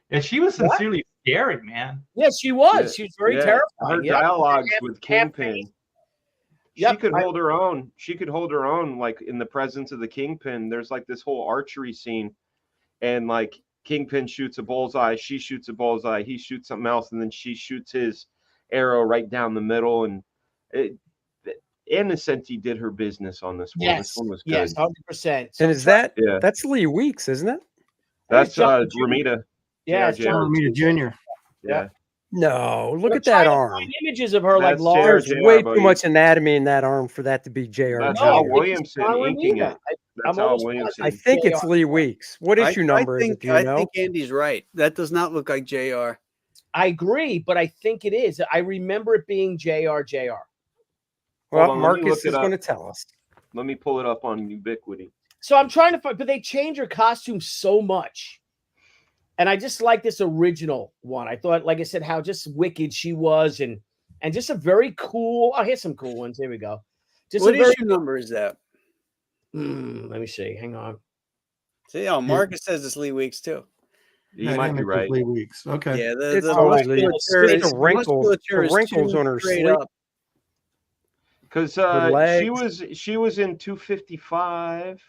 A: Yeah, she was sincerely scary, man.
F: Yes, she was.
B: Yeah,
F: She was very
B: yeah.
F: terrifying.
B: Her
F: Yeah.
B: dialogues
F: Half-
B: with
F: half
B: Kingpin.
F: Yep,
B: She could hold her own. She could hold her own, like in the presence of the Kingpin. There's like this whole archery scene, and like Kingpin shoots a bullseye, she shoots a bullseye, he shoots something else, and then she shoots his arrow right down the middle. And Innocenti did her business on this one. This one was good.
F: Yes, 100%.
C: And is that
B: Yeah.
C: that's Lee Weeks, isn't it?
B: That's
F: John Jr.
B: Ramita.
F: Yeah, it's
B: Yeah,
F: John
D: Romita Jr.
B: Yeah.
C: No, look
F: I'm
C: at that
F: trying to
C: arm.
F: find images of her like
B: That's
F: large.
C: There's
B: JR,
C: way
B: buddy.
C: too much anatomy in that arm for that to be JR.
B: That's
F: No,
B: Al
F: I think it's
B: Williamson
F: John
B: inking
F: Romita.
B: it.
F: I'm
B: That's Al
F: almost
B: Williamson.
C: I think it's
F: JR.
C: Lee Weeks. What issue number is it? Do you know?
E: I think Andy's right. That does not look like JR.
F: I agree, but I think it is. I remember it being JR.
C: Well,
B: on, let me
C: Marcus
B: look
C: is
B: it up.
C: going to tell us.
B: Let me pull it up on Ubiquity.
F: So I'm trying to find, but they change her costume so much. And I just like this original one. I thought, like I said, how just wicked she was and just a very cool. Oh, here's some cool ones. Here we go. Just
E: What
F: a very,
E: issue number is that?
F: let me see. Hang on.
E: See, Marcus says it's Lee Weeks too.
B: You might be right.
D: Weeks. Okay.
E: Yeah,
C: It's
E: the
C: totally Lee.
E: musculature
C: It's
E: is-
C: the wrinkles.
E: musculature
C: The
E: is
C: wrinkles
E: too
C: on her
E: straight
C: sleeve.
E: up.
B: Because
C: legs.
B: she was in 255.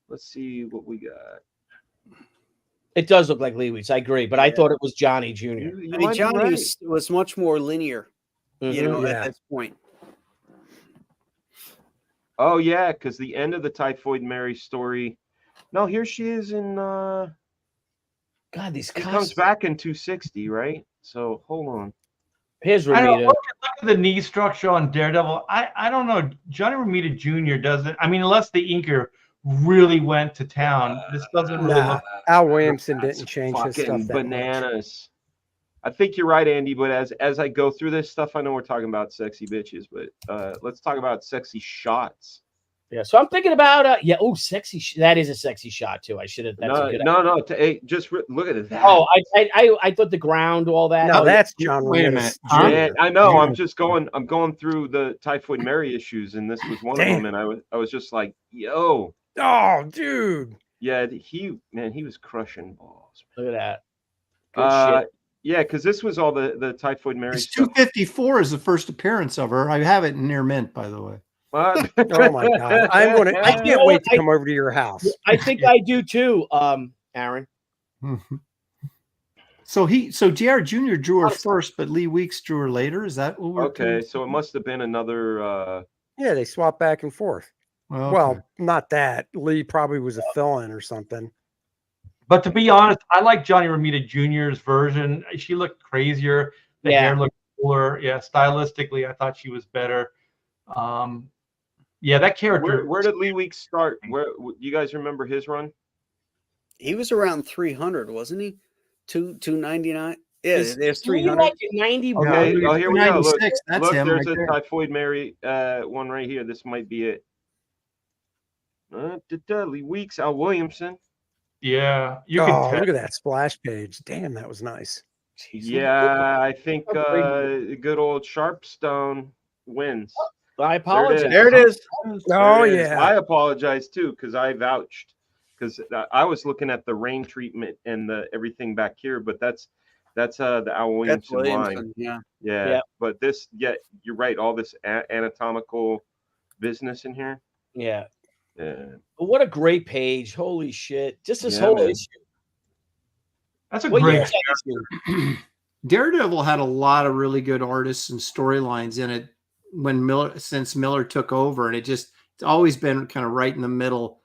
B: Let's see what we got.
F: It does look like Lee Weeks. I agree, but I thought it was Johnny Jr.
B: You
E: I
B: might
E: mean,
B: be
E: Johnny
B: right.
E: was much more linear, you know,
C: Yeah.
E: at this point.
B: Oh yeah, because the end of the Typhoid Mary story. No, here she is in.
F: God, these
B: She comes
F: costumes.
B: back in 260, right? So hold on.
F: Here's
A: I don't
F: Ramita.
A: look at the knee structure on Daredevil. I don't know. Johnny Romita Jr. doesn't. I mean, unless the inker really went to town, this doesn't really
C: Nah,
A: look.
C: Al Williamson
B: That's
C: didn't change his stuff
B: fucking
C: that much.
B: bananas. I think you're right, Andy. But as I go through this stuff, I know we're talking about sexy bitches, but let's talk about sexy shots.
F: Yeah, so I'm thinking about sexy. That is a sexy shot too. I should have. That's a good.
B: No. Hey, just look at that.
F: Oh, I thought the ground, all that.
C: No,
F: Oh,
C: that's John
D: Wait a
C: Romita
D: minute.
C: Jr.
B: Yeah, I know.
D: Yeah.
B: I'm going through the Typhoid Mary issues, and this was one of them. And I was just like, yo,
C: Oh, dude.
B: yeah, he was crushing balls.
F: Look at that. Good shit.
B: Yeah, because this was all the Typhoid Mary
D: It's
B: stuff.
D: 254 is the first appearance of her. I have it in near mint, by the way.
B: What?
C: Oh my God. I can't wait to come over to your house.
F: I think I do too, Aaron.
D: So JR Jr. drew her first, but Lee Weeks drew her later. Is that what we're
B: Okay, so it must have been another.
C: Yeah, they swap back and forth.
D: Well,
C: Well, not that. Lee probably was a fill-in or something.
A: But to be honest, I like Johnny Romita Jr.'s version. She looked crazier. The hair looked cooler. Yeah, stylistically, I thought she was better. Yeah, that character.
B: Where did Lee Weeks start? Where you guys remember his run?
E: He was around 300, wasn't he? 299. Yeah, there's
F: Maybe
E: 300.
F: like in 91.
B: Okay, oh here we go. Look,
D: 96, that's
B: look,
D: him
B: there's
D: right
B: a
D: there.
B: Typhoid Mary one right here. This might be it. Lee Weeks, Al Williamson.
A: Yeah, you
C: Oh,
A: can tell.
C: look at that splash page. Damn, that was nice.
B: Yeah, I think good old Sharpstone wins.
F: I apologize.
E: There it is.
C: Oh,
B: There it is.
C: yeah.
B: I apologize too because I vouched because I was looking at the rain treatment and the everything back here, but that's the Al
E: That's
B: Williamson line.
E: Williamson. Yeah.
B: Yeah, but this, you're right. All this anatomical business in here.
F: Yeah.
B: Yeah,
F: What a great page. Holy shit. Just this
B: Yeah,
F: whole
B: man.
F: issue.
A: That's a
F: What year
A: great.
F: is that issue?
D: Daredevil had a lot of really good artists and storylines in it since Miller took over, and it's always been kind of right in the middle.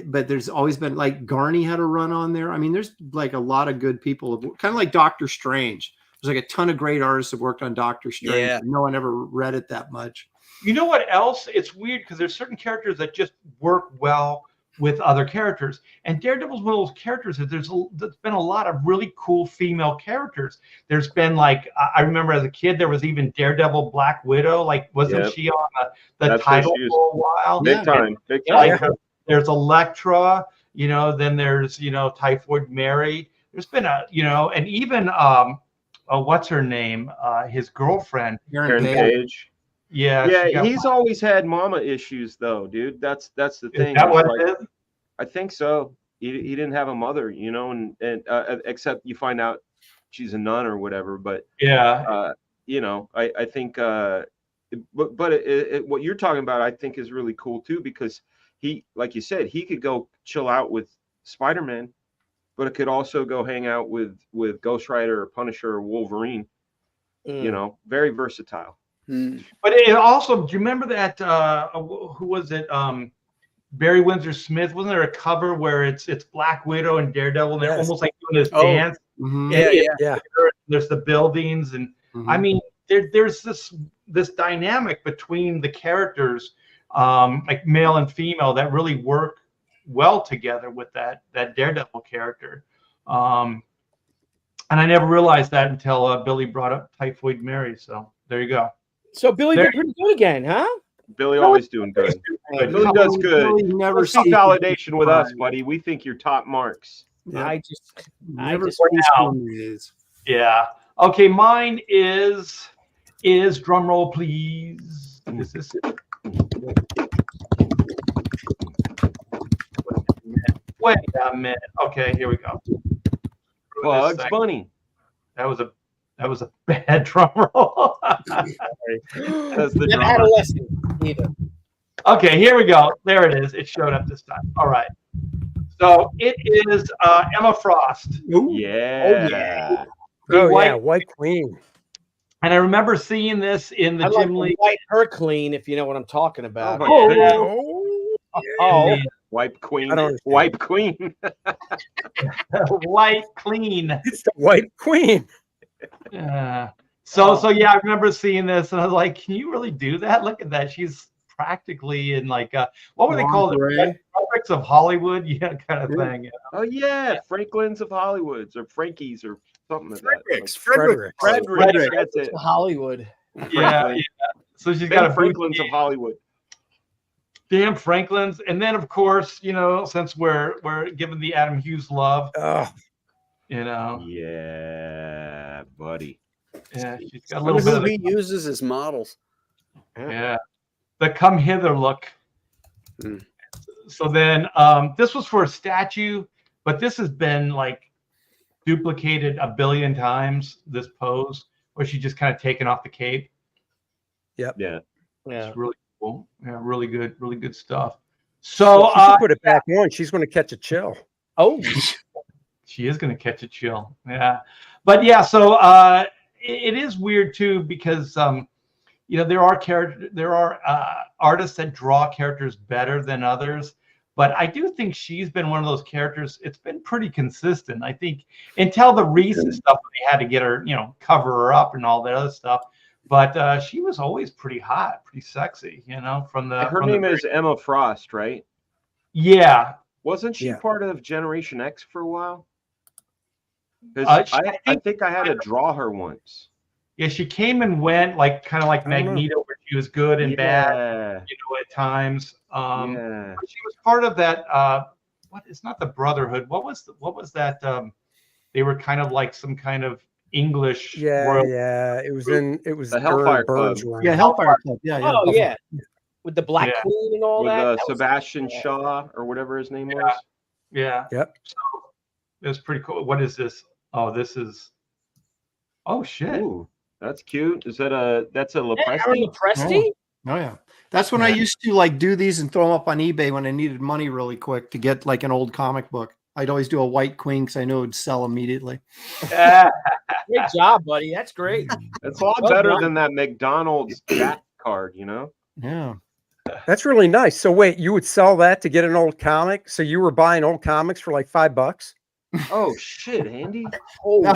D: But there's always been like Garney had a run on there. I mean, there's like a lot of good people, kind of like Doctor Strange. There's like a ton of great artists that worked on Doctor Strange.
E: Yeah.
D: No one ever read it that much.
A: You know what else? It's weird because there's certain characters that just work well with other characters. And Daredevil's one of those characters that there's been a lot of really cool female characters. There's been like, I remember as a kid, there was even Daredevil Black Widow. Like, wasn't she on the title for a while?
B: Big time.
A: Like, there's Elektra, you know, then there's, you know, Typhoid Mary. There's been and even what's her name? His girlfriend,
D: Karen
B: Page.
A: Yeah,
B: he's always had mama issues though, dude. That's the thing.
A: Is that what it is?
B: I think so. He didn't have a mother, you know, and except you find out she's a nun or whatever. But you know, I think what you're talking about, I think, is really cool too, because he, like you said, he could go chill out with Spider-Man, but it could also go hang out with Ghost Rider or Punisher or Wolverine. You know, very versatile.
A: But it also, do you remember that who was it? Barry Windsor Smith, wasn't there a cover where it's Black Widow and Daredevil, and they're almost like doing this dance?
C: Yeah.
A: There's the buildings, and I mean, there's this dynamic between the characters, like male and female, that really work well together with that Daredevil character. And I never realized that until Billy brought up Typhoid Mary. So there you go.
F: So Billy did pretty good again, huh?
B: Billy always doing good. Billy does good.
D: Never
B: seek validation with us, buddy. We think you're top marks.
F: Yeah. I just
A: Yeah. Okay, mine is drum roll, please. Is this it? Wait a minute. Okay, here we go.
B: Bugs Bunny.
A: That was a bad drum roll.
B: That's the
F: never had a lesson either.
A: Okay, here we go. There it is. It showed up this time. All right. So it is Emma Frost.
B: Yeah.
C: White Queen.
A: And I remember seeing this in the Jim Lee.
F: Wipe her clean, if you know what I'm talking about.
B: Wipe Queen. Wipe Queen.
A: White clean.
C: It's the White Queen.
A: So yeah, I remember seeing this, and I was like, "Can you really do that? Look at that. She's practically in like what were they called? Frank's of Hollywood, kind of thing." You know?
B: Oh yeah, Franklin's of Hollywood, or Frankie's, or something like that.
C: Frederick.
B: That's it.
F: Hollywood.
A: Yeah. So she's got a
B: Franklin's of Hollywood.
A: Damn Franklin's, and then of course, you know, since we're giving the Adam Hughes love, you know.
B: Yeah, buddy.
A: Yeah, she's got a little bit of
E: he uses as models.
A: Yeah, the come hither look. So then this was for a statue, but this has been like duplicated a billion times, this pose where she's just kind of taken off the cape.
C: Yep.
B: Yeah.
A: It's really cool. Yeah, really good stuff. So
C: she should put it back on. She's going to catch a chill.
F: Oh,
A: she is going to catch a chill. Yeah. But yeah, so it is weird too, because you know, there are artists that draw characters better than others, but I do think she's been one of those characters. It's been pretty consistent. I think until the recent stuff, they had to get her, you know, cover her up and all that other stuff. But she was always pretty hot, pretty sexy, you know. Her
B: name is Emma Frost, right?
A: Yeah.
B: Wasn't she part of Generation X for a while? Because I think I had to draw her once.
A: Yeah, she came and went, like kind of like Magneto, where she was good and bad, you know, at times. But she was part of that. It's not the Brotherhood. What was that? They were kind of like some kind of English.
C: It was
B: the Hellfire Club.
D: Yeah, Hellfire Club.
F: Oh yeah, with the Black Queen and all that.
B: With Sebastian Shaw or whatever his name was.
A: Yeah.
C: Yep.
A: So it was pretty cool. What is this? Oh, this is. Oh shit.
B: Ooh, that's cute. Is that that's a Lepresti?
F: Lepresti?
D: Oh yeah. That's when I used to like do these and throw them up on eBay when I needed money really quick to get like an old comic book. I'd always do a White Queen because I knew it would sell immediately.
F: Great job, buddy. That's great.
B: It's a lot better than that McDonald's Jack card, you know?
D: Yeah.
C: That's really nice. So wait, you would sell that to get an old comic? So you were buying old comics for like $5?
B: Oh shit, Andy!
A: With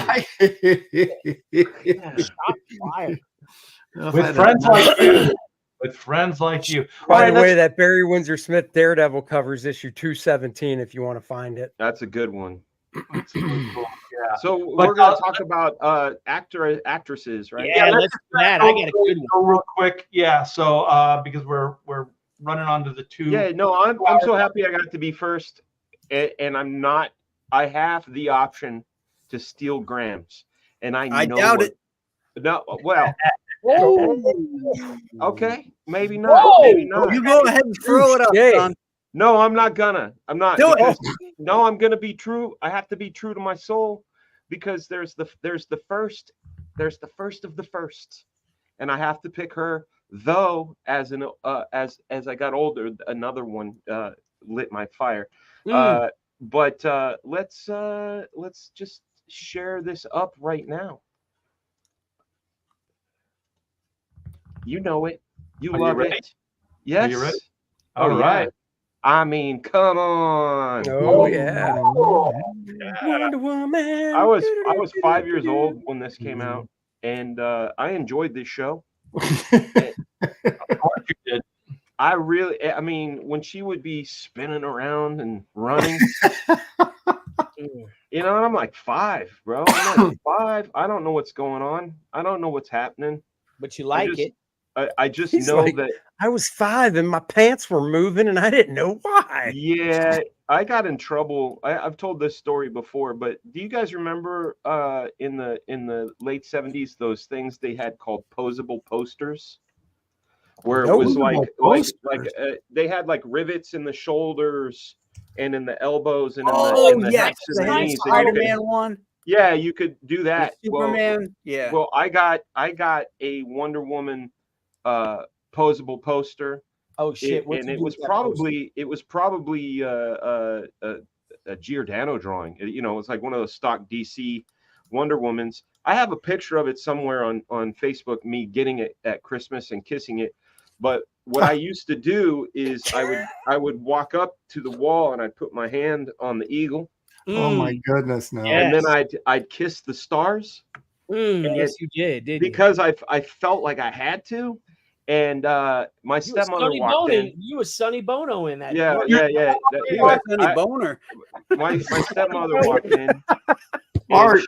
A: friends like you, with friends like you. All
C: By
A: right,
C: the way,
A: let's-
C: that Barry Windsor Smith Daredevil covers issue 217 if you want to find it.
B: That's a good one.
A: let's see what's cool. Yeah.
B: So
A: But,
B: we're going to talk about actresses, right?
F: Yeah, let's do that. I
A: go-
F: got a good one.
A: go real quick. Yeah. So because we're running on to the two.
B: Yeah, no, I'm so happy I got to be first, and I'm not. I have the option to steal Grams, and I know
E: doubt it.
B: No, well,
F: Oh,
B: okay, maybe not,
F: Whoa!
B: maybe not.
E: You go ahead and throw it up,
C: Yay.
E: John.
B: No, I'm not gonna. I'm not.
E: Do it.
B: because- No, I'm gonna be true. I have to be true to my soul, because there's the first of the firsts, and I have to pick her. Though as I got older, another one lit my fire. But let's just share this up right now. You know it. You
A: Are you
B: love
A: ready?
B: it. Yes.
A: you ready?
B: Oh,
A: All
B: yeah.
A: right.
B: I mean, come on.
C: Oh, yeah.
A: Oh,
C: Wonder Woman.
B: I was 5 years old when this came out, and I enjoyed this show.
A: of course you did.
B: I mean, when she would be spinning around and running, and I'm like 5, bro. I'm like 5. I don't know what's going on. I don't know what's happening.
F: but you like
B: just-
F: it.
B: I just
C: He's
B: know
C: like-
B: that.
C: I was 5 and my pants were moving and I didn't know why.
B: Yeah, I got in trouble. I've told this story before, but do you guys remember in the late 70s those things they had called posable posters, where it was they had like rivets in the shoulders and in the elbows and in the
E: yes,
B: hips
E: the
B: and the knees. And you
E: Spider-Man one,
B: yeah, you could do that.
E: Superman. Yeah.
B: Well, I got a Wonder Woman posable poster.
F: Oh shit!
B: And it was probably a Giordano drawing. It was like one of those stock DC Wonder Womans. I have a picture of it somewhere on Facebook, me getting it at Christmas and kissing it. But what I used to do is I would walk up to the wall and I'd put my hand on the eagle,
D: Oh my goodness, no.
F: Yeah.
B: and then I'd kiss the stars
F: Yes, you did, didn't you?
B: because I felt like I had to. And my
F: You were
B: stepmother
F: Sonny
B: walked
F: Bono.
B: in.
F: You were Sonny Bono in that.
B: Yeah.
E: He was Sonny Boner.
B: My stepmother walked in.
D: Art.
B: And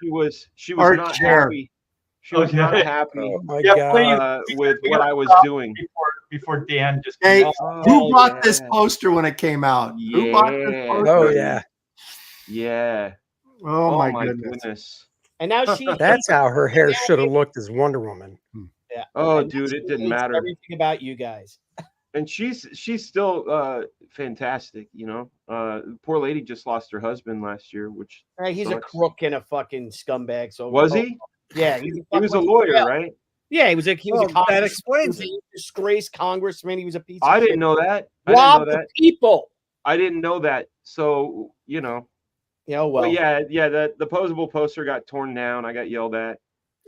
B: she was
D: Art
B: not
D: chair.
B: happy. She was not
A: Okay.
B: happy
C: Oh my
A: Yeah,
C: God.
A: please.
B: with what I was doing.
A: Before Dan just
D: Hey,
B: Oh,
D: who bought this
B: yeah.
D: poster when it came out? Who bought this
B: Yeah.
D: poster?
C: Oh, yeah.
B: Yeah.
D: Oh, my goodness.
F: And now she.
C: That's how her hair should have looked as Wonder Woman.
F: Yeah.
B: Oh,
F: And
B: dude,
F: she
B: it didn't
F: hates
B: matter.
F: Everything about you guys.
B: And she's still fantastic. Poor lady just lost her husband last year, which
F: Right, he's a
B: sucks.
F: crook and a fucking scumbag. So
B: Was he?
F: Yeah,
B: He was a lawyer, right?
F: Yeah, he was a
E: Well, that
F: congressman.
E: explains
F: He was a disgraced congressman. He was a piece.
B: I
F: of
B: didn't
F: shit.
B: know that.
F: Rob the people.
B: I didn't know that. So
F: Yeah,
B: well,
F: well,
B: yeah. The posable poster got torn down. I got yelled at.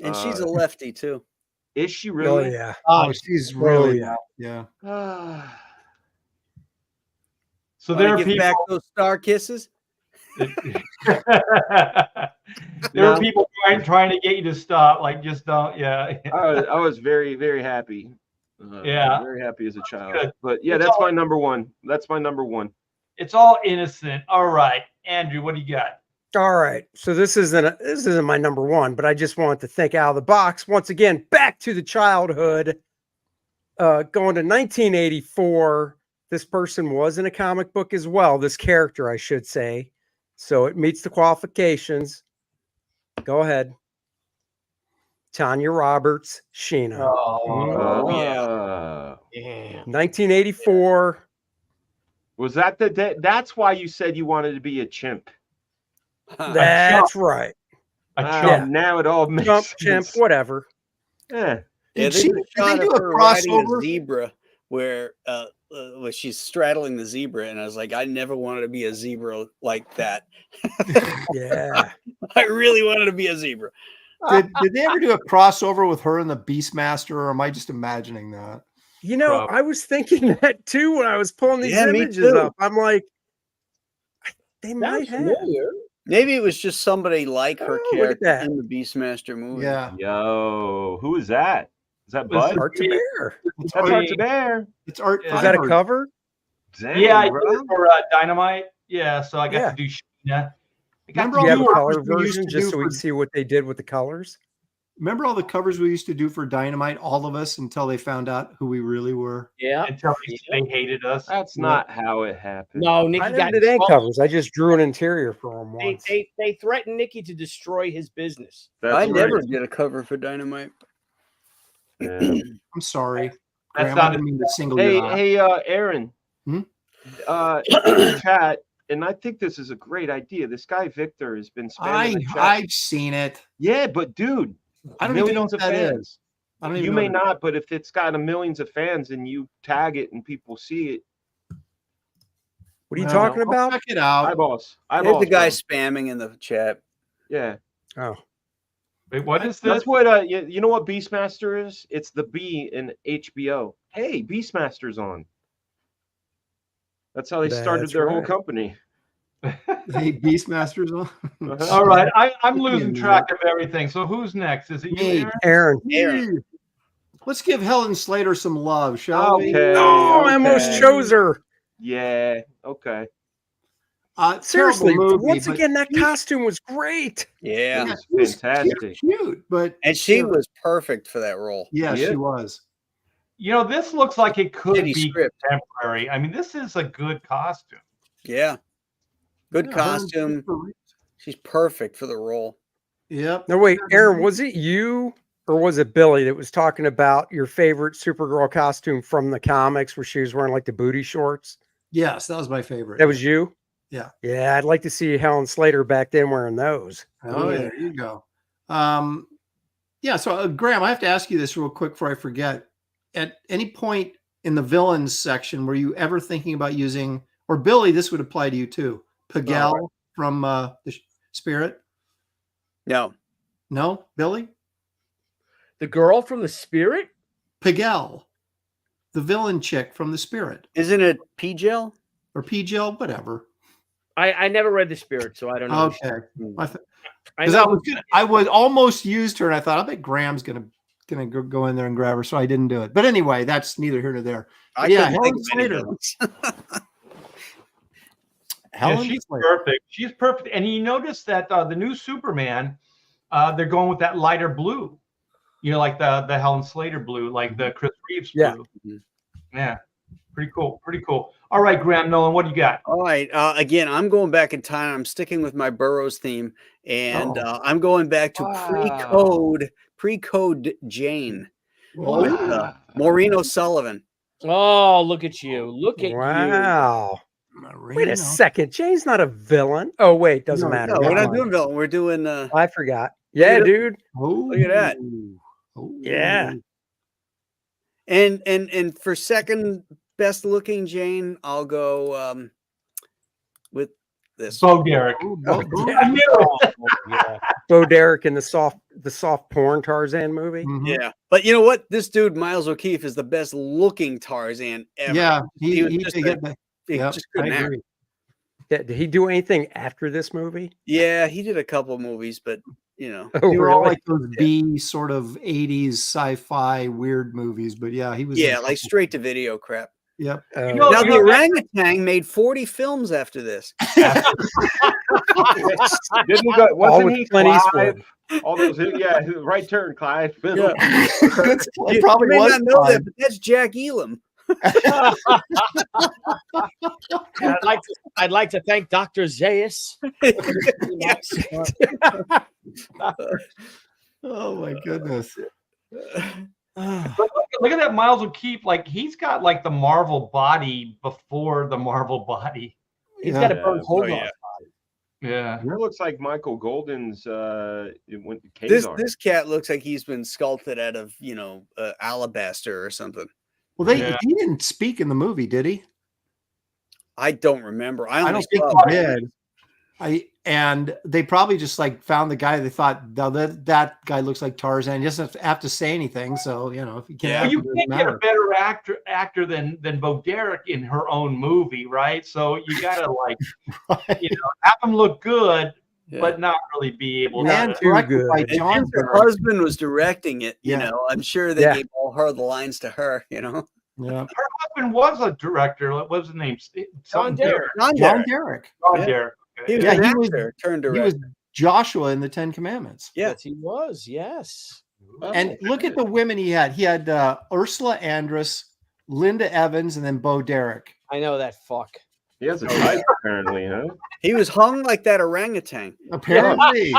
E: And she's a lefty too.
B: Is she
C: Oh,
B: really?
C: yeah.
D: Oh, she's really,
C: yeah.
D: yeah.
A: So
E: Wanna
A: there are
E: give
A: people.
E: back those star kisses.
A: There are people trying to get you to stop. Like, just don't. Yeah.
B: I was very, very happy.
A: Yeah.
B: Very happy as a child.
A: Good.
B: But yeah,
A: It's
B: that's
A: all-
B: my number one. That's my number one.
A: It's all innocent. All right, Andrew, what do you got?
C: All right. So this isn't my number one, but I just wanted to think out of the box. Once again, back to the childhood. Going to 1984. This person was in a comic book as well. This character, I should say. So it meets the qualifications. Go ahead. Tanya Roberts, Sheena.
A: Oh,
F: yeah.
C: 1984.
B: Was that that's why you said you wanted to be a chimp?
C: That's right.
A: A
B: Ah,
A: chump.
B: Now it all makes
C: Jump,
B: sense.
C: chimp, whatever.
B: Yeah.
E: Yeah,
D: Did
E: there's
D: they
E: a shot
D: do
E: of
D: a
E: her riding
D: crossover?
E: a zebra where she's straddling the zebra, and I was like, I never wanted to be a zebra like that.
C: Yeah.
E: I really wanted to be a zebra.
D: Did they ever do a crossover with her and the Beastmaster, or am I just imagining that?
C: You know,
A: Probably.
C: I was thinking that too when I was pulling these
E: Yeah, me
C: images
E: too.
C: up. I'm like, they might
F: Sounds
C: have.
F: familiar.
E: Maybe it was just somebody like her
C: Oh, look at
E: character
C: that.
E: in the Beastmaster movie.
D: Yeah.
B: Yo, who is that? Is that
A: This
B: Bud?
A: is-
C: Art to Bear.
D: It's
B: That's
D: art,
B: Art to Bear.
D: it's art.
A: Is
C: Is that a
D: art.
C: cover?
B: Dang,
A: Yeah, I did
B: bro.
A: it for Dynamite. Yeah, so I got
C: Yeah.
A: to do Sheena. I got
D: Remember
A: to
C: Do you have
A: do
C: a
D: all the
C: color
D: covers we used
C: version
D: to
C: just
D: do
C: so we
D: for-
C: can see what they did with the colors?
D: Remember all the covers we used to do for Dynamite, all of us, until they found out who we really were?
F: Yeah.
A: until they hated us.
B: That's not how it happened.
F: No,
C: I
F: Nikki
C: never
F: got
C: did any
F: involved.
C: covers. I just drew an interior for them
F: They,
C: once.
F: they threatened Nikki to destroy his business.
B: That's
E: I
B: right.
E: never did a cover for Dynamite.
B: Yeah.
D: I'm sorry.
A: That's
D: Graham, I
A: not
D: didn't mean to single
B: Hey,
D: you out.
B: hey, Aaron.
D: Hmm?
B: In the chat, and I think this is a great idea. This guy Victor has been spamming the chat.
D: I've seen it.
B: Yeah, but dude,
D: I don't even know
B: millions
D: what
B: of
D: that
B: fans.
D: is. I don't even
B: You
D: know
B: may
D: what
B: not, but if it's got millions of fans and you tag it and people see it,
C: What are you
D: Well,
C: talking
D: I'll
C: about?
D: Check it out.
B: eyeballs.
E: There's
B: Eyeballs.
E: the guy
B: bro.
E: spamming in the chat.
B: Yeah.
C: Oh,
A: Wait, what is this?
B: That's what you know what Beastmaster is? It's the B in HBO. Hey, Beastmaster's on. That's how they started
C: That's
B: their whole
C: right.
B: company.
D: Hey, Beastmasters on.
B: Uh-huh.
A: All right, I'm
D: Yeah,
A: losing
D: yeah.
A: track of everything. So who's next? Is it you,
D: Me.
A: Aaron?
C: Aaron.
D: Let's give Helen Slater some love, shall we?
B: Okay.
C: Oh, I almost
B: okay.
C: chose her.
B: Yeah. Okay.
C: Seriously,
D: terrible movie,
C: once
D: but
C: again, that
D: she-
C: costume was great.
E: Yeah.
B: It was
D: she was
B: fantastic.
D: cute, but
E: And she
D: you know,
E: was perfect for that role.
D: yeah,
B: Yeah.
D: she was.
A: You know, this looks like it could
E: Shitty
A: be
E: script.
A: contemporary. I mean, this is a good costume.
E: Yeah. Good
D: Yeah, Helen
E: costume.
D: Slater.
E: She's perfect for the role.
D: Yep.
C: No, wait, Aaron, was it you or was it Billy that was talking about your favorite Supergirl costume from the comics where she was wearing like the booty shorts?
D: Yes, that was my favorite.
C: That was you?
D: Yeah.
C: Yeah, I'd like to see Helen Slater back then wearing those.
D: Oh, yeah, there you go. Yeah, so Graham, I have to ask you this real quick before I forget. At any point in the villains section, were you ever thinking about using, or Billy, this would apply to you too, Pagel from the Spirit?
E: No.
D: No, Billy?
F: The girl from the Spirit?
D: Pagel, the villain chick from the Spirit,
E: Isn't it P-Gel?
D: or Pagel, whatever.
F: I never read the Spirit, so I don't know.
D: Okay.
F: I
D: Because
F: know
D: I would almost used her, and I thought, I bet Graham's gonna go in there and grab her, so I didn't do it. But anyway, that's neither here nor there.
E: I
D: Yeah,
E: couldn't
D: Helen
E: think of any
D: Slater.
E: villains.
A: Yeah, she's perfect. She's perfect. And you notice that the new Superman, they're going with that lighter blue. You know, like the Helen Slater blue, like the Chris Reeves
C: Yeah.
A: blue. Yeah. Pretty cool. Pretty cool. All right, Graham Nolan, what do you got?
E: All right. Again, I'm going back in time. I'm sticking with my Burroughs theme, and I'm going back to pre-code Jane with Maureen O'Sullivan.
F: Oh, look at you. Look at you.
C: Wow. Wait a second. Jane's not a villain. Oh, wait. Doesn't matter.
E: No, we're
C: Never
E: not
C: mind.
E: doing villain. We're doing
C: I forgot. Yeah,
E: Look at
C: dude.
E: Look at that.
C: Yeah.
E: And for second best looking Jane, I'll go with this.
A: Bo Derek. I knew it.
C: Bo Derek in the soft porn Tarzan movie.
E: Yeah, but you know what? This dude Miles O'Keefe is the best looking Tarzan ever.
D: Yeah,
E: he was
D: he
E: just
D: did get that.
E: he
D: Yep,
E: just
D: I
E: couldn't act.
D: agree.
C: Yeah, did he do anything after this movie?
E: Yeah, he did a couple movies, but you know,
C: Oh,
D: They were all
C: really?
D: like those B sort of 80s sci-fi weird movies, but yeah, he was in
E: yeah,
D: a
E: like
D: couple.
E: straight to video crap.
D: Yep.
A: You know,
E: Now
A: you
E: the
A: know,
E: orangutan made 40 films after this.
B: Didn't he go,
C: All
B: wasn't
C: with
B: he
C: Clint
B: Clive?
C: Eastwood.
B: All those, yeah, right turn, Clive.
E: Yeah.
D: It
E: You
D: probably
E: may
D: was
E: not know
D: fun.
E: that, but that's Jack Elam.
F: I'd like to thank Dr. Zaius.
D: Oh my goodness.
A: Look at that Miles O'Keefe. Like, he's got like the Marvel body before the Marvel body.
F: He's
D: Yeah.
F: got a burnt hole.
E: Oh, yeah.
A: Yeah.
B: It looks like Michael Golden's it went to
E: This
B: Kazar.
E: this cat looks like he's been sculpted out of alabaster or something.
D: Well,
A: Yeah.
D: he didn't speak in the movie, did he?
E: I don't remember. I
D: I
E: only
D: don't think
E: saw
D: he did. And they probably just like found the guy. They thought, "No, that guy looks like Tarzan. He doesn't have to say anything." So if you can't,
A: Well, you
D: it doesn't
A: can't get a
D: matter.
A: better actor than Bo Derek in her own movie, right? So you gotta like
D: Right.
A: have him look good, but not really be able
D: And
A: to.
D: directed by
C: good.
E: And
D: John
E: since her
D: Barry.
E: husband was directing it, you
D: Yeah.
E: know, I'm sure they
C: Yeah.
E: gave all her the lines to her, you know.
D: Yeah.
A: Her husband was a director. What was his name?
F: John Derek.
E: John
D: John
E: Derek.
D: Derek.
A: John
E: Yeah.
A: Derek.
E: He was
D: Yeah,
E: an
D: he was-
E: actor turned
D: He
E: director.
D: was Joshua in the Ten Commandments.
E: Yeah.
F: Yes, he was. Yes.
D: And look at the women he had. He had Ursula Andress, Linda Evans, and then Bo Derek.
F: I know that fuck.
B: He has a type apparently, huh?
E: He was hung like that orangutan.
D: Apparently.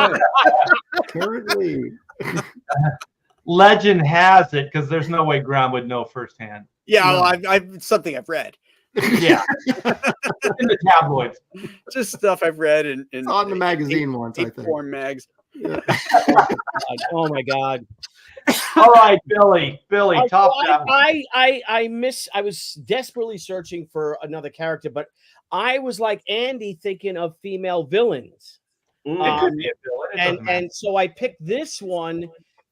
D: Apparently.
A: Legend has it, because there's no way Graham would know firsthand.
E: Yeah, well, I've it's something I've read.
A: Yeah, in the tabloids.
E: Just stuff I've read in
D: It's on the magazine once, I think.
E: porn mags.
F: Oh my god.
A: All right, Billy, top that one.
F: I was desperately searching for another character, but I was like Andy thinking of female villains.
A: It could be a villain. It doesn't matter.
F: And so I picked this one,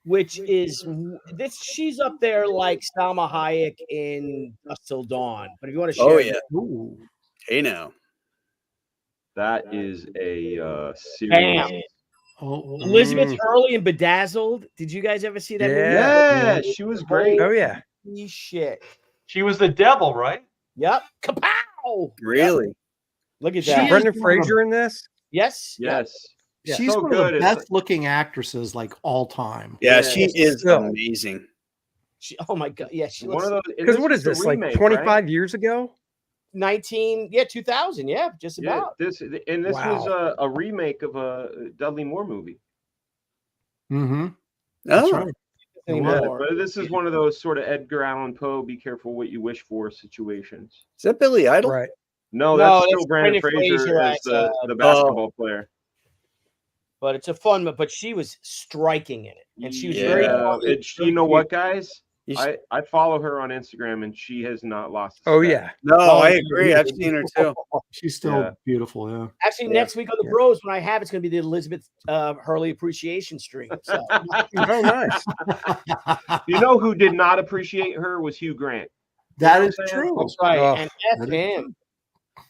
F: which is this. She's up there like Salma Hayek in Dusk Till Dawn. But if you want to share,
E: Oh yeah.
D: Ooh.
E: Hey now.
B: That is a series.
F: Bam.
D: Oh,
F: Elizabeth Hurley in Bedazzled. Did you guys ever see that movie?
B: Yeah, she was great.
C: Oh yeah.
F: Holy shit.
A: She was the devil, right?
F: Yep. Kapow!
E: Really?
F: Look at
D: She
F: that.
D: is
C: Brendan
D: one of
C: Fraser in this.
F: Yes.
B: Yes.
C: Yeah.
D: She's
B: So
D: one
B: good,
D: of the
B: it's
D: best looking actresses like all time.
E: Yeah,
B: Yeah,
E: she is
C: still.
E: amazing.
F: Oh my god. Yeah. She
B: One
F: looks
B: of those.
C: Because what is
B: a
C: this, like
B: remake,
C: 25
B: right?
C: years ago?
F: 2000. Yeah, just
B: Yeah,
F: about.
B: this was a remake of a Dudley Moore movie.
D: Mm-hmm. That's
E: Oh,
D: right.
F: Anymore.
B: But this is one of those sort of Edgar Allan Poe, be careful what you wish for situations.
E: is that Billy Idol?
C: Right.
B: No,
F: No,
B: that's
F: that's
B: still Brandon
F: Brendan
B: Fraser
F: Fraser
B: as
F: as,
B: the basketball player.
F: But it's a fun, but she was striking in it. And she was
B: Yeah,
F: very funny.
B: you know what, guys?
E: You should-
B: I follow her on Instagram, and she has not lost. a
C: Oh
B: step.
C: yeah.
E: No,
F: Oh,
E: I
F: she's
E: agree. I've seen her too.
D: She's still
B: Yeah.
D: beautiful, yeah.
F: Actually, next week on the Bros, when I have, it's going to be the Elizabeth Hurley appreciation stream. So
C: Oh nice.
B: You know who did not appreciate her was Hugh Grant.
D: That is
B: That's
D: true.
F: that's right.
C: Oh,
F: And
D: that
F: F
D: is
F: him.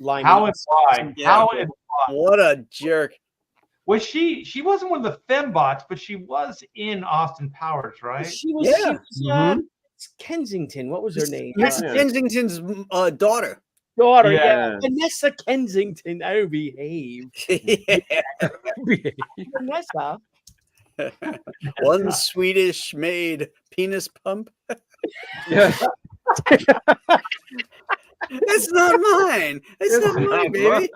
F: Line
A: How
F: me.
A: and why?
E: Yeah.
A: How and
E: What a jerk.
A: was she? She wasn't one of the fembots, but she was in Austin Powers, right?
F: She was,
E: Yeah.
F: Kensington. What was her name?
E: Miss
B: Yeah.
E: Kensington's daughter.
F: Daughter.
A: Yeah.
F: Yeah. Vanessa Kensington. Oh, behave. Vanessa.
E: One Swedish made penis pump.
B: Yeah.
E: It's not mine. It's not mine, baby.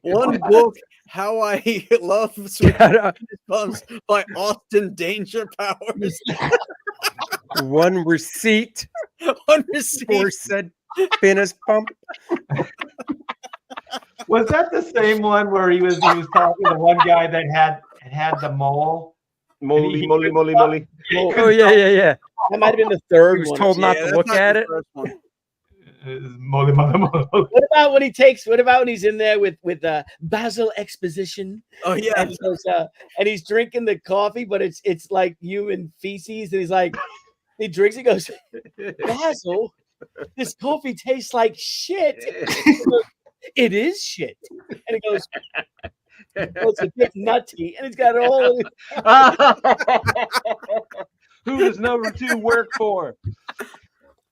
E: One book, How I Love Swedish Penis Pumps by Austin Danger Powers.
C: One receipt
E: One receipt.
C: for said penis pump.
A: Was that the same one where he was talking to one guy that had the mole?
B: Moly, moly, moly, moly.
C: Oh yeah.
F: That might have been the third
C: He was
F: one.
C: told not
E: Yeah,
C: to
E: that's
C: look
E: not
C: at
E: the
C: it.
E: first one.
A: Mole, mole, mole.
F: What about when he takes? What about when he's in there with Basil Exposition?
E: Oh yeah.
F: And, he goes, and he's drinking the coffee, but it's like human feces, and he's like, he drinks. He goes, Basil, this coffee tastes like shit. He goes, it is shit. And he goes, well, it's a bit nutty, and he's got it all.
B: Who does number 2 work for?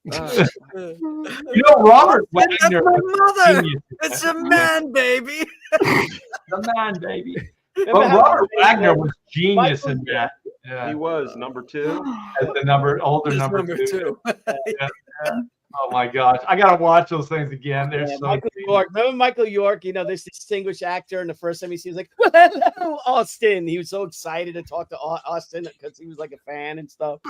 A: You know, Robert
E: That's
A: Wagner
E: my
A: was
E: mother.
A: genius.
E: It's a man, baby.
A: The man, baby. But
F: Remember how
A: Robert
F: they
A: Wagner
F: were-
A: was genius in that. Yeah,
B: He was number 2.
A: as the older
E: It's
A: number two.
E: 2.
A: Oh my gosh, I gotta watch those things again. They're
F: Yeah,
A: so
F: Michael
A: genius.
F: York. Remember Michael York? You know, this distinguished actor. And the first time he sees, like, well, hello, Austin. He was so excited to talk to Austin because he was like a fan and stuff.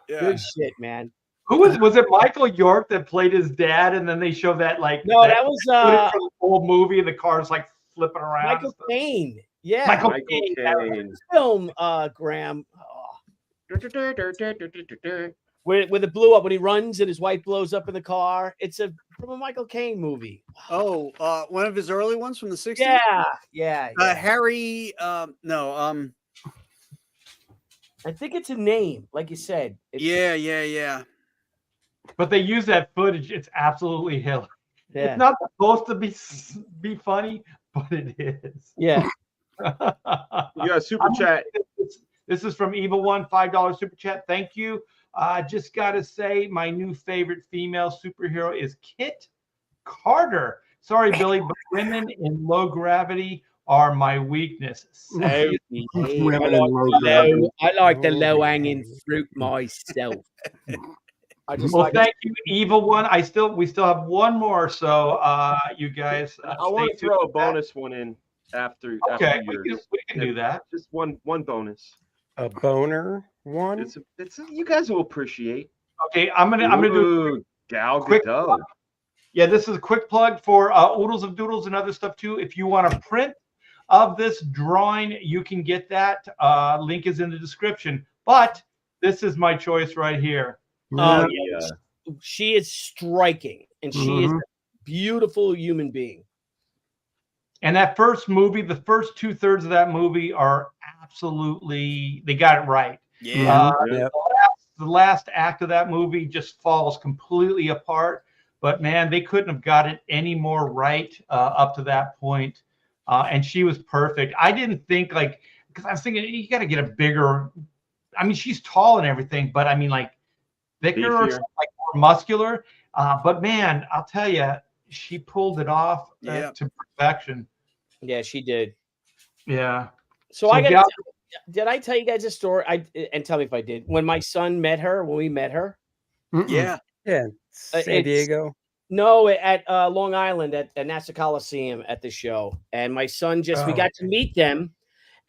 E: Yeah.
F: Good shit, man.
A: Who was it? Michael York that played his dad, and then they show that like
F: No, that was
A: footage from the old movie, and the car's like flipping around. and
F: Michael
A: stuff.
F: Caine. Yeah,
A: Michael
B: Michael
A: Caine.
B: Caine.
F: film, Graham. Where it blew up when he runs and his wife blows up in the car. It's from a Michael Caine movie.
E: Oh, one of his early ones from the 60s?
F: Yeah.
E: Harry, no,
F: I think it's a name, like you said.
E: yeah.
A: But they use that footage. It's absolutely hilarious.
F: Yeah.
A: It's not supposed to be funny, but it is.
F: Yeah.
B: You got a super chat.
A: This is from Evil One, $5 super chat. Thank you. Just got to say, my new favorite female superhero is Kit Carter. Sorry, Billy, but women in low gravity are my weakness.
F: Women
D: in low gravity.
F: I like the low hanging fruit myself. I just
A: Well,
F: like
A: thank you, Evil One. We still have one more, so you guys.
B: I want to
A: stay
B: throw a
A: tuned for that.
B: bonus one in after.
A: Okay,
B: after
A: we
B: yours.
A: can do that.
B: Just one bonus.
C: A boner one.
B: It's you guys will appreciate.
A: Okay, I'm gonna do
B: Ooh, Gal
A: quick
B: Gadot.
A: plug. Yeah, this is a quick plug for Oodles of Doodles and other stuff too. If you want a print of this drawing, you can get that. Link is in the description. But this is my choice right here.
F: Oh,
B: Yeah.
F: she is striking, and she is a beautiful human being.
A: And that first movie, the first 2/3 of that movie are absolutely, they got it right.
E: Yeah.
A: The last act of that movie just falls completely apart. But man, they couldn't have got it any more right up to that point. And she was perfect. I didn't think because I was thinking you got to get a bigger. I mean, she's tall and everything, but I mean, like thicker or
B: Beefier.
A: like more muscular. But man, I'll tell you, she pulled it off to perfection.
F: Yeah, she did.
A: Yeah.
F: So I got. Did I tell you guys a story? And tell me if I did. When my son met her, when we met her.
E: Yeah.
C: Yeah. San Diego.
F: No, at Long Island at NASA Coliseum at the show. And my son we got to meet them.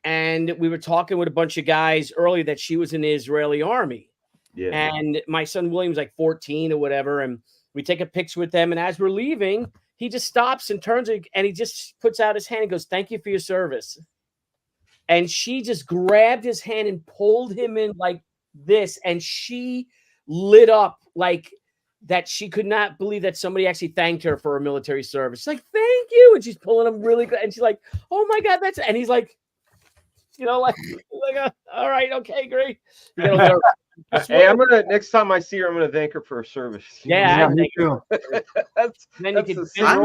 F: And we were talking with a bunch of guys earlier that she was in the Israeli army.
B: Yeah.
F: And my son William's like 14 or whatever. And we take a picture with them. And as we're leaving, he just stops and turns and he just puts out his hand and goes, "Thank you for your service." And she just grabbed his hand and pulled him in like this. And she lit up like that. She could not believe that somebody actually thanked her for her military service. She's like, "Thank you." And she's pulling him really good. And she's like, "Oh my God, that's," and he's like, all right, okay, great.
B: Hey, next time I see her, I'm gonna thank her for her service.
F: Yeah,
D: me too.
E: I'm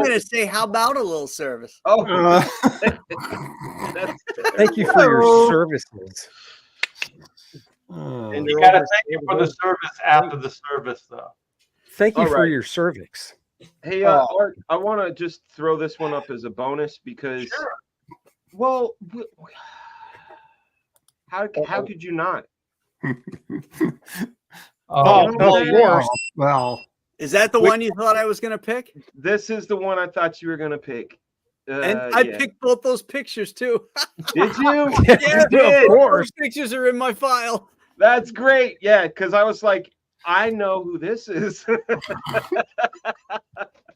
E: gonna say, how about a little service?
B: Oh,
C: Thank you for your services.
F: And
A: You got to thank you for the service after the service, though.
C: Thank you
B: All
C: for
B: right.
C: your cervix.
B: Hey, Art, I want to just throw this one up as a bonus because, well, how could you not?
C: Of course.
D: Well,
E: Is that the one you thought I was gonna pick?
B: This is the one I thought you were gonna pick.
E: And I picked both those pictures too.
B: Did you?
E: Yeah,
B: You did.
C: Of course.
E: those pictures are in my file.
B: That's great. Yeah, because I was like, I know who this is.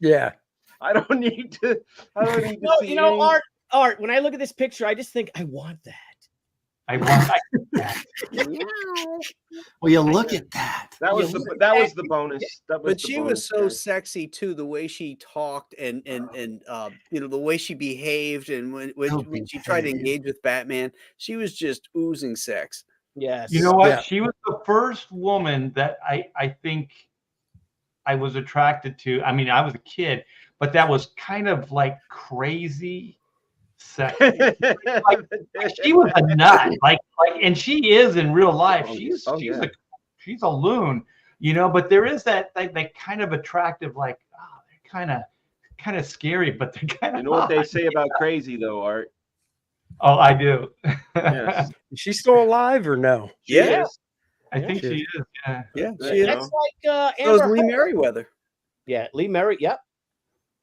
C: Yeah.
B: I don't need to.
F: No,
B: see
F: Art. When I look at this picture, I just think I want that.
A: I want
D: well, you look at that.
B: That was the bonus.
E: But she was so sexy too, the way she talked and the way she behaved, and when she tried to engage with Batman, she was just oozing sex.
F: Yes.
A: You know what?
C: Yeah.
A: She was the first woman that I think I was attracted to. I mean, I was a kid, but that was kind of like crazy sex. like she was a nut. Like, and she is in real life. She's a loon, But there is that kind of attractive, like, they're kind of scary, but they're kind of.
B: You know what they say about crazy, though, Art?
A: Oh, I do.
B: Yes.
C: Is she still alive or no?
E: Yeah.
A: I think she is. Yeah.
E: Yeah, she is.
F: That's like
E: So is
F: Amber
E: Lee
F: Heard.
E: Merriweather.
F: Yeah, Lee Merriweather. Yep.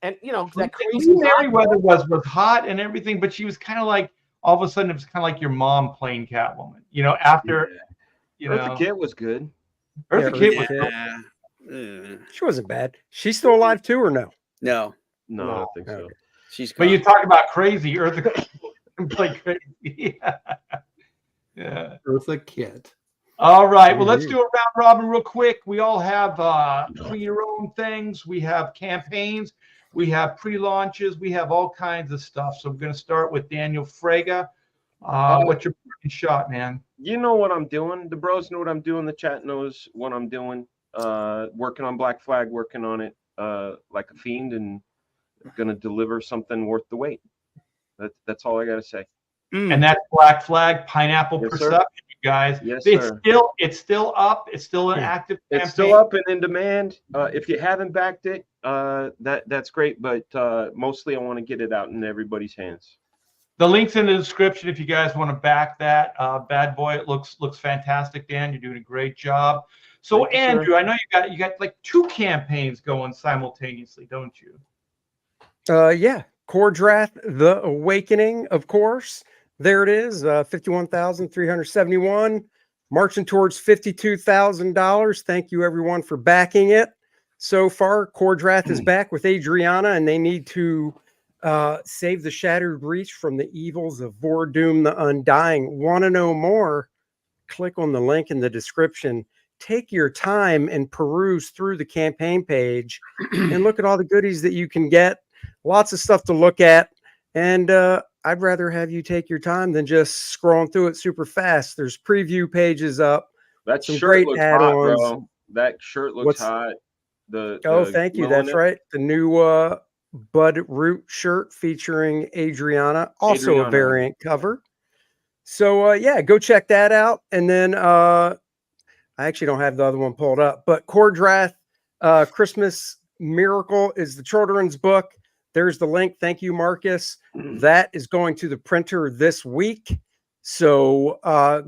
F: And that crazy
A: Lee Merriweather was hot and everything, but she was kind of like, all of a sudden it was kind of like your mom playing Catwoman. After
B: Eartha Kitt was good.
A: Eartha Kitt was
E: Yeah.
C: She wasn't bad. She's still alive too or no?
E: No,
B: No, I don't think so.
E: she's.
A: But you talk about crazy, Eartha Kitt play crazy. Yeah.
D: Eartha Kitt.
A: All right. Well, let's do a round robin real quick. We all have your own things. We have campaigns. We have pre-launches. We have all kinds of stuff. So we're going to start with Daniel Fraga. What's your shot, man?
B: You know what I'm doing. The bros know what I'm doing. The chat knows what I'm doing. Working on Black Flag, working on it like a fiend, and going to deliver something worth the wait. That's all I got to say.
A: and that's Black Flag Pineapple
B: Yes, sir.
A: Perception, you guys.
B: Yes,
A: it's
B: sir.
A: still up. It's still an active campaign.
B: It's still up and in demand. If you haven't backed it, that's great. But mostly, I want to get it out in everybody's hands.
A: The link's in the description if you guys want to back that bad boy. It looks fantastic, Dan. You're doing a great job. So,
B: Thank you,
A: Andrew,
B: sir.
A: I know you got like 2 campaigns going simultaneously, don't you?
C: Yeah, Cordrath, The Awakening, of course. There it is, 51,371, marching towards $52,000. Thank you, everyone, for backing it. So far, Cordrath is back with Adriana, and they need to save the Shattered Reach from the evils of Vordoom the Undying. Want to know more? Click on the link in the description. Take your time and peruse through the campaign page and look at all the goodies that you can get. Lots of stuff to look at. And I'd rather have you take your time than just scrolling through it super fast. There's preview pages up.
B: That
C: Some
B: shirt
C: great
B: looks
C: add-ons.
B: hot, bro. That shirt looks hot.
C: Oh, thank you. That's right. The new Bud Root shirt featuring Adriana, also a variant cover. So yeah, go check that out. And then I actually don't have the other one pulled up, but Cordrath Christmas Miracle is the children's book. There's the link. Thank you, Marcus. That is going to the printer this week. So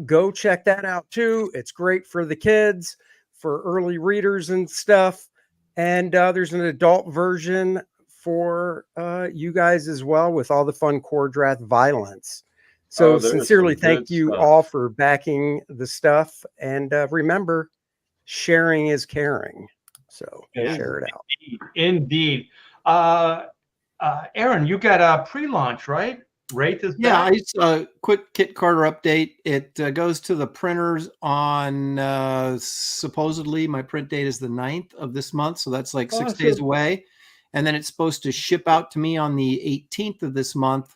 C: go check that out too. It's great for the kids, for early readers and stuff. And there's an adult version for you guys as well with all the fun Cordrath violence. So sincerely thank you all for backing the stuff. And remember, sharing is caring. So share it out.
A: Indeed. Aaron, you got a pre-launch, right? Wraith is back?
D: Yeah, it's a quick Kit Carter update. It goes to the printers on supposedly my print date is the 9th of this month. So that's like 6 days away. And then it's supposed to ship out to me on the 18th of this month,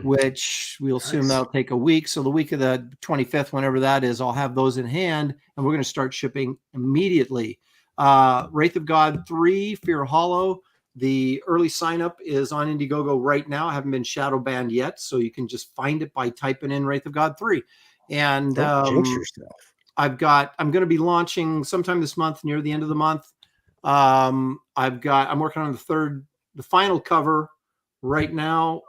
D: which we'll assume that'll take a week. So the week of the 25th, whenever that is, I'll have those in hand and we're going to start shipping immediately. Wraith of God 3, Fear Hollow. The early sign up is on Indiegogo right now. I haven't been shadow banned yet, so you can just find it by typing in Wraith of God 3. And
C: jinx yourself.
D: I'm going to be launching sometime this month, near the end of the month. I'm working on the final cover right now.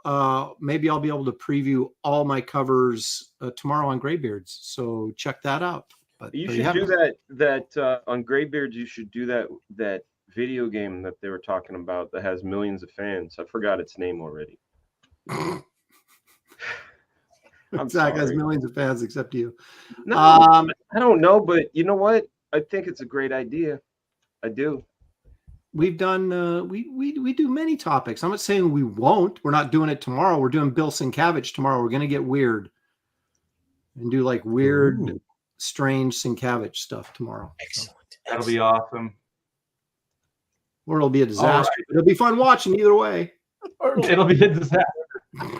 D: Maybe I'll be able to preview all my covers tomorrow on Greybeards. So check that out. But
B: you should do that on Greybeards. You should do that video game that they were talking about that has millions of fans. I forgot its name already.
D: Zach has millions of fans except you.
B: No, I don't know, but you know what? I think it's a great idea. I do.
D: We've done we do many topics. I'm not saying we won't. We're not doing it tomorrow. We're doing Bill Sienkiewicz tomorrow. We're going to get weird and do like weird, strange Sienkiewicz stuff tomorrow.
F: Excellent.
A: That'll be awesome.
D: Or it'll be a disaster. Right. It'll be fun watching either way.
A: It'll be a disaster.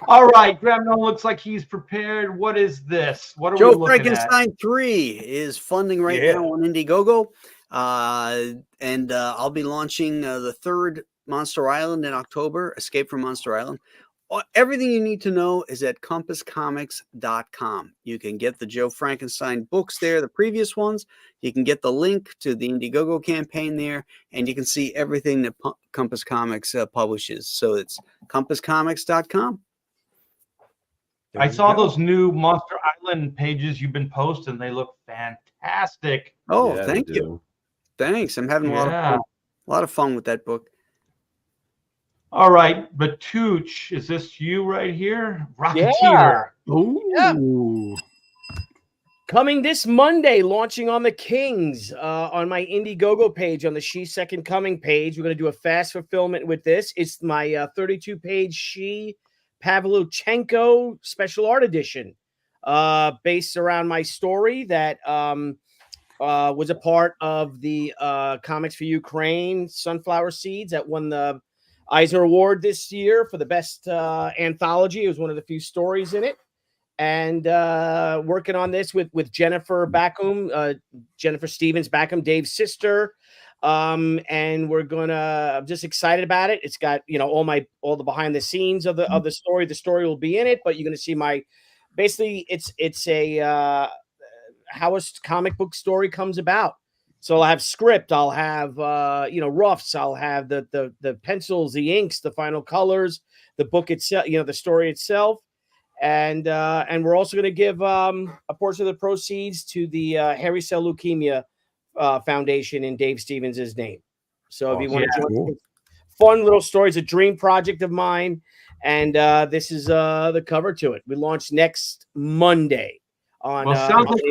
A: All right, Graham Nolan looks like he's prepared. What is this? What are we looking
E: Frankenstein 3 is funding right now on Indiegogo. And I'll be launching the 3rd Monster Island in October, Escape from Monster Island. Everything you need to know is at compasscomics.com. You can get the Joe Frankenstein books there, the previous ones. You can get the link to the Indiegogo campaign there, and you can see everything that Compass Comics publishes. So it's compasscomics.com.
A: I saw those new Monster Island pages you've been posting. They look fantastic.
E: Oh, yeah, thank you. Thanks. I'm having a lot of fun with that book.
A: All right, Batuch, is this you right here? Rocketeer.
F: Yeah.
D: Ooh.
F: Coming this Monday, launching on the Kings on my Indiegogo page, on the She Second Coming page. We're going to do a fast fulfillment with this. It's my 32-page She Pavlyuchenko special art edition, based around my story that was a part of the Comics for Ukraine Sunflower Seeds that won the Eisner Award this year for the best anthology. It was one of the few stories in it. And working on this with Jennifer Backham, Jennifer Stevens Backham, Dave's sister. And I'm just excited about it. It's got, all the behind the scenes of the story. The story will be in it, but you're going to see my basically it's a how a comic book story comes about. So I'll have script, I'll have roughs, I'll have the pencils, the inks, the final colors, the book itself, the story itself, and we're also going to give a portion of the proceeds to the Hairy Cell Leukemia Foundation in Dave Stevens' name. So if you want to join, fun little story, it's a dream project of mine, and this is the cover to it. We launch next Monday.
A: Sounds like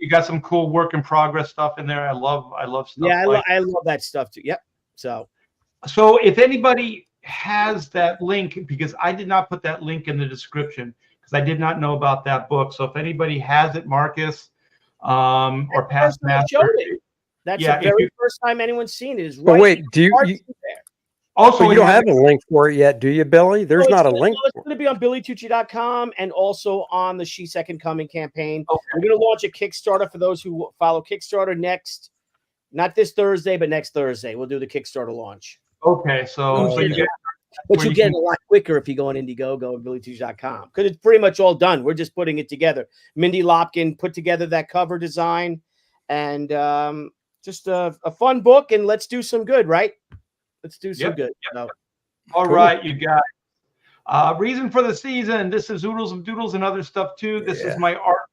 A: you got some cool work in progress stuff in there. I love stuff.
F: Yeah, I love that stuff too. Yep. So
A: if anybody has that link, because I did not put that link in the description because I did not know about that book. So if anybody has it, Marcus, or past master,
F: that's the very first time anyone's seen it. Is right.
C: But wait, do you also, you don't have a link for it yet, do you, Billy? There's not a link.
F: It's going to be on BillyTucci.com and also on the She Second Coming campaign. Okay. We're going to launch a Kickstarter for those who follow Kickstarter not this Thursday, but next Thursday. We'll do the Kickstarter launch.
A: Okay, so you get,
F: but you get it a lot quicker if you go on Indiegogo and BillyTucci.com because it's pretty much all done. We're just putting it together. Mindy Lopkin put together that cover design, and just a fun book. And let's do some good, right? Let's do some good.
A: Yep. All right, you guys. Reason for the season. This is Oodles of Doodles and other stuff too. This is my art.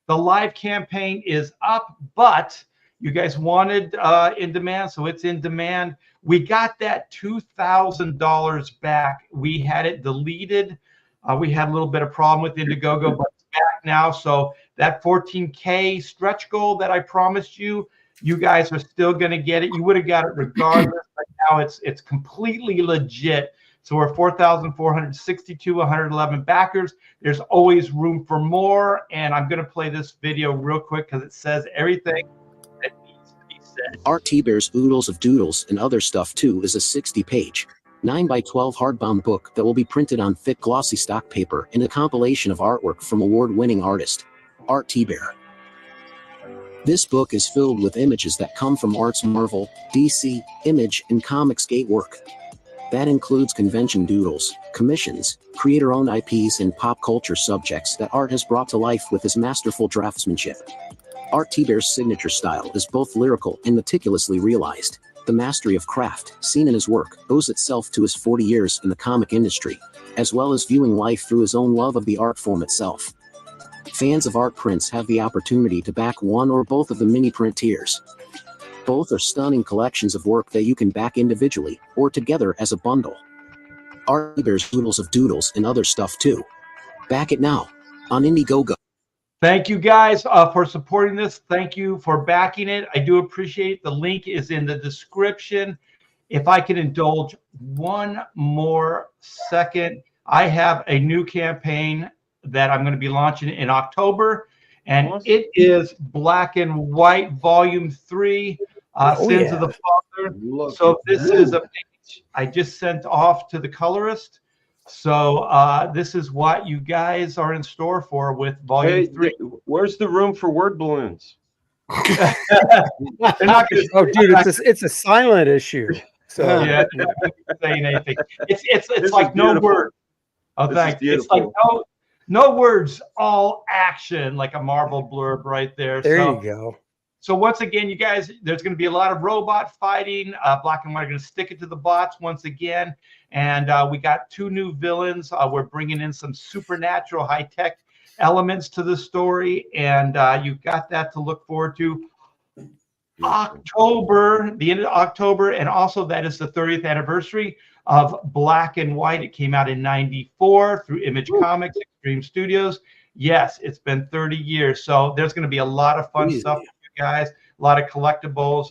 A: The live campaign is up, but you guys wanted in demand, so it's in demand. We got that $2,000 back. We had it deleted. We had a little bit of problem with Indiegogo, but it's back now. So that 14K stretch goal that I promised you, you guys are still going to get it. You would have got it regardless. But now it's completely legit. So we're 4,462, 111 backers. There's always room for more. And I'm going to play this video real quick because it says everything that needs to be said.
H: RT Bear's Oodles of Doodles and Other Stuff Too is a 60-page, 9x12 hardbound book that will be printed on thick glossy stock paper in a compilation of artwork from award-winning artist RT Bear. This book is filled with images that come from Art's Marvel, DC, Image, and Comicsgate work. That includes convention doodles, commissions, creator-owned IPs, and pop culture subjects that Art has brought to life with his masterful draftsmanship. RT Bear's signature style is both lyrical and meticulously realized. The mastery of craft, seen in his work, owes itself to his 40 years in the comic industry, as well as viewing life through his own love of the art form itself. Fans of art prints have the opportunity to back one or both of the mini print tiers. Both are stunning collections of work that you can back individually or together as a bundle. RT Bear's Oodles of Doodles and Other Stuff Too. Back it now on Indiegogo.
A: Thank you guys for supporting this. Thank you for backing it. I do appreciate. The link is in the description. If I can indulge one more second, I have a new campaign that I'm going to be launching in October, and it is Black and White Volume 3, Sins of the Father. So this is a page I just sent off to the colorist. So this is what you guys are in store for with Volume 3.
B: Where's the room for word balloons?
A: They're not gonna,
C: oh, dude, it's a silent issue. So
A: yeah, they're not saying anything. It's like no word. Oh, thanks. It's like no words, all action, like a Marvel blurb right there.
C: There you go.
A: So once again, you guys, there's going to be a lot of robot fighting. Black and White are going to stick it to the bots once again. And we got 2 new villains. We're bringing in some supernatural high-tech elements to the story. And you've got that to look forward to. October, the end of October. And also that is the 30th anniversary of Black and White. It came out in '94 through Image Comics, Extreme Studios. Yes, it's been 30 years. So there's going to be a lot of fun stuff for you guys, a lot of collectibles,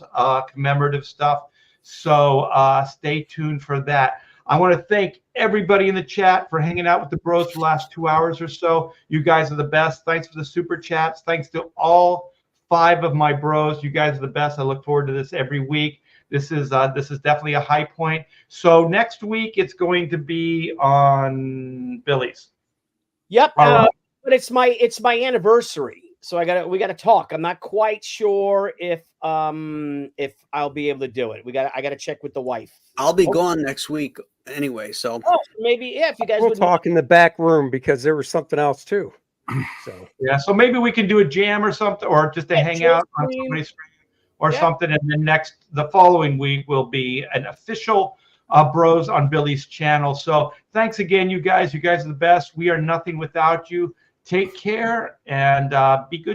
A: commemorative stuff. So stay tuned for that. I want to thank everybody in the chat for hanging out with the bros for the last 2 hours or so. You guys are the best. Thanks for the super chats. Thanks to all 5 of my bros. You guys are the best. I look forward to this every week. This is definitely a high point. So next week it's going to be on Billy's.
F: Yep, but it's my anniversary. So we gotta talk. I'm not quite sure if I'll be able to do it. I gotta check with the wife.
E: I'll be gone next week anyway, so
F: Oh, maybe if you guys
C: We'll
F: would
C: talk in the back room because there was something else too. So
A: Yeah, so maybe we can do a jam or something, or just to hang out on
F: stream.
A: somebody's stream or
F: Yeah.
A: something. And then the following week will be an official Bros on Billy's channel. So thanks again, you guys. You guys are the best. We are nothing without you. Take care and be good.